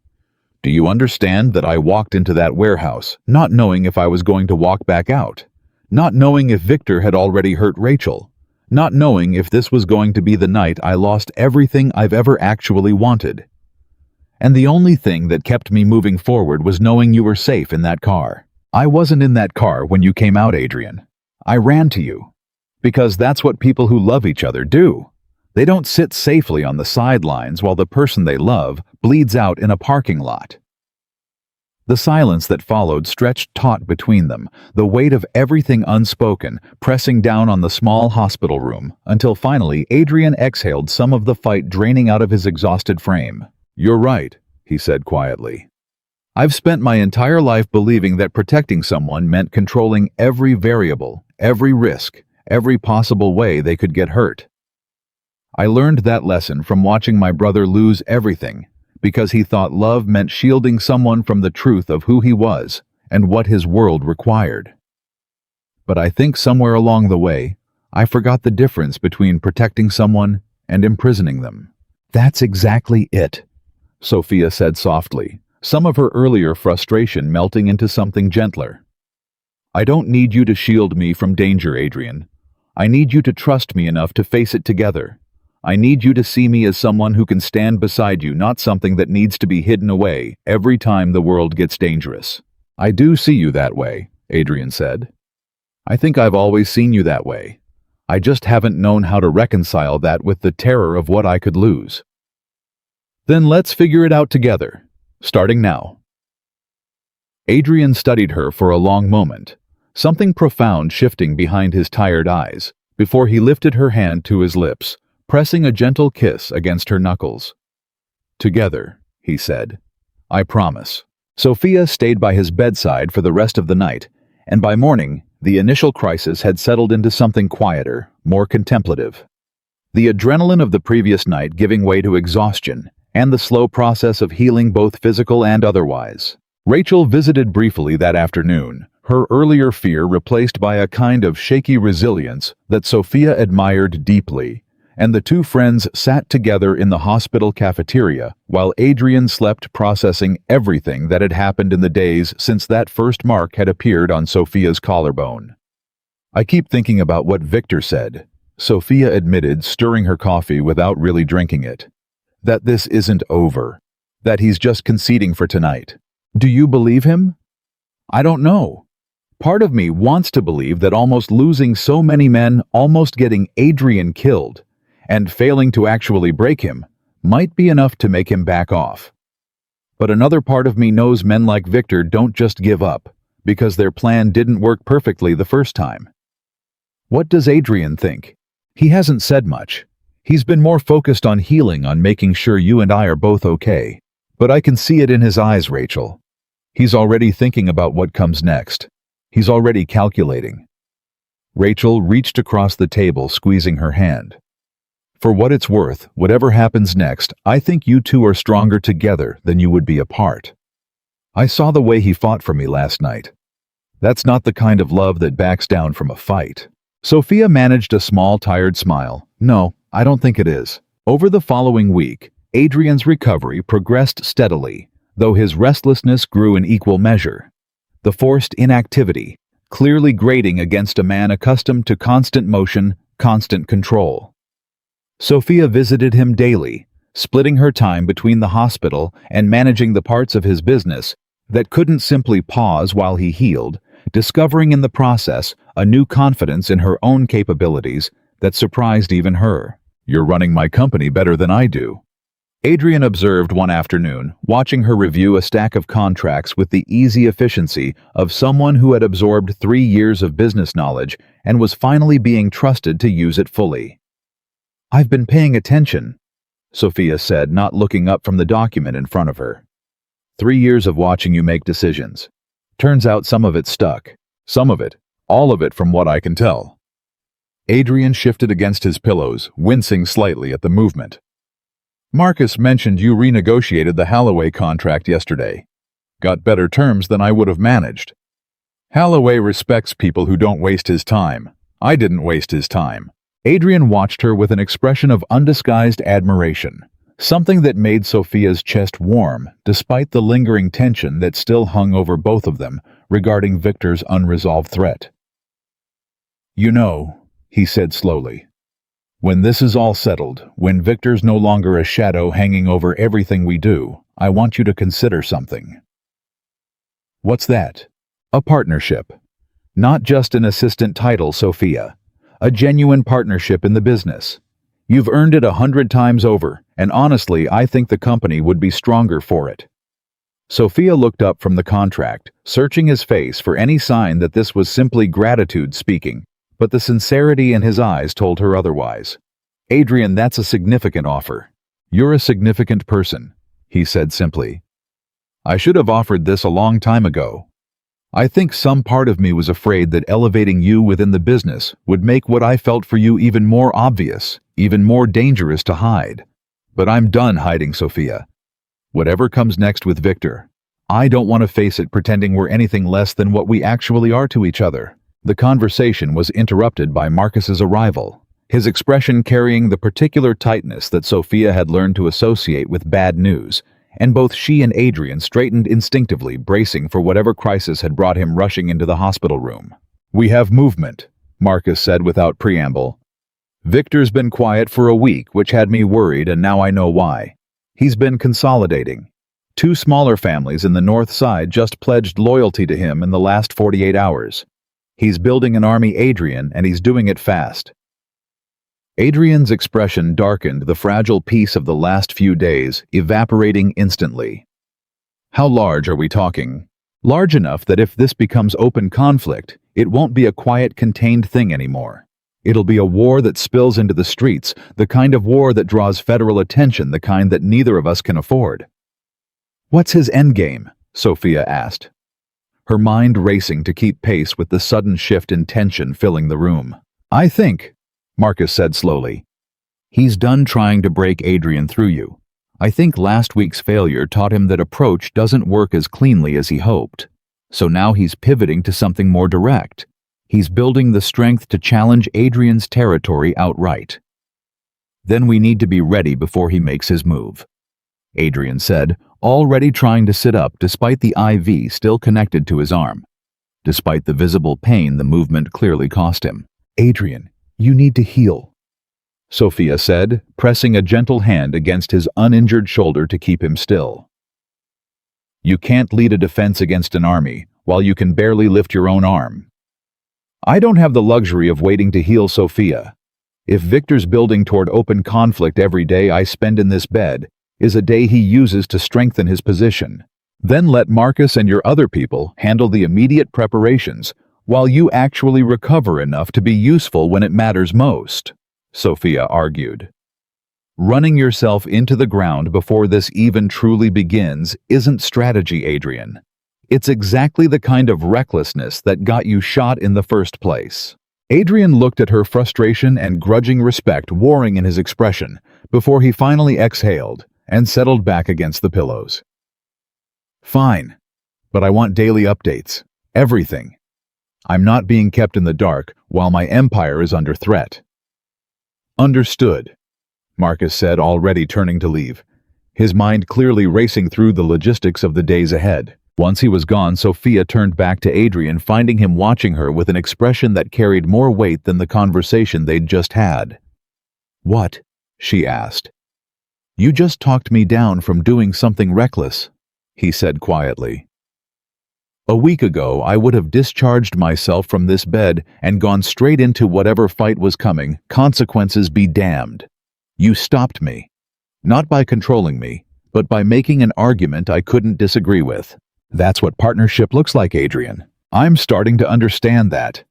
Do you understand that I walked into that warehouse, not knowing if I was going to walk back out? Not knowing if Victor had already hurt Rachel? Not knowing if this was going to be the night I lost everything I've ever actually wanted? And the only thing that kept me moving forward was knowing you were safe in that car. I wasn't in that car when you came out, Adrian. I ran to you. Because that's what people who love each other do. They don't sit safely on the sidelines while the person they love bleeds out in a parking lot. The silence that followed stretched taut between them, the weight of everything unspoken pressing down on the small hospital room, until finally Adrian exhaled, some of the fight draining out of his exhausted frame. You're right, he said quietly. I've spent my entire life believing that protecting someone meant controlling every variable, every risk, every possible way they could get hurt. I learned that lesson from watching my brother lose everything, because he thought love meant shielding someone from the truth of who he was and what his world required. But I think somewhere along the way, I forgot the difference between protecting someone and imprisoning them. That's exactly it, Sophia said softly, some of her earlier frustration melting into something gentler. I don't need you to shield me from danger, Adrian. I need you to trust me enough to face it together. I need you to see me as someone who can stand beside you, not something that needs to be hidden away every time the world gets dangerous. I do see you that way, Adrian said. I think I've always seen you that way. I just haven't known how to reconcile that with the terror of what I could lose. Then let's figure it out together, starting now. Adrian studied her for a long moment, something profound shifting behind his tired eyes, before he lifted her hand to his lips, pressing a gentle kiss against her knuckles. Together, he said. I promise. Sophia stayed by his bedside for the rest of the night, and by morning, the initial crisis had settled into something quieter, more contemplative. The adrenaline of the previous night giving way to exhaustion, and the slow process of healing, both physical and otherwise. Rachel visited briefly that afternoon, her earlier fear replaced by a kind of shaky resilience that Sophia admired deeply, and the two friends sat together in the hospital cafeteria while Adrian slept, processing everything that had happened in the days since that first mark had appeared on Sophia's collarbone. I keep thinking about what Victor said, Sophia admitted, stirring her coffee without really drinking it. That this isn't over, that he's just conceding for tonight. Do you believe him? I don't know. Part of me wants to believe that almost losing so many men, almost getting Adrian killed, and failing to actually break him, might be enough to make him back off. But another part of me knows men like Victor don't just give up, because their plan didn't work perfectly the first time. What does Adrian think? He hasn't said much. He's been more focused on healing, on making sure you and I are both okay. But I can see it in his eyes, Rachel. He's already thinking about what comes next. He's already calculating. Rachel reached across the table, squeezing her hand. For what it's worth, whatever happens next, I think you two are stronger together than you would be apart. I saw the way he fought for me last night. That's not the kind of love that backs down from a fight. Sophia managed a small, tired smile. No, I don't think it is. Over the following week, Adrian's recovery progressed steadily, though his restlessness grew in equal measure. The forced inactivity, clearly grating against a man accustomed to constant motion, constant control. Sophia visited him daily, splitting her time between the hospital and managing the parts of his business that couldn't simply pause while he healed, discovering in the process a new confidence in her own capabilities that surprised even her. You're running my company better than I do, Adrian observed one afternoon, watching her review a stack of contracts with the easy efficiency of someone who had absorbed 3 years of business knowledge and was finally being trusted to use it fully. I've been paying attention, Sophia said, not looking up from the document in front of her. 3 years of watching you make decisions. Turns out some of it stuck. Some of it, all of it from what I can tell. Adrian shifted against his pillows, wincing slightly at the movement. Marcus mentioned you renegotiated the Holloway contract yesterday. Got better terms than I would have managed. Holloway respects people who don't waste his time. I didn't waste his time. Adrian watched her with an expression of undisguised admiration, something that made Sophia's chest warm despite the lingering tension that still hung over both of them regarding Victor's unresolved threat. You know, he said slowly, when this is all settled, when Victor's no longer a shadow hanging over everything we do, I want you to consider something. What's that? A partnership. Not just an assistant title, Sophia. A genuine partnership in the business. You've earned it 100 times over, and honestly, I think the company would be stronger for it. Sophia looked up from the contract, searching his face for any sign that this was simply gratitude speaking, but the sincerity in his eyes told her otherwise. Adrian, that's a significant offer. You're a significant person, he said simply. I should have offered this a long time ago. I think some part of me was afraid that elevating you within the business would make what I felt for you even more obvious, even more dangerous to hide. But I'm done hiding, Sophia. Whatever comes next with Victor, I don't want to face it pretending we're anything less than what we actually are to each other. The conversation was interrupted by Marcus's arrival, his expression carrying the particular tightness that Sophia had learned to associate with bad news, and both she and Adrian straightened instinctively, bracing for whatever crisis had brought him rushing into the hospital room. We have movement, Marcus said without preamble. Victor's been quiet for a week, which had me worried, and now I know why. He's been consolidating. 2 smaller families in the north side just pledged loyalty to him in the last 48 hours. He's building an army, Adrian, and he's doing it fast. Adrian's expression darkened, the fragile peace of the last few days evaporating instantly. How large are we talking? Large enough that if this becomes open conflict, it won't be a quiet, contained thing anymore. It'll be a war that spills into the streets, the kind of war that draws federal attention, the kind that neither of us can afford. What's his endgame? Sophia asked, her mind racing to keep pace with the sudden shift in tension filling the room. I think, Marcus said slowly, he's done trying to break Adrian through you. I think last week's failure taught him that approach doesn't work as cleanly as he hoped. So now he's pivoting to something more direct. He's building the strength to challenge Adrian's territory outright. Then we need to be ready before he makes his move, Adrian said, already trying to sit up despite the IV still connected to his arm. Despite the visible pain the movement clearly cost him. Adrian, you need to heal, Sophia said, pressing a gentle hand against his uninjured shoulder to keep him still. You can't lead a defense against an army while you can barely lift your own arm. I don't have the luxury of waiting to heal, Sophia. If Victor's building toward open conflict every day I spend in this bed is a day he uses to strengthen his position, then let Marcus and your other people handle the immediate preparations while you actually recover enough to be useful when it matters most, Sophia argued. Running yourself into the ground before this even truly begins isn't strategy, Adrian. It's exactly the kind of recklessness that got you shot in the first place. Adrian looked at her, frustration and grudging respect warring in his expression before he finally exhaled and settled back against the pillows. Fine, but I want daily updates. Everything. I'm not being kept in the dark while my empire is under threat. Understood, Marcus said, already turning to leave, his mind clearly racing through the logistics of the days ahead. Once he was gone, Sophia turned back to Adrian, finding him watching her with an expression that carried more weight than the conversation they'd just had. What? She asked. You just talked me down from doing something reckless, he said quietly. A week ago, I would have discharged myself from this bed and gone straight into whatever fight was coming, consequences be damned. You stopped me. Not by controlling me, but by making an argument I couldn't disagree with. That's what partnership looks like, Adrian. I'm starting to understand that.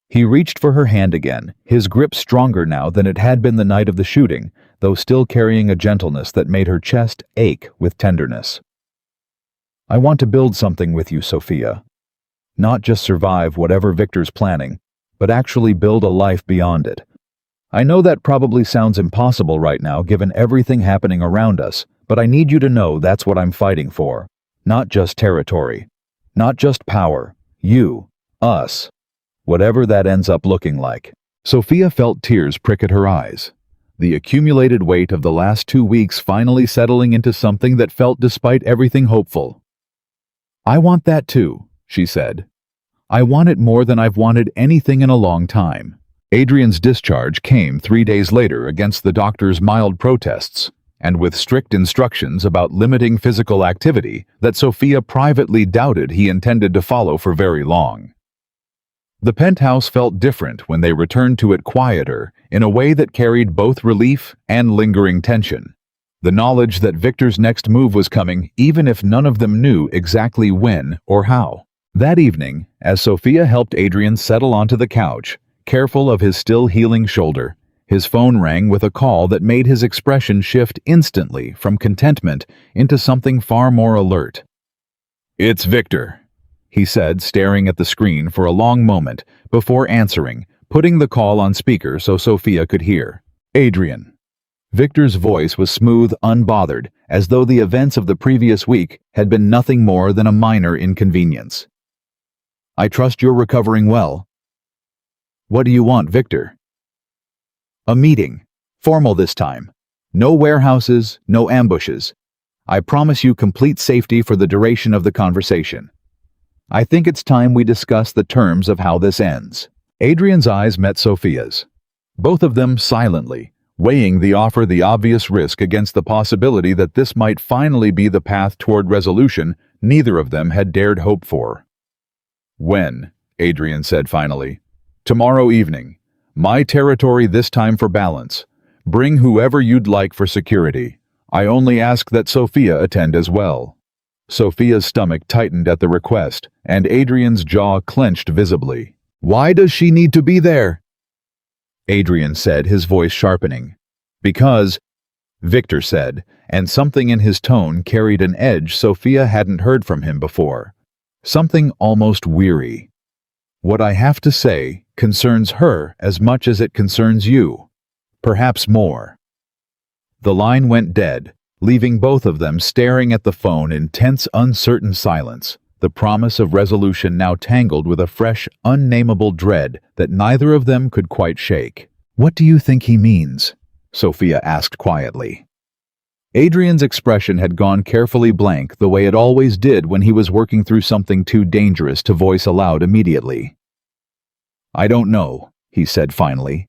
He reached for her hand again, his grip stronger now than it had been the night of the shooting, though still carrying a gentleness that made her chest ache with tenderness. I want to build something with you, Sophia. Not just survive whatever Victor's planning, but actually build a life beyond it. I know that probably sounds impossible right now given everything happening around us, but I need you to know that's what I'm fighting for. Not just territory. Not just power. You. Us. Whatever that ends up looking like. Sophia felt tears prick at her eyes. The accumulated weight of the last 2 weeks finally settling into something that felt despite everything hopeful. I want that too, she said. I want it more than I've wanted anything in a long time. Adrian's discharge came 3 days later against the doctor's mild protests, and with strict instructions about limiting physical activity that Sophia privately doubted he intended to follow for very long. The penthouse felt different when they returned to it quieter, in a way that carried both relief and lingering tension. The knowledge that Victor's next move was coming, even if none of them knew exactly when or how. That evening, as Sophia helped Adrian settle onto the couch, careful of his still healing shoulder, his phone rang with a call that made his expression shift instantly from contentment into something far more alert. "It's Victor," he said, staring at the screen for a long moment before answering, putting the call on speaker so Sophia could hear. "Adrian." Victor's voice was smooth, unbothered, as though the events of the previous week had been nothing more than a minor inconvenience. "I trust you're recovering well." "What do you want, Victor?" "A meeting. Formal this time. No warehouses, no ambushes. I promise you complete safety for the duration of the conversation. I think it's time we discuss the terms of how this ends." Adrian's eyes met Sophia's. Both of them silently, weighing the offer the obvious risk against the possibility that this might finally be the path toward resolution neither of them had dared hope for. "When?" Adrian said finally. "Tomorrow evening. My territory this time for balance. Bring whoever you'd like for security. I only ask that Sophia attend as well." Sophia's stomach tightened at the request, and Adrian's jaw clenched visibly. "Why does she need to be there?" Adrian said, his voice sharpening. "Because," Victor said, and something in his tone carried an edge Sophia hadn't heard from him before. Something almost weary. "What I have to say concerns her as much as it concerns you. Perhaps more." The line went dead, leaving both of them staring at the phone in tense, uncertain silence, the promise of resolution now tangled with a fresh, unnameable dread that neither of them could quite shake. "What do you think he means?" Sophia asked quietly. Adrian's expression had gone carefully blank the way it always did when he was working through something too dangerous to voice aloud immediately. "I don't know," he said finally.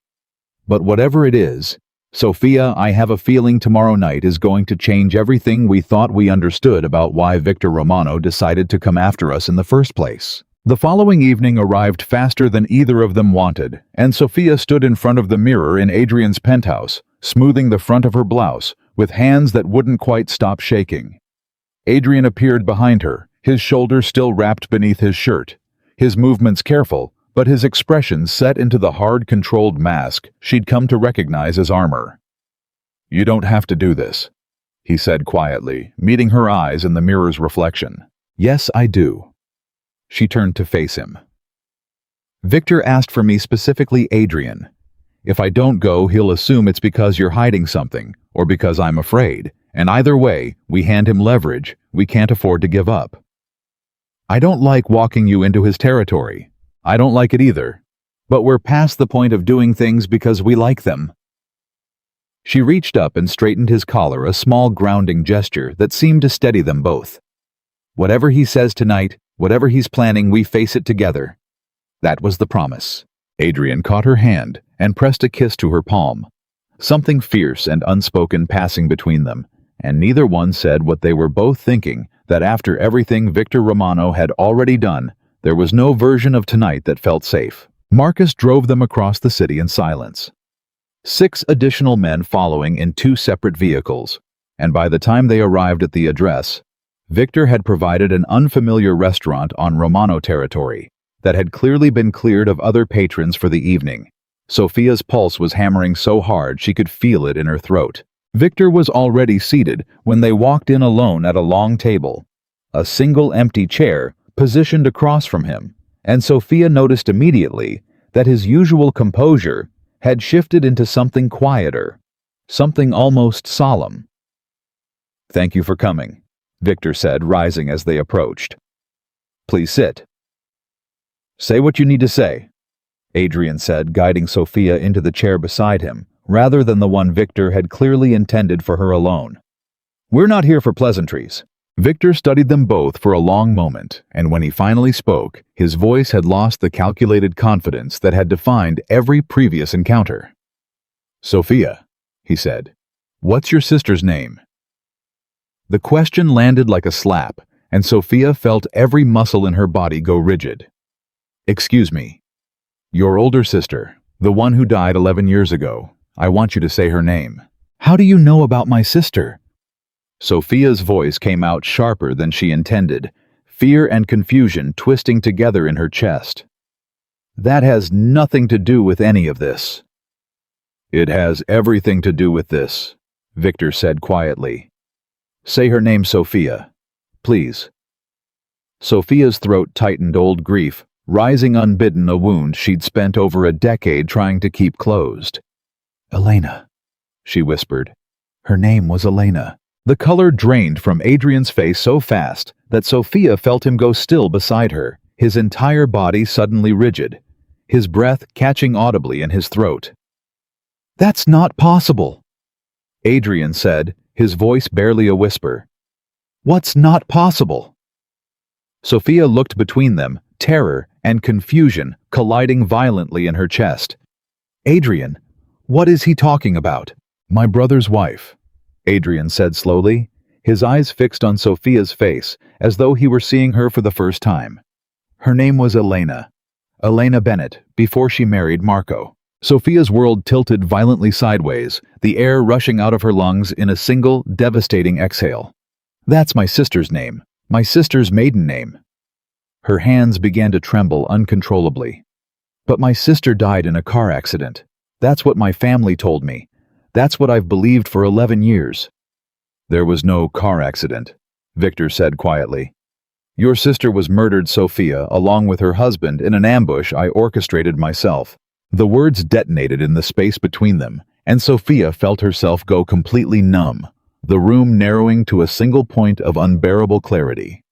"But whatever it is, Sophia, I have a feeling tomorrow night is going to change everything we thought we understood about why Victor Romano decided to come after us in the first place." The following evening arrived faster than either of them wanted, and Sophia stood in front of the mirror in Adrian's penthouse, smoothing the front of her blouse, with hands that wouldn't quite stop shaking. Adrian appeared behind her, his shoulders still wrapped beneath his shirt, his movements careful, but his expression set into the hard, controlled mask she'd come to recognize as armor. "You don't have to do this," he said quietly, meeting her eyes in the mirror's reflection. "Yes, I do." She turned to face him. "Victor asked for me specifically, Adrian. If I don't go, he'll assume it's because you're hiding something, or because I'm afraid, and either way, we hand him leverage we can't afford to give up. I don't like walking you into his territory. I don't like it either. But we're past the point of doing things because we like them." She reached up and straightened his collar, a small grounding gesture that seemed to steady them both. "Whatever he says tonight, whatever he's planning, we face it together." That was the promise. Adrian caught her hand and pressed a kiss to her palm. Something fierce and unspoken passing between them, and neither one said what they were both thinking, that after everything Victor Romano had already done, there was no version of tonight that felt safe. Marcus drove them across the city in silence. 6 additional men following in 2 separate vehicles, and by the time they arrived at the address, Victor had provided an unfamiliar restaurant on Romano territory that had clearly been cleared of other patrons for the evening. Sophia's pulse was hammering so hard she could feel it in her throat. Victor was already seated when they walked in alone at a long table, a single empty chair positioned across from him, and Sophia noticed immediately that his usual composure had shifted into something quieter, something almost solemn. "Thank you for coming," Victor said, rising as they approached. "Please sit." "Say what you need to say," Adrian said, guiding Sophia into the chair beside him, rather than the one Victor had clearly intended for her alone. "We're not here for pleasantries." Victor studied them both for a long moment, and when he finally spoke, his voice had lost the calculated confidence that had defined every previous encounter. "Sophia," he said, "what's your sister's name?" The question landed like a slap, and Sophia felt every muscle in her body go rigid. "Excuse me. Your older sister, the one who died 11 years ago. I want you to say her name." "How do you know about my sister?" Sophia's voice came out sharper than she intended, fear and confusion twisting together in her chest. "That has nothing to do with any of this." "It has everything to do with this," Victor said quietly. "Say her name, Sophia. Please." Sophia's throat tightened. Old grief, rising unbidden, a wound she'd spent over a decade trying to keep closed. "Elena," she whispered. Her name was Elena. The color drained from Adrian's face so fast that Sophia felt him go still beside her, his entire body suddenly rigid, his breath catching audibly in his throat. "That's not possible," Adrian said, his voice barely a whisper. "What's not possible?" Sophia looked between them, terror and confusion colliding violently in her chest. "Adrian, what is he talking about?" "My brother's wife," Adrian said slowly, his eyes fixed on Sophia's face as though he were seeing her for the first time. "Her name was Elena. Elena Bennett, before she married Marco." Sophia's world tilted violently sideways, the air rushing out of her lungs in a single, devastating exhale. "That's my sister's name. My sister's maiden name." Her hands began to tremble uncontrollably. "But my sister died in a car accident. That's what my family told me. That's what I've believed for 11 years. "There was no car accident," Victor said quietly. "Your sister was murdered, Sophia, along with her husband in an ambush I orchestrated myself." The words detonated in the space between them, and Sophia felt herself go completely numb, the room narrowing to a single point of unbearable clarity.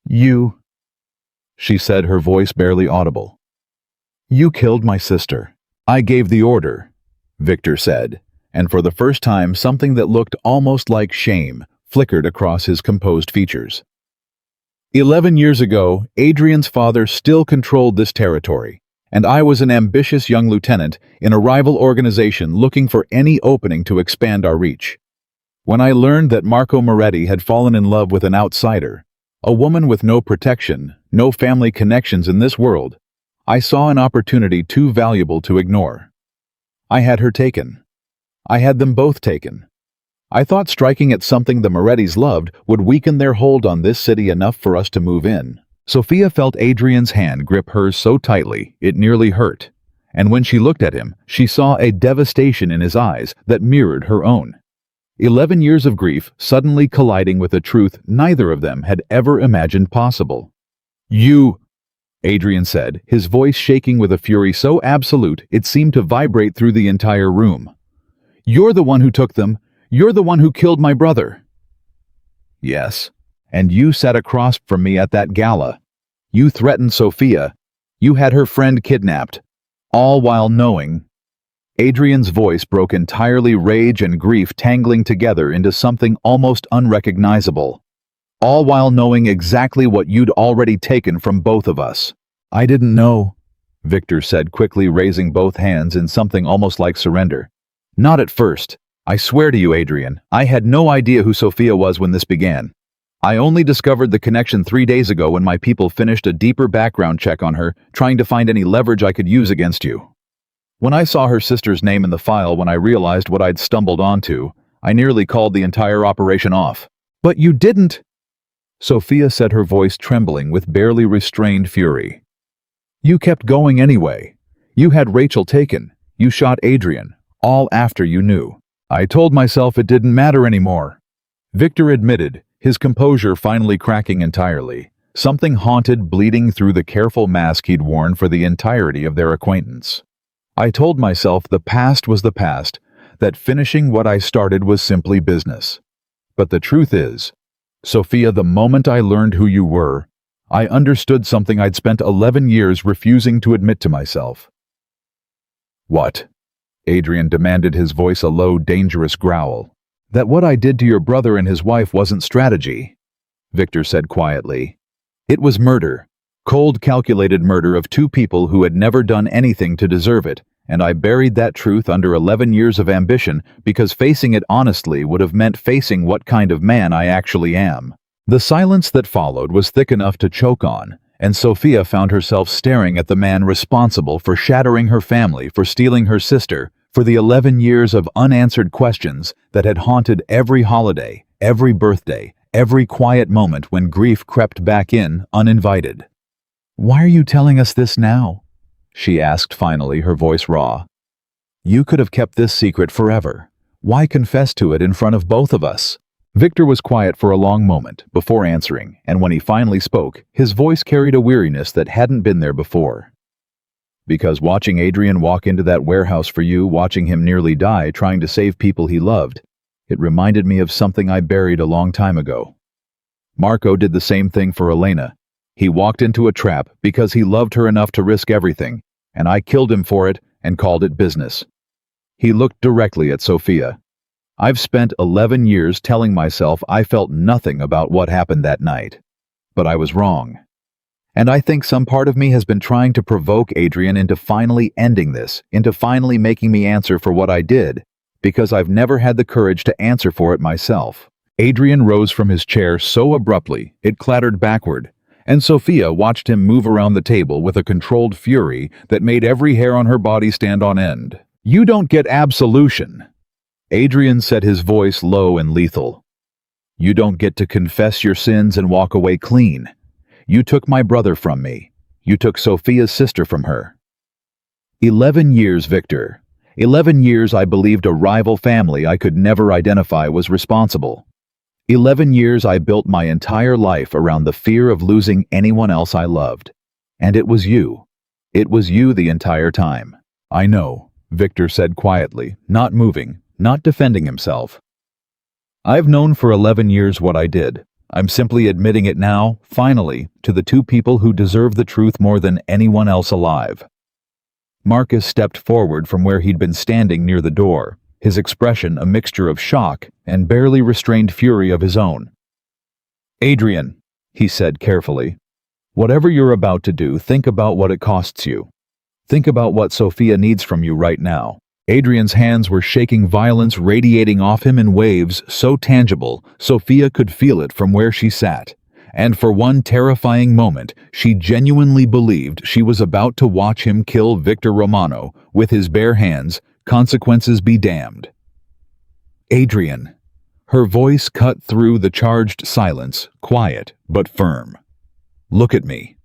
"You," she said, her voice barely audible. "You killed my sister." "I gave the order," Victor said, and for the first time something that looked almost like shame flickered across his composed features. 11 years ago, Adrian's father still controlled this territory, and I was an ambitious young lieutenant in a rival organization looking for any opening to expand our reach. When I learned that Marco Moretti had fallen in love with an outsider, a woman with no protection, no family connections in this world, I saw an opportunity too valuable to ignore. I had her taken. I had them both taken. I thought striking at something the Morettis loved would weaken their hold on this city enough for us to move in. Sophia felt Adrian's hand grip hers so tightly it nearly hurt, and when she looked at him, she saw a devastation in his eyes that mirrored her own. 11 years of grief suddenly colliding with a truth neither of them had ever imagined possible. "You," Adrian said, his voice shaking with a fury so absolute it seemed to vibrate through the entire room. "You're the one who took them. You're the one who killed my brother." "Yes, and you sat across from me at that gala. You threatened Sophia. You had her friend kidnapped. All while knowing—" Adrian's voice broke entirely, rage and grief tangling together into something almost unrecognizable. "All while knowing exactly what you'd already taken from both of us." "I didn't know," Victor said quickly, raising both hands in something almost like surrender. "Not at first. I swear to you, Adrian, I had no idea who Sophia was when this began. I only discovered the connection 3 days ago when my people finished a deeper background check on her, trying to find any leverage I could use against you. When I saw her sister's name in the file, when I realized what I'd stumbled onto, I nearly called the entire operation off." "But you didn't," Sophia said, her voice trembling with barely restrained fury. "You kept going anyway. You had Rachel taken. You shot Adrian, all after you knew." "I told myself it didn't matter anymore," Victor admitted, his composure finally cracking entirely. something haunted bleeding through the careful mask he'd worn for the entirety of their acquaintance. I told myself the past was the past, that finishing what I started was simply business. But the truth is, Sophia, the moment I learned who you were, I understood something I'd spent 11 years refusing to admit to myself. What? Adrian demanded, his voice a low, dangerous growl. That what I did to your brother and his wife wasn't strategy, Victor said quietly. It was murder. Cold, calculated murder of two people who had never done anything to deserve it, and I buried that truth under 11 years of ambition because facing it honestly would have meant facing what kind of man I actually am. The silence that followed was thick enough to choke on, and Sophia found herself staring at the man responsible for shattering her family, for stealing her sister, for the 11 years of unanswered questions that had haunted every holiday, every birthday, every quiet moment when grief crept back in uninvited. "Why are you telling us this now?" she asked finally, her voice raw. "You could have kept this secret forever. Why confess to it in front of both of us?" Victor was quiet for a long moment before answering, and when he finally spoke, his voice carried a weariness that hadn't been there before. "Because watching Adrian walk into that warehouse for you, watching him nearly die trying to save people he loved, it reminded me of something I buried a long time ago. Marco did the same thing for Elena. He walked into a trap because he loved her enough to risk everything, and I killed him for it and called it business." He looked directly at Sophia. "I've spent 11 years telling myself I felt nothing about what happened that night. But I was wrong. And I think some part of me has been trying to provoke Adrian into finally ending this, into finally making me answer for what I did, because I've never had the courage to answer for it myself." Adrian rose from his chair so abruptly it clattered backward, and Sophia watched him move around the table with a controlled fury that made every hair on her body stand on end. "You don't get absolution," Adrian said, his voice low and lethal. "You don't get to confess your sins and walk away clean. You took my brother from me. You took Sophia's sister from her. 11 years, Victor. 11 years I believed a rival family I could never identify was responsible. 11 years I built my entire life around the fear of losing anyone else I loved. And it was you. It was you the entire time." "I know," Victor said quietly, not moving, not defending himself. "I've known for 11 years what I did. I'm simply admitting it now, finally, to the two people who deserve the truth more than anyone else alive." Marcus stepped forward from where he'd been standing near the door, his expression a mixture of shock and barely restrained fury of his own. "Adrian," he said carefully, "whatever you're about to do, think about what it costs you. Think about what Sophia needs from you right now." Adrian's hands were shaking, violence radiating off him in waves so tangible Sophia could feel it from where she sat, and for one terrifying moment she genuinely believed she was about to watch him kill Victor Romano with his bare hands, consequences be damned. "Adrian." Her voice cut through the charged silence, quiet but firm. "Look at me."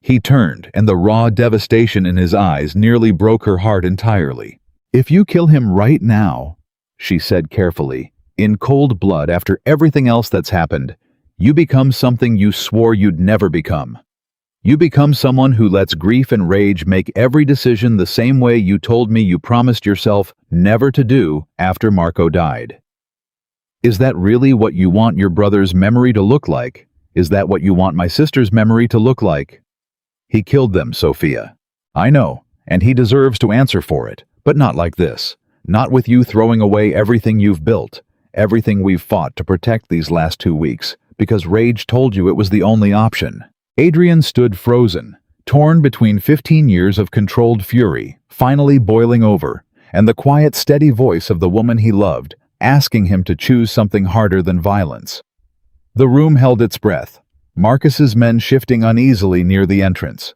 He turned, and the raw devastation in his eyes nearly broke her heart entirely. "If you kill him right now," she said carefully, "in cold blood after everything else that's happened, you become something you swore you'd never become. You become someone who lets grief and rage make every decision the same way you told me you promised yourself never to do after Marco died. Is that really what you want your brother's memory to look like? Is that what you want my sister's memory to look like? He killed them, Sophia. I know, and he deserves to answer for it, but not like this. Not with you throwing away everything you've built, everything we've fought to protect these last 2 weeks, because rage told you it was the only option." Adrian stood frozen, torn between 15 years of controlled fury, finally boiling over, and the quiet, steady voice of the woman he loved, asking him to choose something harder than violence. The room held its breath, Marcus's men shifting uneasily near the entrance.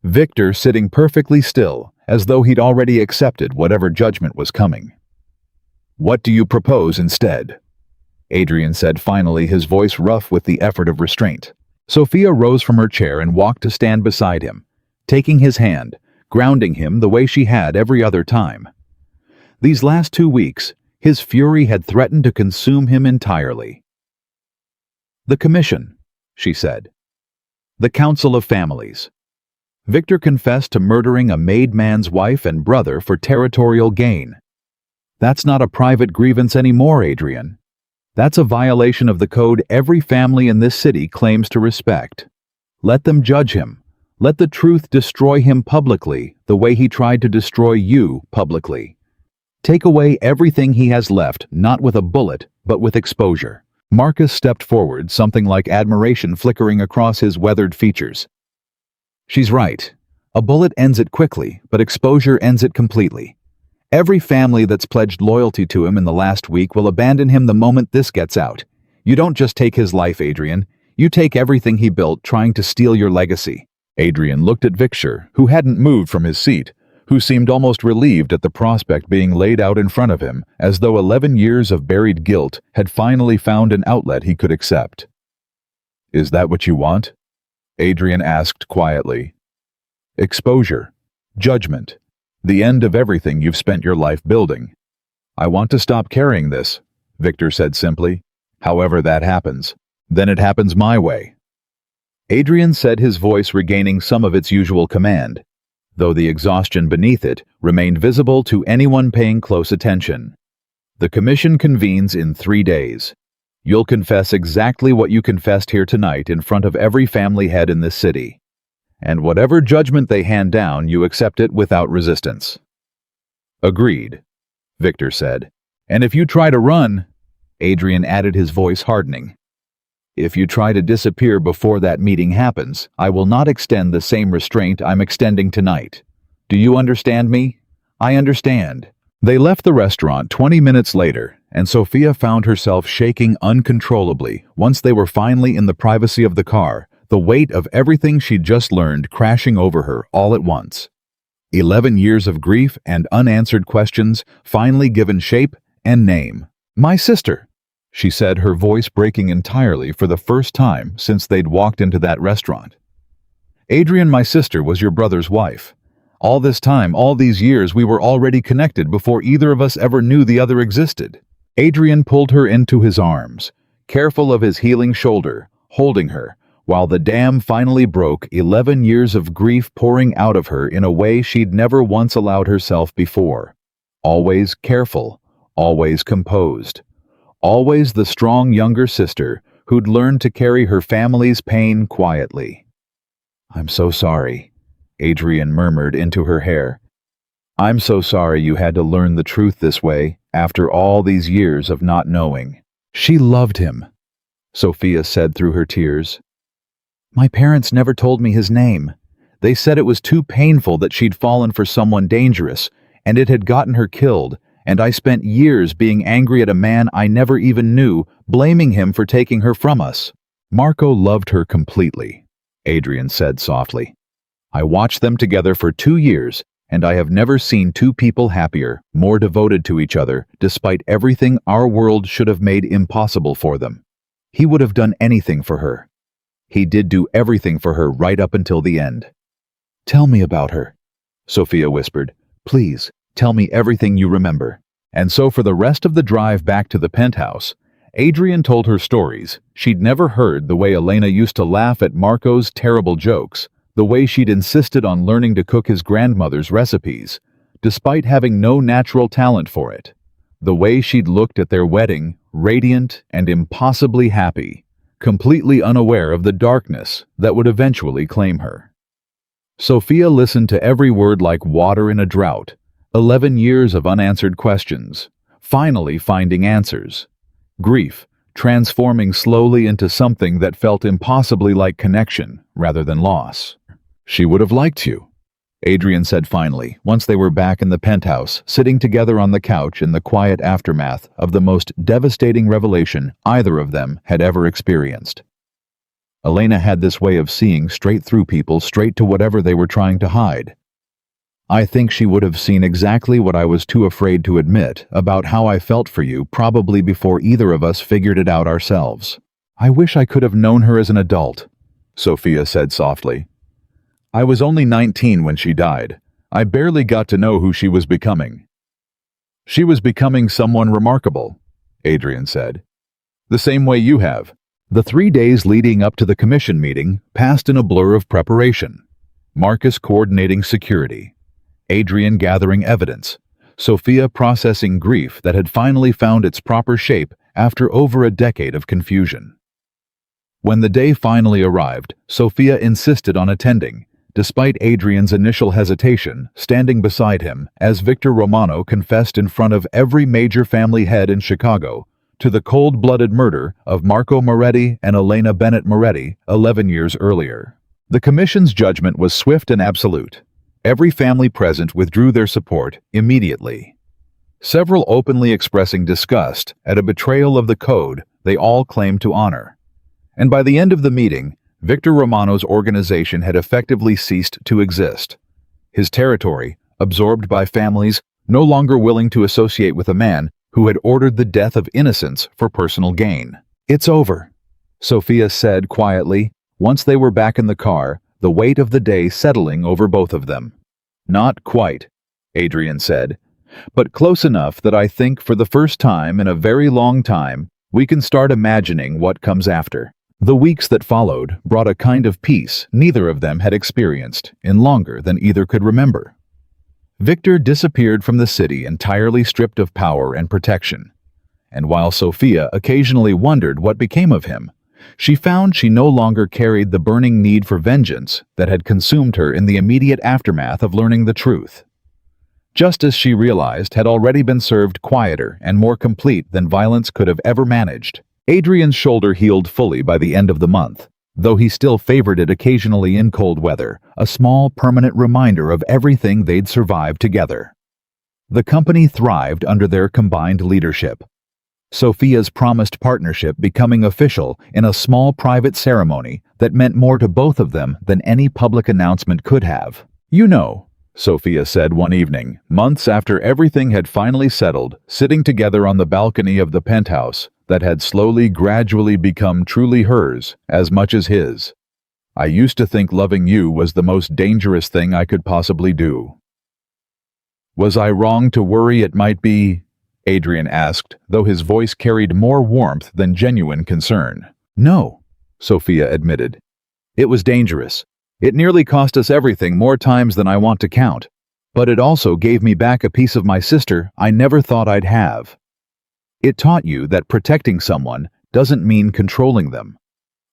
Victor sitting perfectly still, as though he'd already accepted whatever judgment was coming. "What do you propose instead?" Adrian said finally, his voice rough with the effort of restraint. Sophia rose from her chair and walked to stand beside him, taking his hand, grounding him the way she had every other time. These last 2 weeks, his fury had threatened to consume him entirely. "The commission," she said. The Council of Families. Victor confessed to murdering a made man's wife and brother for territorial gain. That's not a private grievance anymore, Adrian. That's a violation of the code every family in this city claims to respect. Let them judge him. Let the truth destroy him publicly, the way he tried to destroy you publicly. Take away everything he has left, not with a bullet, but with exposure. Marcus stepped forward, something like admiration flickering across his weathered features. She's right. A bullet ends it quickly, but exposure ends it completely. Every family that's pledged loyalty to him in the last week will abandon him the moment this gets out. You don't just take his life, Adrian. You take everything he built trying to steal your legacy. Adrian looked at Victor, who hadn't moved from his seat, who seemed almost relieved at the prospect being laid out in front of him, as though 11 years of buried guilt had finally found an outlet he could accept. "Is that what you want?" Adrian asked quietly. "Exposure. Judgment. The end of everything you've spent your life building." "I want to stop carrying this," Victor said simply. "However that happens, then it happens my way." Adrian said, his voice regaining some of its usual command, though the exhaustion beneath it remained visible to anyone paying close attention. "The commission convenes in 3 days. You'll confess exactly what you confessed here tonight in front of every family head in this city. And whatever judgment they hand down, you accept it without resistance." "Agreed," Victor said. "And if you try to run," Adrian added, his voice hardening, "if you try to disappear before that meeting happens, I will not extend the same restraint I'm extending tonight. Do you understand me?" "I understand." They left the restaurant 20 minutes later, and Sophia found herself shaking uncontrollably once they were finally in the privacy of the car, the weight of everything she'd just learned crashing over her all at once. 11 years of grief and unanswered questions finally given shape and name. "My sister," she said, her voice breaking entirely for the first time since they'd walked into that restaurant. "Adrian, my sister, was your brother's wife. All this time, all these years, we were already connected before either of us ever knew the other existed." Adrian pulled her into his arms, careful of his healing shoulder, holding her, while the dam finally broke, 11 years of grief pouring out of her in a way she'd never once allowed herself before. Always careful, always composed. Always the strong younger sister who'd learned to carry her family's pain quietly. "I'm so sorry," Adrian murmured into her hair. "I'm so sorry you had to learn the truth this way, after all these years of not knowing." "She loved him," Sophia said through her tears. "My parents never told me his name. They said it was too painful that she'd fallen for someone dangerous, and it had gotten her killed, and I spent years being angry at a man I never even knew, blaming him for taking her from us." "Marco loved her completely," Adrian said softly. "I watched them together for 2 years, and I have never seen two people happier, more devoted to each other, despite everything our world should have made impossible for them. He would have done anything for her. He did do everything for her right up until the end." "Tell me about her," Sophia whispered. "Please, tell me everything you remember." And so for the rest of the drive back to the penthouse, Adrian told her stories she'd never heard, the way Elena used to laugh at Marco's terrible jokes, the way she'd insisted on learning to cook his grandmother's recipes, despite having no natural talent for it, the way she'd looked at their wedding, radiant and impossibly happy, completely unaware of the darkness that would eventually claim her. Sophia listened to every word like water in a drought. 11 years of unanswered questions, finally finding answers. Grief, transforming slowly into something that felt impossibly like connection rather than loss. "She would have liked you," Adrian said finally, once they were back in the penthouse, sitting together on the couch in the quiet aftermath of the most devastating revelation either of them had ever experienced. Elena had this way of seeing straight through people, straight to whatever they were trying to hide. "I think she would have seen exactly what I was too afraid to admit about how I felt for you, probably before either of us figured it out ourselves. I wish I could have known her as an adult," Sophia said softly. "I was only 19 when she died. I barely got to know who she was becoming." "She was becoming someone remarkable," Adrian said. "The same way you have. The 3 days leading up to the commission meeting passed in a blur of preparation. Marcus coordinating security, Adrian gathering evidence, Sophia processing grief that had finally found its proper shape after over a decade of confusion. When the day finally arrived, Sophia insisted on attending, despite Adrian's initial hesitation, standing beside him as Victor Romano confessed in front of every major family head in Chicago to the cold-blooded murder of Marco Moretti and Elena Bennett Moretti 11 years earlier. The commission's judgment was swift and absolute. Every family present withdrew their support immediately. Several openly expressing disgust at a betrayal of the code they all claimed to honor. And by the end of the meeting, Victor Romano's organization had effectively ceased to exist. His territory, absorbed by families no longer willing to associate with a man who had ordered the death of innocents for personal gain. "It's over," Sophia said quietly, once they were back in the car, the weight of the day settling over both of them. "Not quite," Adrian said, "but close enough that I think for the first time in a very long time, we can start imagining what comes after." The weeks that followed brought a kind of peace neither of them had experienced in longer than either could remember. Victor disappeared from the city entirely stripped of power and protection, and while Sophia occasionally wondered what became of him, she found she no longer carried the burning need for vengeance that had consumed her in the immediate aftermath of learning the truth. Justice, she realized, had already been served quieter and more complete than violence could have ever managed. Adrian's shoulder healed fully by the end of the month, though he still favored it occasionally in cold weather, a small permanent reminder of everything they'd survived together. The company thrived under their combined leadership. Sophia's promised partnership becoming official in a small private ceremony that meant more to both of them than any public announcement could have. "You know," Sophia said one evening, months after everything had finally settled, sitting together on the balcony of the penthouse that had gradually become truly hers as much as his. "I used to think loving you was the most dangerous thing I could possibly do." "Was I wrong to worry it might be?" Adrian asked, though his voice carried more warmth than genuine concern. "No," Sophia admitted. "It was dangerous. It nearly cost us everything more times than I want to count. But it also gave me back a piece of my sister I never thought I'd have. It taught you that protecting someone doesn't mean controlling them.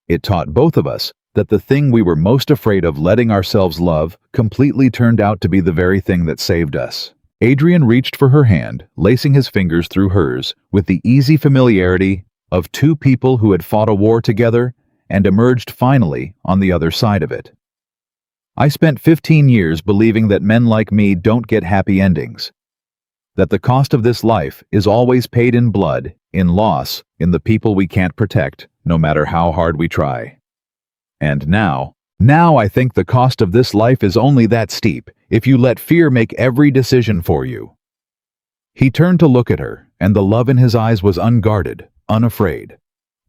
It taught both of us that the thing we were most afraid of letting ourselves love completely turned out to be the very thing that saved us." Adrian reached for her hand, lacing his fingers through hers with the easy familiarity of two people who had fought a war together and emerged finally on the other side of it. "I spent 15 years believing that men like me don't get happy endings. That the cost of this life is always paid in blood, in loss, in the people we can't protect, no matter how hard we try. And now I think the cost of this life is only that steep if you let fear make every decision for you." He turned to look at her, and the love in his eyes was unguarded, unafraid.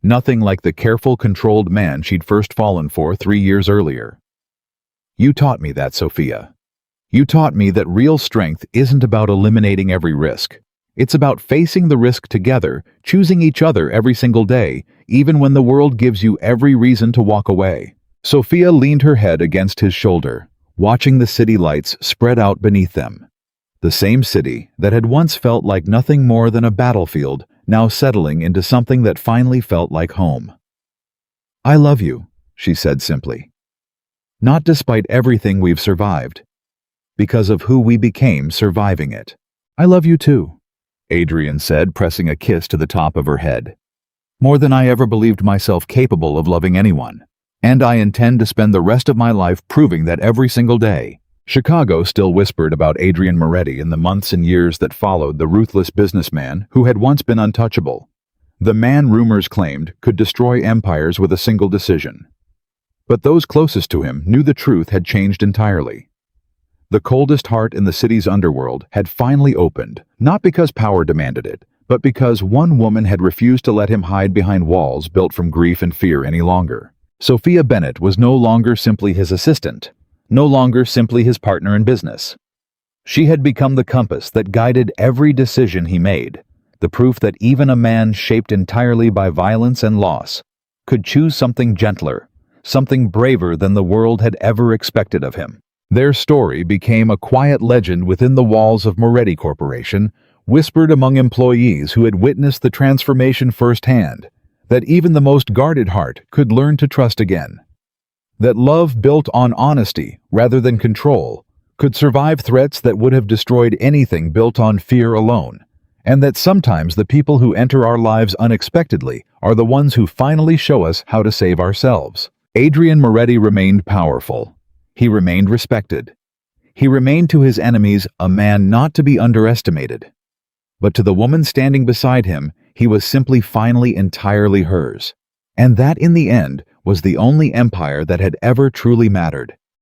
Nothing like the careful, controlled man she'd first fallen for 3 years earlier. "You taught me that, Sophia. You taught me that real strength isn't about eliminating every risk. It's about facing the risk together, choosing each other every single day, even when the world gives you every reason to walk away." Sophia leaned her head against his shoulder, watching the city lights spread out beneath them. The same city that had once felt like nothing more than a battlefield, now settling into something that finally felt like home. "I love you," she said simply. "Not despite everything we've survived. Because of who we became surviving it." "I love you too," Adrian said, pressing a kiss to the top of her head. "More than I ever believed myself capable of loving anyone. And I intend to spend the rest of my life proving that every single day." Chicago still whispered about Adrian Moretti in the months and years that followed the ruthless businessman who had once been untouchable. The man rumors claimed could destroy empires with a single decision. But those closest to him knew the truth had changed entirely. The coldest heart in the city's underworld had finally opened, not because power demanded it, but because one woman had refused to let him hide behind walls built from grief and fear any longer. Sophia Bennett was no longer simply his assistant, no longer simply his partner in business. She had become the compass that guided every decision he made, the proof that even a man shaped entirely by violence and loss could choose something gentler, something braver than the world had ever expected of him. Their story became a quiet legend within the walls of Moretti Corporation, whispered among employees who had witnessed the transformation firsthand, that even the most guarded heart could learn to trust again. That love built on honesty rather than control could survive threats that would have destroyed anything built on fear alone, and that sometimes the people who enter our lives unexpectedly are the ones who finally show us how to save ourselves. Adrian Moretti remained powerful. He remained respected. He remained to his enemies a man not to be underestimated. But to the woman standing beside him, he was simply finally entirely hers. And that in the end was the only empire that had ever truly mattered.